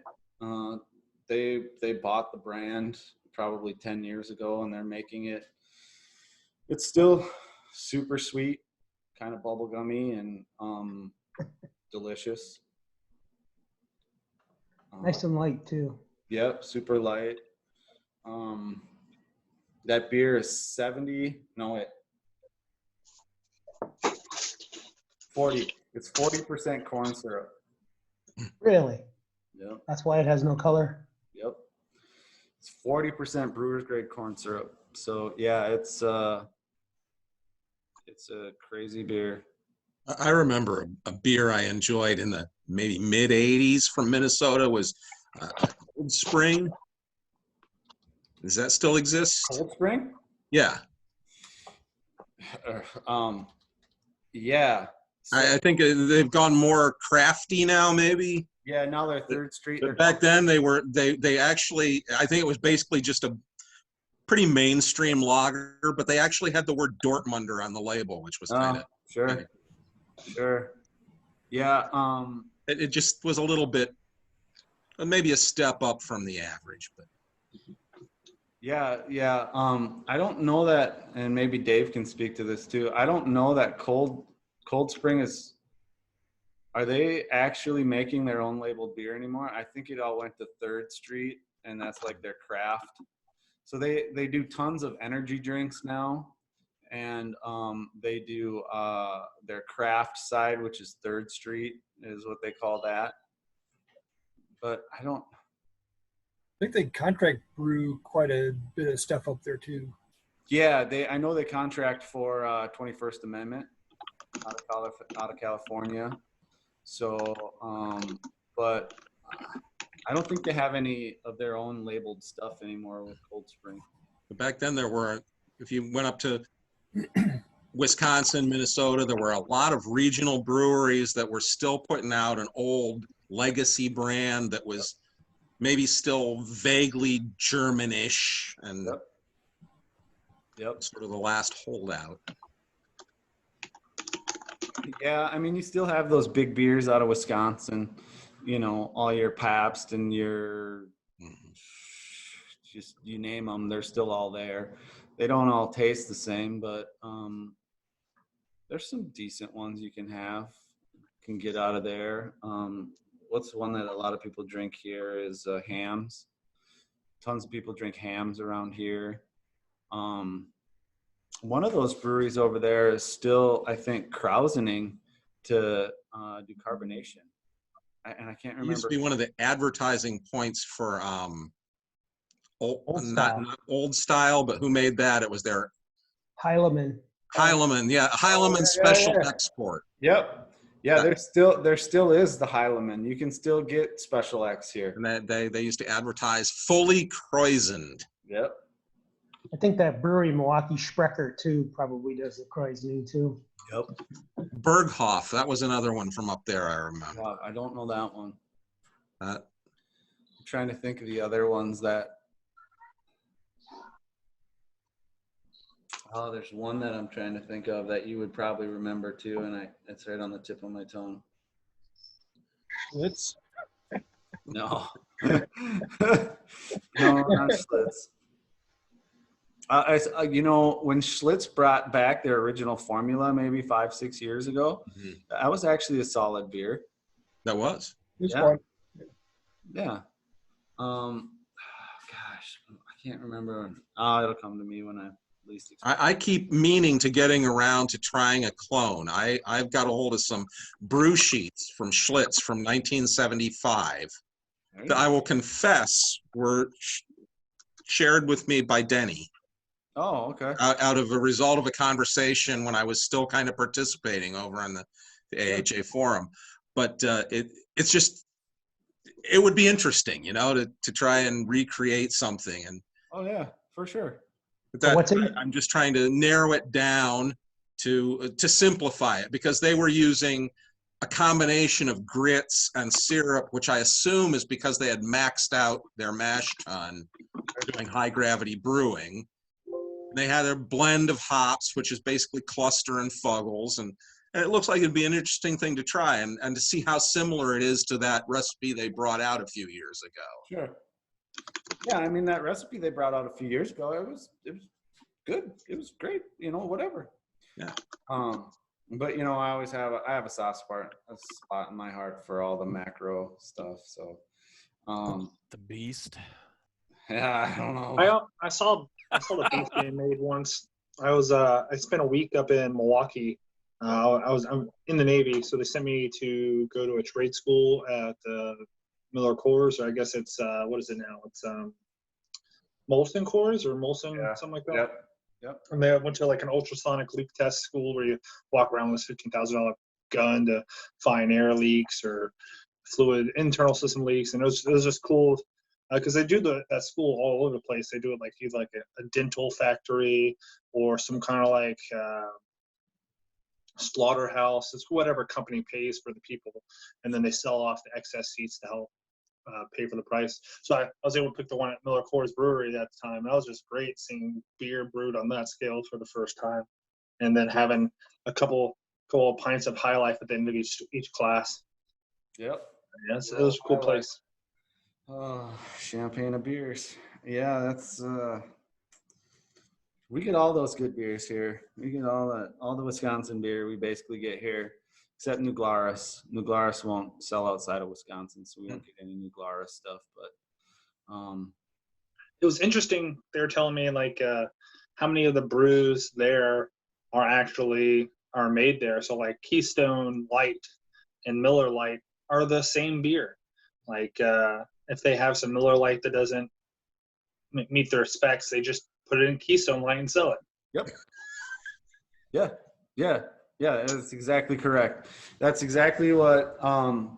They bought the brand probably 10 years ago, and they're making it. It's still super sweet, kind of bubblegummy, and delicious. Nice and light too. Yep, super light. That beer is 40. It's 40% corn syrup. Really? Yep. That's why it has no color. Yep. It's 40% brewer's grade corn syrup. So yeah, it's a crazy beer. I remember a beer I enjoyed in the maybe mid 80s from Minnesota was Cold Spring. Does that still exist? Cold Spring? Yeah. Yeah. So, I think they've gone more crafty now, maybe. Yeah, now they're Third Street. But back then they actually, I think it was basically just pretty mainstream lager, but they actually had the word Dortmunder on the label, which was kind of Sure. Yeah. It just was a little bit, maybe a step up from the average, but. Yeah. I don't know that, and maybe Dave can speak to this too. I don't know that Cold Spring are they actually making their own labeled beer anymore? I think it all went to 3rd Street, and that's like their craft. So they do tons of energy drinks now, and they do their craft side, which is 3rd Street, is what they call that. But I think they contract brew quite a bit of stuff up there too. Yeah, I know they contract for 21st Amendment out of California. So, but I don't think they have any of their own labeled stuff anymore with Cold Spring. But back then if you went up to Wisconsin, Minnesota, there were a lot of regional breweries that were still putting out an old legacy brand that was maybe still vaguely Germanish and Yep. sort of the last holdout. Yeah, I mean, you still have those big beers out of Wisconsin, all your Pabst and your just you name them, they're still all there. They don't all taste the same, but there's some decent ones you can get out of there. What's one that a lot of people drink here is Hams. Tons of people drink Hams around here. One of those breweries over there is still, I think, krausening to do carbonation. And I can't remember. It used to be one of the advertising points for not old style, but who made that? It was their Heilemann. Heilemann Special Export. Yep. Yeah, there still is the Heilemann. You can still get Special X here. And they used to advertise fully krausened. Yep. I think that brewery, Milwaukee Sprecher, too, probably does the krausening too. Yep. Berghoff, that was another one from up there, I remember. Wow, I don't know that one. I'm trying to think of the other ones that. Oh, there's one that I'm trying to think of that you would probably remember too, and it's right on the tip of my tongue. Schlitz? No. No, not Schlitz. When Schlitz brought back their original formula maybe 5-6 years ago, that was actually a solid beer. That was? Yeah. Yeah. Gosh, I can't remember. It'll come to me when I least expect. I keep meaning to getting around to trying a clone. I've got a hold of some brew sheets from Schlitz from 1975 that I will confess were shared with me by Denny. Oh, okay. Out of a result of a conversation when I was still kind of participating over on the AHA forum. But it's just, it would be interesting, to try and recreate something. And oh yeah, for sure. I'm just trying to narrow it down to simplify it, because they were using a combination of grits and syrup, which I assume is because they had maxed out their mash tun doing high gravity brewing. They had a blend of hops, which is basically cluster and fuggles, and it looks like it'd be an interesting thing to try and to see how similar it is to that recipe they brought out a few years ago. Sure. Yeah, I mean, that recipe they brought out a few years ago, it was good. It was great, whatever. Yeah. But I have a soft spot in my heart for all the macro stuff. So, the Beast. Yeah, I don't know. I saw the Beast being made once. I spent a week up in Milwaukee. I'm in the Navy, so they sent me to go to a trade school at Miller Coors, or I guess it's what is it now? It's Molson Coors or Molson, something like that. Yep. And they went to like an ultrasonic leak test school where you walk around with a $15,000 gun to find air leaks or fluid internal system leaks, and it was just cool. Because they do that school all over the place. They do it like either like a dental factory or some kind of like slaughterhouse. It's whatever company pays for the people, and then they sell off the excess seats to help pay for the price. So I was able to pick the one at Miller Coors Brewery at the time. That was just great seeing beer brewed on that scale for the first time, and then having a couple of pints of High Life at the end of each class. Yep. Yes, it was a cool place. Oh, champagne of beers. Yeah, that's we get all those good beers here. We get all the Wisconsin beer we basically get here, except New Glarus. New Glarus won't sell outside of Wisconsin, so we don't get any New Glarus stuff. But it was interesting. They were telling me like how many of the brews there are made there. So like Keystone Light and Miller Light are the same beer. Like if they have some Miller Light that doesn't meet their specs, they just put it in Keystone Light and sell it. Yep. Yeah. That's exactly correct. That's exactly what. But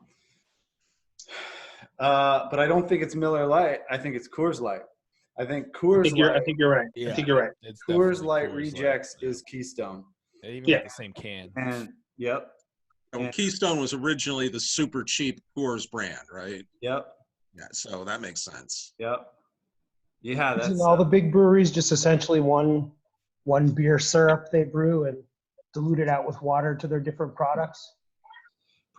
I don't think it's Miller Light. I think it's Coors Light. I think Coors Light. I think you're right. Yeah, I think you're right. It's Coors definitely Light Coors Rejects Light. is Keystone. They even got the same can. And yep. And Keystone was originally the super cheap Coors brand, right? Yep. Yeah, so that makes sense. Yep. Yeah, that's Isn't all the big breweries just essentially one beer syrup they brew and dilute it out with water to their different products?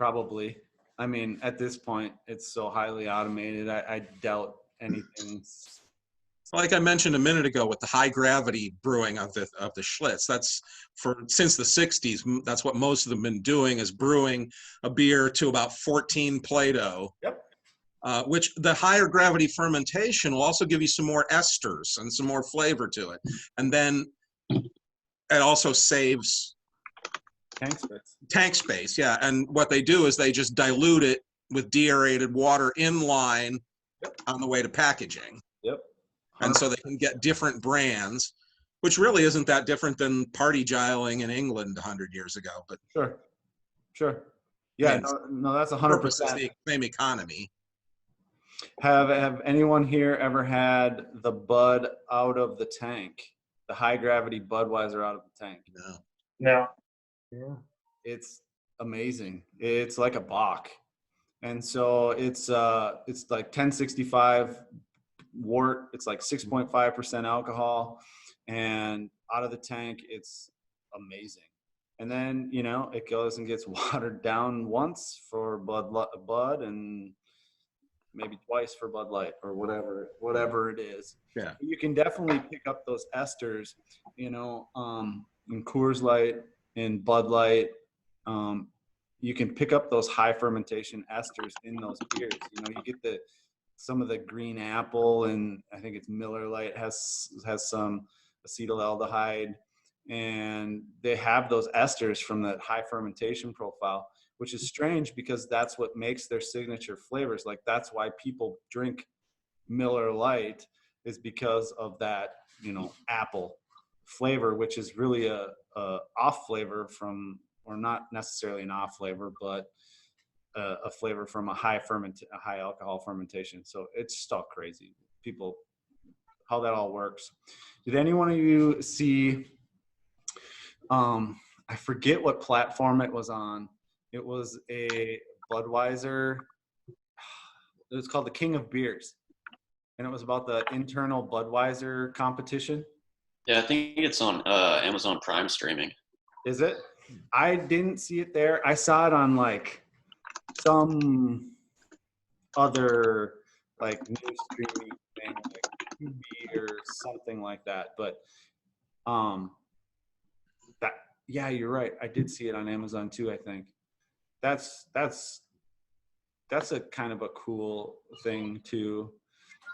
probably. I mean, at this point, it's so highly automated. I doubt anything's. Like I mentioned a minute ago with the high gravity brewing of the Schlitz, that's since the 60s. That's what most of them been doing, is brewing a beer to about 14 Plato. Yep. Which the higher gravity fermentation will also give you some more esters and some more flavor to it. And then it also saves tank space. Yeah. And what they do is they just dilute it with deaerated water in line on the way to packaging. Yep. And so they can get different brands, which really isn't that different than party giling in England 100 years ago. But Sure. Yeah, no, that's 100%. The same economy. Have anyone here ever had the Bud out of the tank? The high gravity Budweiser out of the tank? No. Yeah. It's amazing. It's like a Bach. And so it's like 1065 wort. It's like 6.5% alcohol, and out of the tank, it's amazing. And then, it goes and gets watered down once for Bud and maybe twice for Bud Light or whatever it is. Yeah. You can definitely pick up those esters, in Coors Light, in Bud Light. You can pick up those high fermentation esters in those beers. You get some of the green apple, and I think it's Miller Lite has some acetaldehyde, and they have those esters from that high fermentation profile, which is strange because that's what makes their signature flavors. Like, that's why people drink Miller Lite, is because of that, apple flavor, which is really a off flavor from, or not necessarily an off flavor, but a flavor from a high alcohol fermentation. So it's just all crazy. People, how that all works. Did any one of you see, I forget what platform it was on. It was a Budweiser. It was called the King of Beers. And it was about the internal Budweiser competition. Yeah, I think it's on Amazon Prime streaming. Is it? I didn't see it there. I saw it on like some other like news streaming thing, like QB or something like that. But yeah, you're right. I did see it on Amazon too, I think. That's a kind of a cool thing too.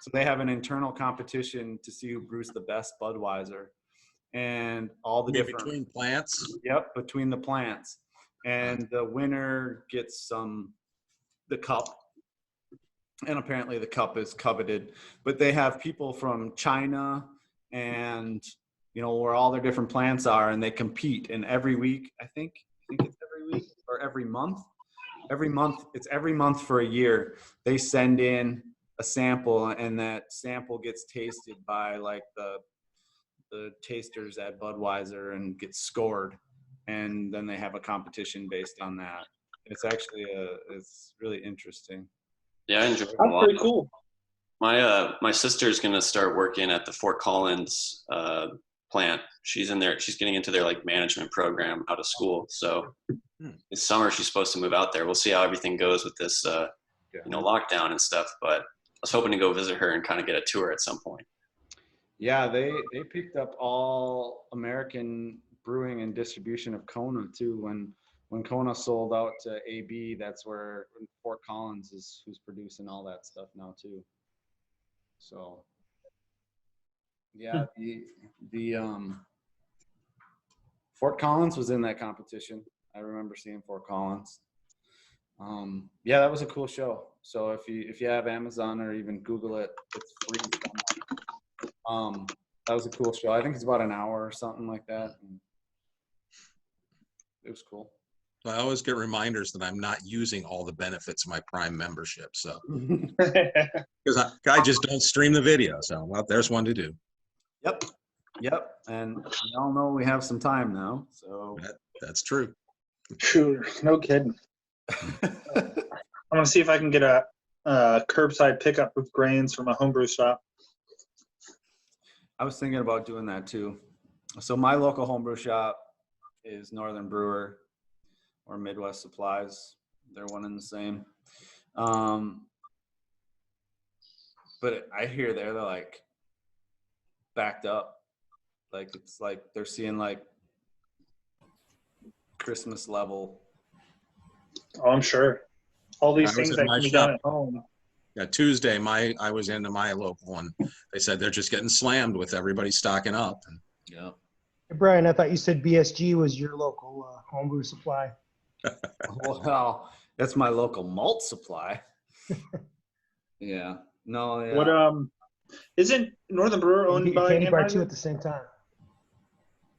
So they have an internal competition to see who brews the best Budweiser, and all the different between plants. Yep, between the plants, and the winner gets the cup, and apparently the cup is coveted. But they have people from China and where all their different plants are, and they compete. And every week, I think it's every week or every month. It's every month for a year. They send in a sample, and that sample gets tasted by like the tasters at Budweiser and gets scored, and then they have a competition based on that. It's actually it's really interesting. Yeah, I enjoy it a That's lot. pretty cool. My sister's gonna start working at the Fort Collins plant. She's in there. She's getting into their like management program out of school. So this summer she's supposed to move out there. We'll see how everything goes with this, lockdown and stuff. But I was hoping to go visit her and kind of get a tour at some point. Yeah, they picked up all American brewing and distribution of Kona too. When Kona sold out to AB, that's where Fort Collins is who's producing all that stuff now too. So yeah, the Fort Collins was in that competition. I remember seeing Fort Collins. Yeah, that was a cool show. So if you have Amazon or even Google it, it's free. That was a cool show. I think it's about an hour or something like that. And it was cool. I always get reminders that I'm not using all the benefits of my Prime membership. So because I just don't stream the video. So well, there's one to do. Yep. And we all know we have some time now. So That's true. Sure, no kidding. I'm gonna see if I can get a curbside pickup of grains from a homebrew shop. I was thinking about doing that too. So my local homebrew shop is Northern Brewer or Midwest Supplies. They're one and the same. But I hear they're like backed up. Like it's like they're seeing like Christmas level. Oh, I'm sure. All these I was things at that my can be shop. done at home. Yeah, Tuesday, I was into my local one. They said they're just getting slammed with everybody stocking up. And, Yeah. Hey, Brian, I thought you said BSG was your local homebrew supply. Well, that's my local malt supply. Yeah. No. Yeah. What isn't Northern Brewer You owned get your by candy bar too Anheuser? at the same time.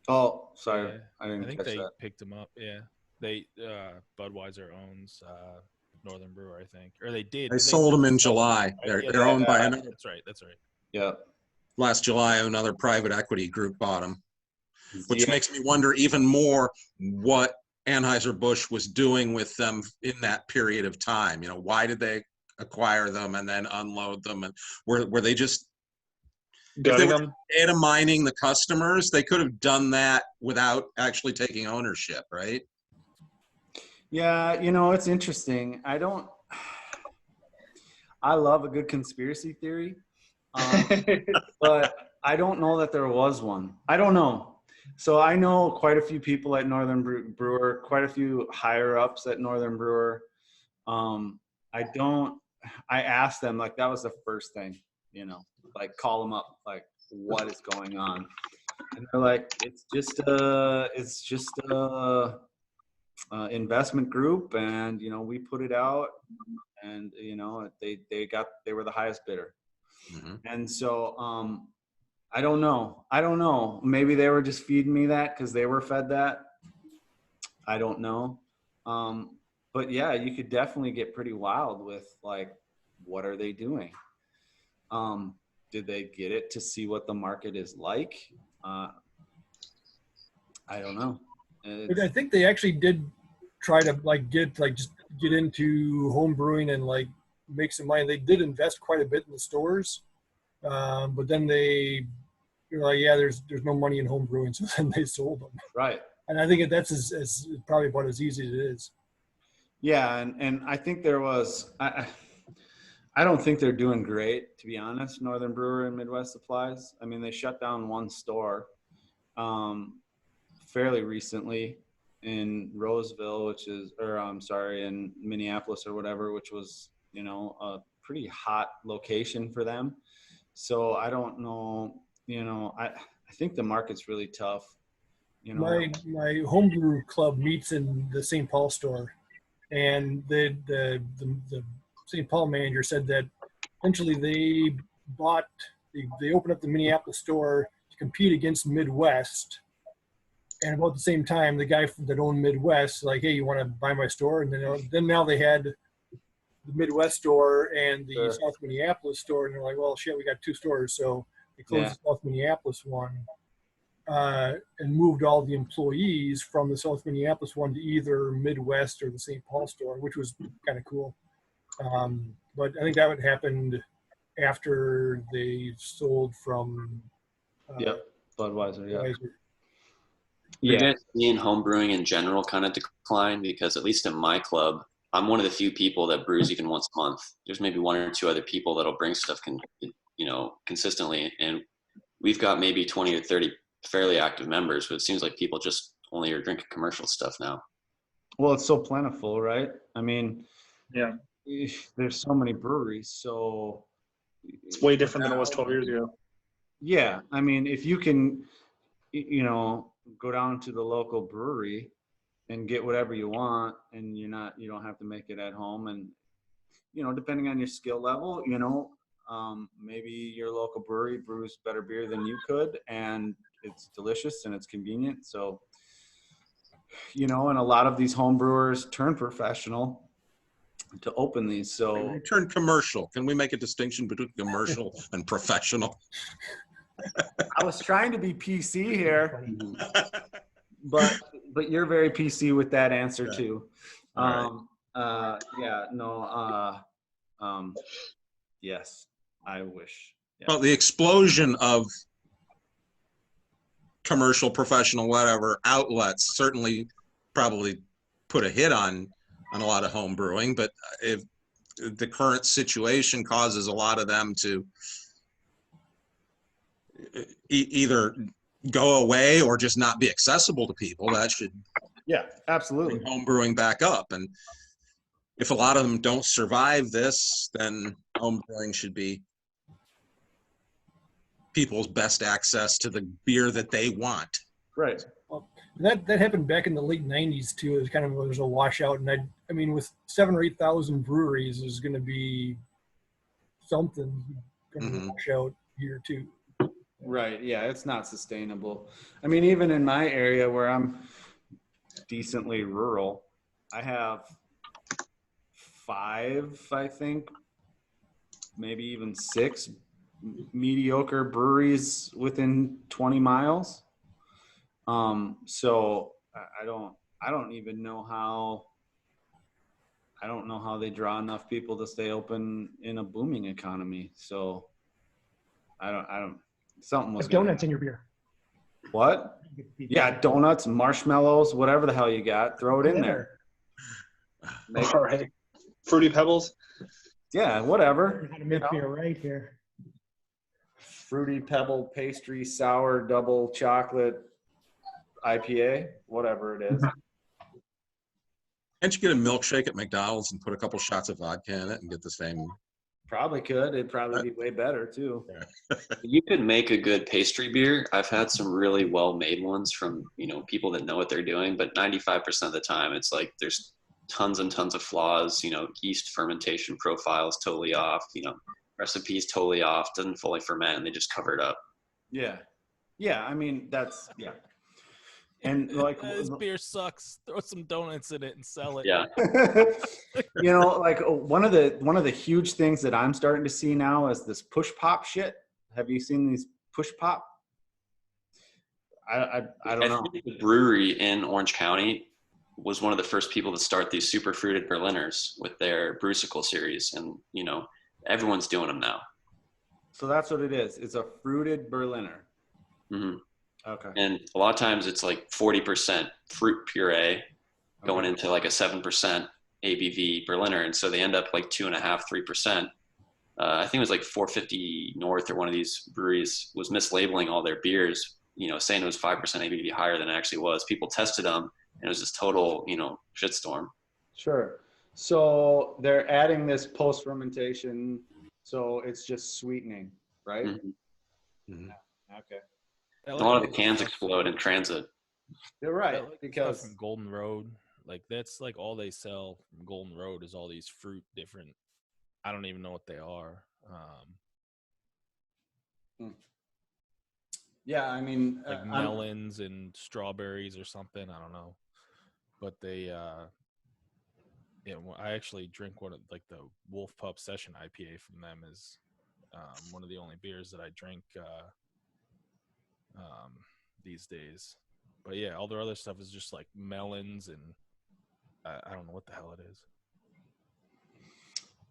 Oh, sorry. Yeah. I didn't I think catch they that. picked them up. Yeah, they Budweiser owns Northern Brewer, I think, or they did. They sold them in sold July. right? They're owned by another. That's right. That's right. Yeah. Last July, another private equity group bought them, which Yeah. makes me wonder even more what Anheuser-Busch was doing with them in that period of time. You know, why did they acquire them and then unload them? And were they just Gutting them? data mining the customers? They could have done that without actually taking ownership, right? Yeah, it's interesting. I love a good conspiracy theory, but I don't know that there was one. I don't know. So I know quite a few people at Northern Brewer, quite a few higher ups at Northern Brewer. I asked them, like, that was the first thing, like call them up, like, what is going on? And they're like, it's just a investment group, and we put it out, and they were the highest bidder. Mm-hmm. And so I don't know, maybe they were just feeding me that because they were fed that. I don't know. But yeah, you could definitely get pretty wild with, like, what are they doing? Did they get it to see what the market is like? I don't know. But I think they actually did try to just get into home brewing and like make some money. They did invest quite a bit in the stores, but then they were like, yeah, there's no money in home brewing, so then they sold them. Right. And I think that's as probably about as easy as it is. Yeah, and I think there was. I don't think they're doing great, to be honest. Northern Brewer and Midwest Supplies. I mean, they shut down one store fairly recently in Roseville, in Minneapolis or whatever, which was, a pretty hot location for them. So I don't know, I think the market's really tough. My homebrew club meets in the St. Paul store, and the St. Paul manager said that essentially they opened up the Minneapolis store to compete against Midwest. And about the same time, the guy that owned Midwest, like, hey, you want to buy my store? And then now they had the Midwest store and the Sure. South Minneapolis store. And they're like, well, shit, we got two stores. So they closed the South Minneapolis one and moved all the employees from the South Minneapolis one to either Midwest or the St. Paul store, which was kind of cool. but I think that would happen after they sold from. Yep. Budweiser. Yeah. Budweiser. Are you guys seeing home brewing in general kind of decline? Because at least in my club, I'm one of the few people that brews even once a month. There's maybe one or two other people that'll bring stuff consistently, and we've got maybe 20 or 30 fairly active members, but it seems like people just only are drinking commercial stuff now. Well, it's so plentiful, right? I mean, Yeah, there's so many breweries, so it's way different than it was 12 years ago. yeah. I mean, if you can, go down to the local brewery and get whatever you want, and you don't have to make it at home, and depending on your skill level, maybe your local brewery brews better beer than you could, and it's delicious and it's convenient. So, and a lot of these home brewers turn professional to open these. So We turn commercial. Can we make a distinction between commercial and professional? I was trying to be PC here, but you're very PC with that answer too. Yes, I wish. Yeah. Well, the explosion of commercial, professional, whatever outlets certainly probably put a hit on a lot of home brewing, but if the current situation causes a lot of them to either go away or just not be accessible to people, that should absolutely bring home brewing back up. And if a lot of them don't survive this, then home brewing should be people's best access to the beer that they want. Right. Well, that happened back in the late '90s too. It was kind of a washout, and I mean, with 7,000 or 8,000 breweries, there's going to be something going to wash out here too. Right. Yeah, it's not sustainable. I mean, even in my area where I'm decently rural, I have 5, I think, maybe even 6 mediocre breweries within 20 miles. So I don't even know how. I don't know how they draw enough people to stay open in a booming economy. So I don't. Something was Have donuts in your beer. What? Yeah, donuts, marshmallows, whatever the hell you got, throw it in there. All right. Fruity Pebbles. Yeah, whatever. How to make beer right here. Fruity Pebble pastry, sour, double chocolate, IPA, whatever it is. Can't you get a milkshake at McDonald's and put a couple shots of vodka in it and get the same? Probably could. It'd probably be way better too. You could make a good pastry beer. I've had some really well-made ones from, people that know what they're doing, but 95% of the time it's like there's tons and tons of flaws, yeast fermentation profiles totally off, recipes totally off, doesn't fully ferment, and they just cover it up. Yeah. Yeah, I mean, that's, yeah. And like this beer sucks. Throw some donuts in it and sell it. Yeah. Like one of the huge things that I'm starting to see now is this push pop shit. Have you seen these push pop? I don't know. I think the brewery in Orange County was one of the first people to start these super fruited Berliners with their Brucicle series, and everyone's doing them now. So that's what it is. It's a fruited Berliner. Mm-hmm. Okay. And a lot of times it's like 40% fruit puree going into like a 7% ABV Berliner. And so they end up like 2.5%, 3%. I think it was like 450 North or one of these breweries was mislabeling all their beers, saying it was 5% ABV higher than it actually was. People tested them and it was this total, shitstorm. Sure. So they're adding this post fermentation. So it's just sweetening, right? Mm-hmm. Mm-hmm. Okay. A lot of the cans explode in transit. You're right, because from Golden Road, like that's like all they sell from Golden Road is all these fruit different. I don't even know what they are. Yeah, I mean, like melons and strawberries or something. I don't know, but they. I actually drink one of like the Wolf Pup Session IPA from them is one of the only beers that I drink. These days, but yeah, all their other stuff is just like melons and I don't know what the hell it is.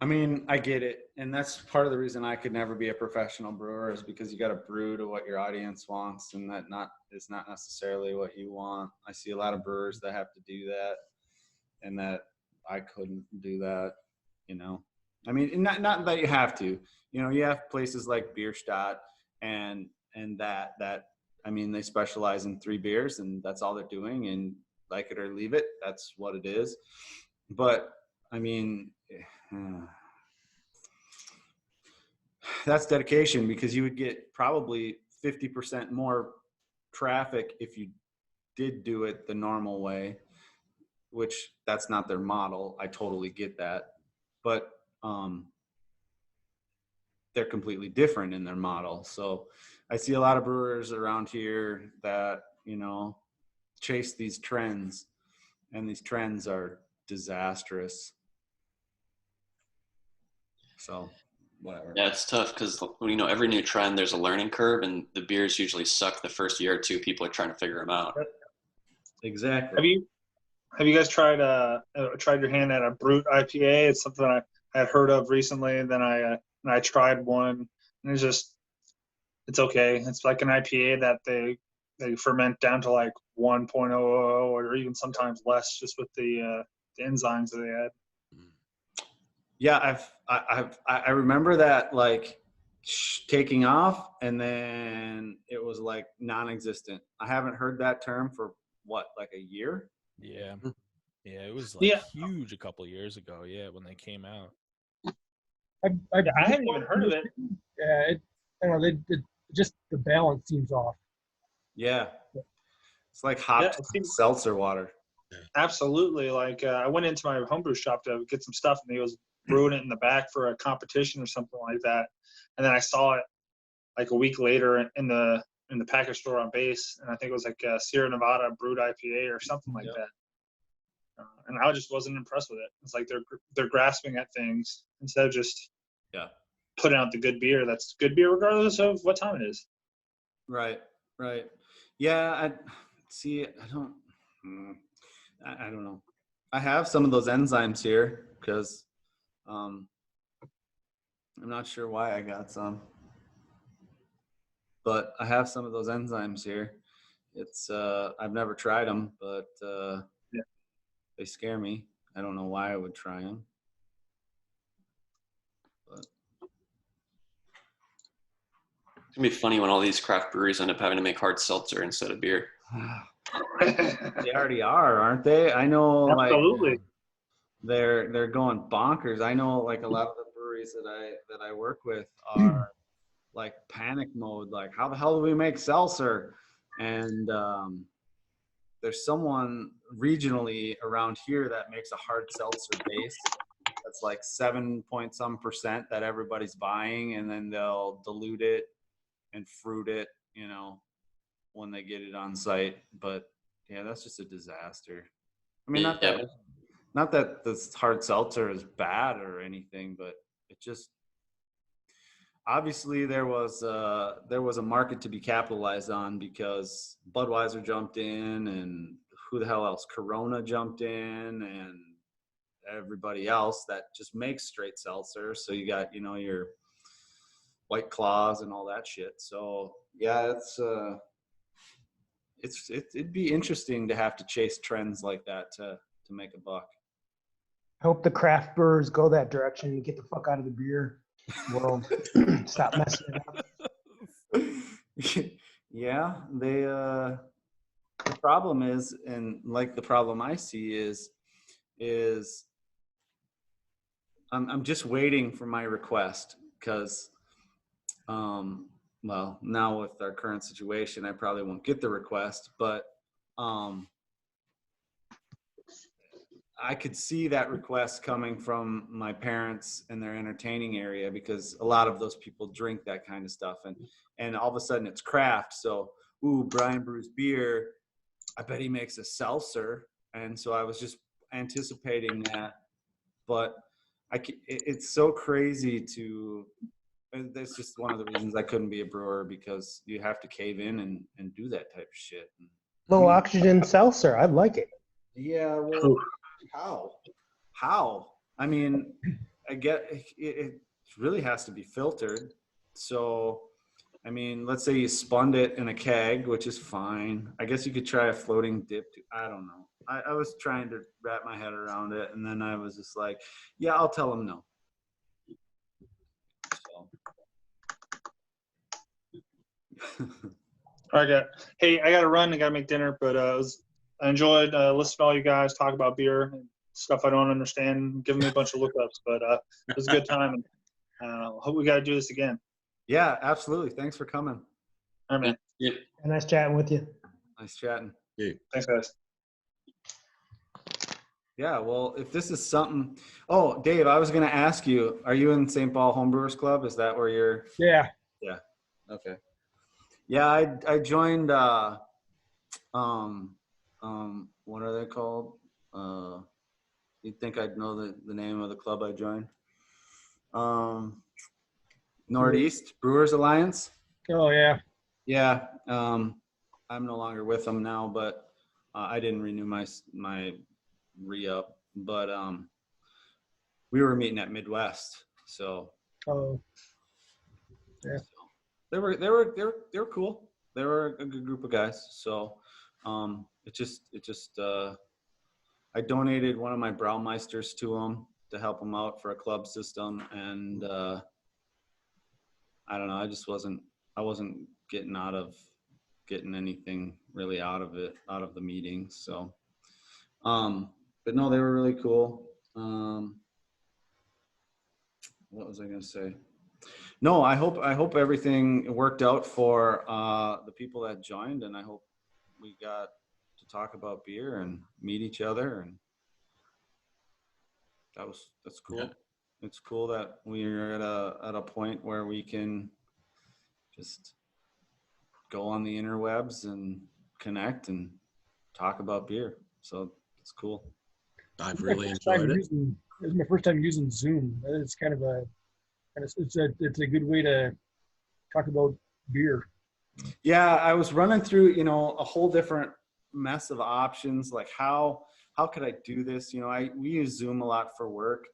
I mean, I get it, and that's part of the reason I could never be a professional brewer is because you got to brew to what your audience wants, and that is not necessarily what you want. I see a lot of brewers that have to do that, and that I couldn't do that. You know, I mean, not that you have to. You know, you have places like Bierstadt and that I mean, they specialize in 3 beers, and that's all they're doing, and like it or leave it, that's what it is. But I mean. That's dedication because you would get probably 50% more traffic if you did do it the normal way, which that's not their model. I totally get that. But they're completely different in their model. So I see a lot of brewers around here that, you know, chase these trends, and these trends are disastrous. So whatever. Yeah, it's tough because every new trend there's a learning curve, and the beers usually suck the first year or two. People are trying to figure them out. Exactly. Have you guys tried your hand at a Brut IPA? It's something I had heard of recently, and then I tried one, and it's okay. It's like an IPA that they ferment down to like 1.00 or even sometimes less, just with the enzymes that they add. Yeah, I remember that like taking off, and then it was like non-existent. I haven't heard that term for what, like a year? Yeah. Yeah, it was like huge a couple years ago. Yeah, when they came out. I hadn't even heard of it. Yeah, I don't know. Just the balance seems off. Yeah, it's like hot seltzer water. Absolutely. Like I went into my homebrew shop to get some stuff, and he was brewing it in the back for a competition or something like that. And then I saw it like a week later in the package store on base, and I think it was like Sierra Nevada Brewed IPA or something like that. And I just wasn't impressed with it. It's like they're grasping at things instead of just putting out the good beer. That's good beer regardless of what time it is. Right. Yeah, I don't know. I have some of those enzymes here because I'm not sure why I got some, but I have some of those enzymes here. It's I've never tried them, but they scare me. I don't know why I would try them. But It's gonna be funny when all these craft breweries end up having to make hard seltzer instead of beer. they already are, aren't they? I know. Absolutely. Like they're going bonkers. I know like a lot of the breweries that I work with are like panic mode. Like, how the hell do we make seltzer? And there's someone regionally around here that makes a hard seltzer base that's like 7 point some percent that everybody's buying, and then they'll dilute it and fruit it, when they get it on site. But yeah, that's just a disaster. I mean, not that this hard seltzer is bad or anything, but it just obviously there was a market to be capitalized on because Budweiser jumped in, and who the hell else? Corona jumped in, and everybody else that just makes straight seltzer. So you got your White Claws and all that shit. So yeah, it'd be interesting to have to chase trends like that to make a buck. I hope the craft brewers go that direction and get the fuck out of the beer world. Stop messing it up. Yeah, the problem is, and like the problem I see is I'm just waiting for my request because well, now with our current situation, I probably won't get the request, but I could see that request coming from my parents in their entertaining area because a lot of those people drink that kind of stuff, and all of a sudden it's craft. So, Bryan brews beer. I bet he makes a seltzer, and so I was just anticipating that. But it's so crazy to. That's just one of the reasons I couldn't be a brewer, because you have to cave in and do that type of shit. Low oxygen seltzer, I like it. Yeah, well, how? I mean, I get it really has to be filtered. So, I mean, let's say you spun it in a keg, which is fine. I guess you could try a floating dip. I don't know. I was trying to wrap my head around it, and then I was just like, yeah, I'll tell them no. So. All right, hey, I got to run. I got to make dinner, but I enjoyed listening to all you guys talk about beer and stuff I don't understand, giving me a bunch of lookups, but it was a good time. And hope we got to do this again. Yeah, absolutely. Thanks for coming. All right, man. Yeah. Nice chatting with you. Nice chatting. Thanks, guys. Yeah, well, if this is something, oh, Dave, I was going to ask you, are you in St. Paul Homebrewers Club? Is that where you're? Yeah. Yeah. Okay. Yeah, I joined, what are they called? You'd think I'd know the name of the club I joined. Northeast Brewers Alliance. Oh yeah. Yeah. I'm no longer with them now, but I didn't renew my re-up, but we were meeting at Midwest, so Oh. Yeah. so they were cool. They were a good group of guys. So it just I donated one of my Braumeisters to them to help them out for a club system, and I don't know, I wasn't getting anything really out of the meeting. So but no, they were really cool. What was I going to say? No, I hope everything worked out for the people that joined, and I hope we got to talk about beer and meet each other, and that's cool. Yeah. It's cool that we're at a point where we can just go on the interwebs and connect and talk about beer. So it's cool. I've really enjoyed it. This is my first time using Zoom. It's kind of it's a good way to talk about beer. Yeah, I was running through, a whole different mess of options, like how could I do this? We use Zoom a lot for work,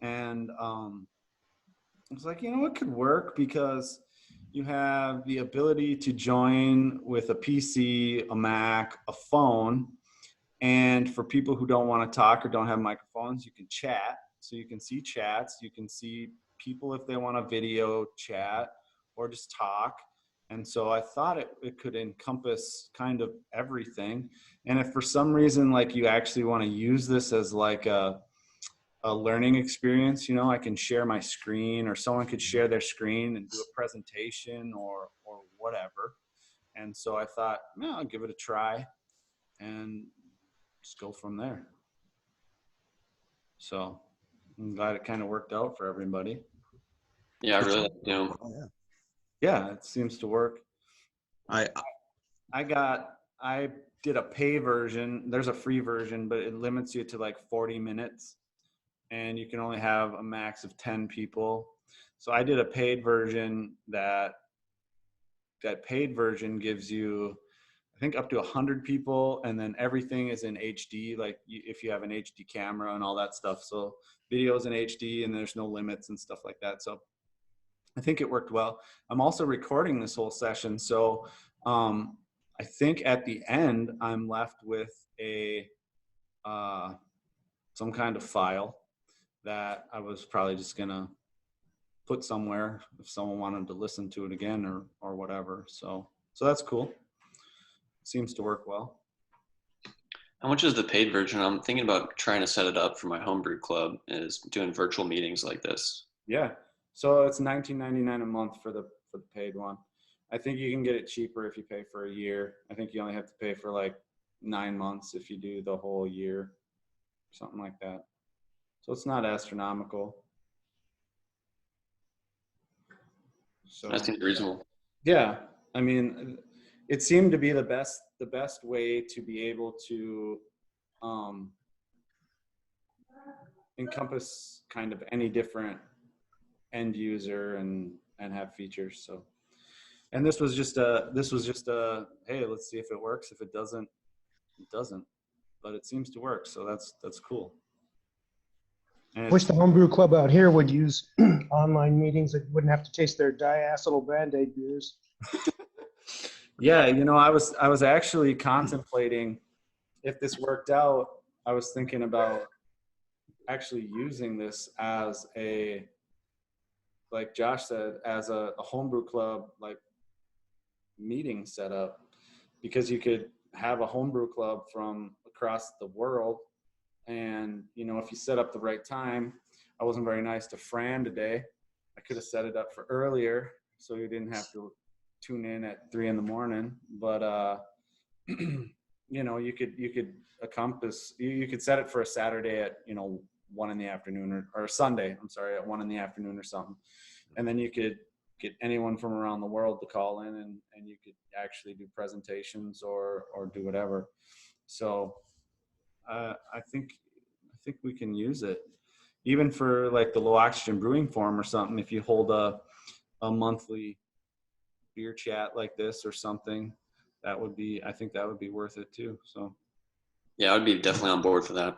and I was like, it could work because you have the ability to join with a PC, a Mac, a phone, and for people who don't want to talk or don't have microphones, you can chat. So you can see chats, you can see people if they want a video chat or just talk. And so I thought it could encompass kind of everything. And if for some reason, like, you actually want to use this as like a learning experience, I can share my screen, or someone could share their screen and do a presentation or whatever. And so I thought, I'll give it a try and just go from there. So I'm glad it kind of worked out for everybody. Yeah, I really like Zoom. Yeah, it seems to work. I did a pay version. There's a free version, but it limits you to like 40 minutes, and you can only have a max of 10 people. So I did a paid version that paid version gives you, I think, up to 100 people, and then everything is in HD, like if you have an HD camera and all that stuff. So videos in HD, and there's no limits and stuff like that. So I think it worked well. I'm also recording this whole session. So I think at the end, I'm left with some kind of file that I was probably just gonna put somewhere if someone wanted to listen to it again or whatever. So that's cool. Seems to work well. How much is the paid version? I'm thinking about trying to set it up for my homebrew club, is doing virtual meetings like this. Yeah. So it's $19.99 a month for the paid one. I think you can get it cheaper if you pay for a year. I think you only have to pay for like 9 months if you do the whole year, something like that. So it's not astronomical. So That seems reasonable. yeah, I mean, it seemed to be the best way to be able to encompass kind of any different end user and have features. So, and this was just a hey, let's see if it works. If it doesn't, it doesn't. But it seems to work, so that's cool. And Wish the homebrew club out here would use online meetings that wouldn't have to taste their diacetyl Band-Aid beers. yeah, you know, I was actually contemplating if this worked out. I was thinking about actually using this as a, like Josh said, as a homebrew club like meeting setup, because you could have a homebrew club from across the world. And, you know, if you set up the right time, I wasn't very nice to Fran today. I could have set it up for earlier so you didn't have to tune in at 3 a.m. But, you know, you could encompass, you could set it for a Saturday at, you know, 1 p.m. or Sunday, I'm sorry, at 1 p.m. or something. And then you could get anyone from around the world to call in, and you could actually do presentations or do whatever. So I think we can use it even for like the low oxygen brewing forum or something. If you hold a monthly beer chat like this or something, that would be, I think that would be worth it too. So Yeah, I would be definitely on board for that.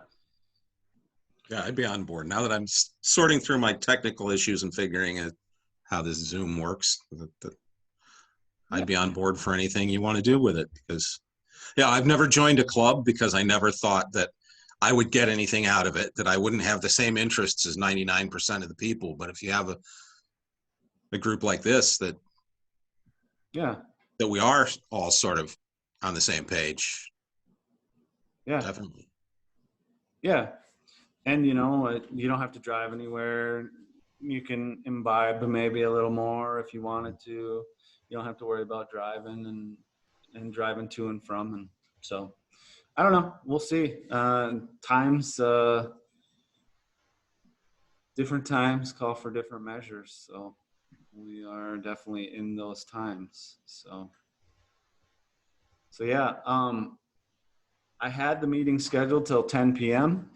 Yeah, I'd be on board. Now that I'm sorting through my technical issues and figuring out how this Zoom works, I'd be on board for anything you want to do with it. Because, yeah, I've never joined a club because I never thought that I would get anything out of it, that I wouldn't have the same interests as 99% of the people. But if you have a group like this that we are all sort of on the same page, definitely. Yeah. And, you know, you don't have to drive anywhere. You can imbibe maybe a little more if you wanted to. You don't have to worry about driving and driving to and from. And so, I don't know. We'll see. Different times call for different measures. So we are definitely in those times. So yeah, I had the meeting scheduled till 10 p.m.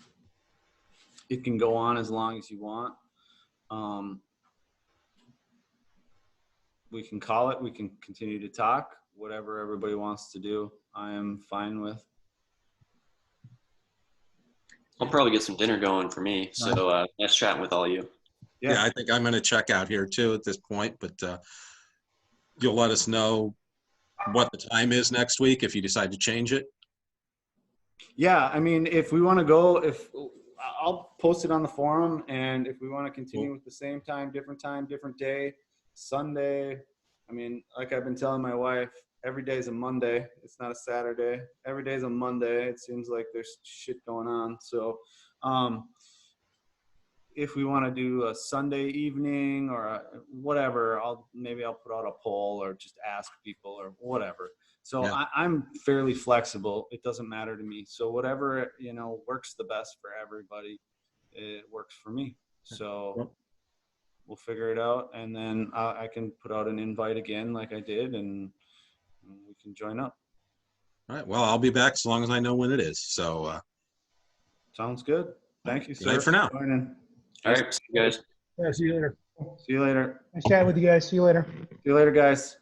It can go on as long as you want. We can call it, we can continue to talk, whatever everybody wants to do, I am fine with. I'll probably get some dinner going for me. So nice chatting with all of you. Yeah, I think I'm going to check out here too at this point, but you'll let us know what the time is next week if you decide to change it. Yeah, I mean, if we want to go, I'll post it on the forum, and if we want to continue with the same time, different day, Sunday. I mean, like I've been telling my wife, every day is a Monday. It's not a Saturday. Every day is a Monday. It seems like there's shit going on. So if we want to do a Sunday evening or whatever, maybe I'll put out a poll or just ask people or whatever. So yeah. I'm fairly flexible. It doesn't matter to me. So whatever, you know, works the best for everybody, it works for me. So we'll figure it out, and then I can put out an invite again like I did, and we can join up. All right. Well, I'll be back as long as I know when it is. So sounds good. Thank you, sir. Good night for now. Joining. All right. See you guys. Yeah, see you later. See you later. Nice chatting with you guys. See you later. See you later, guys.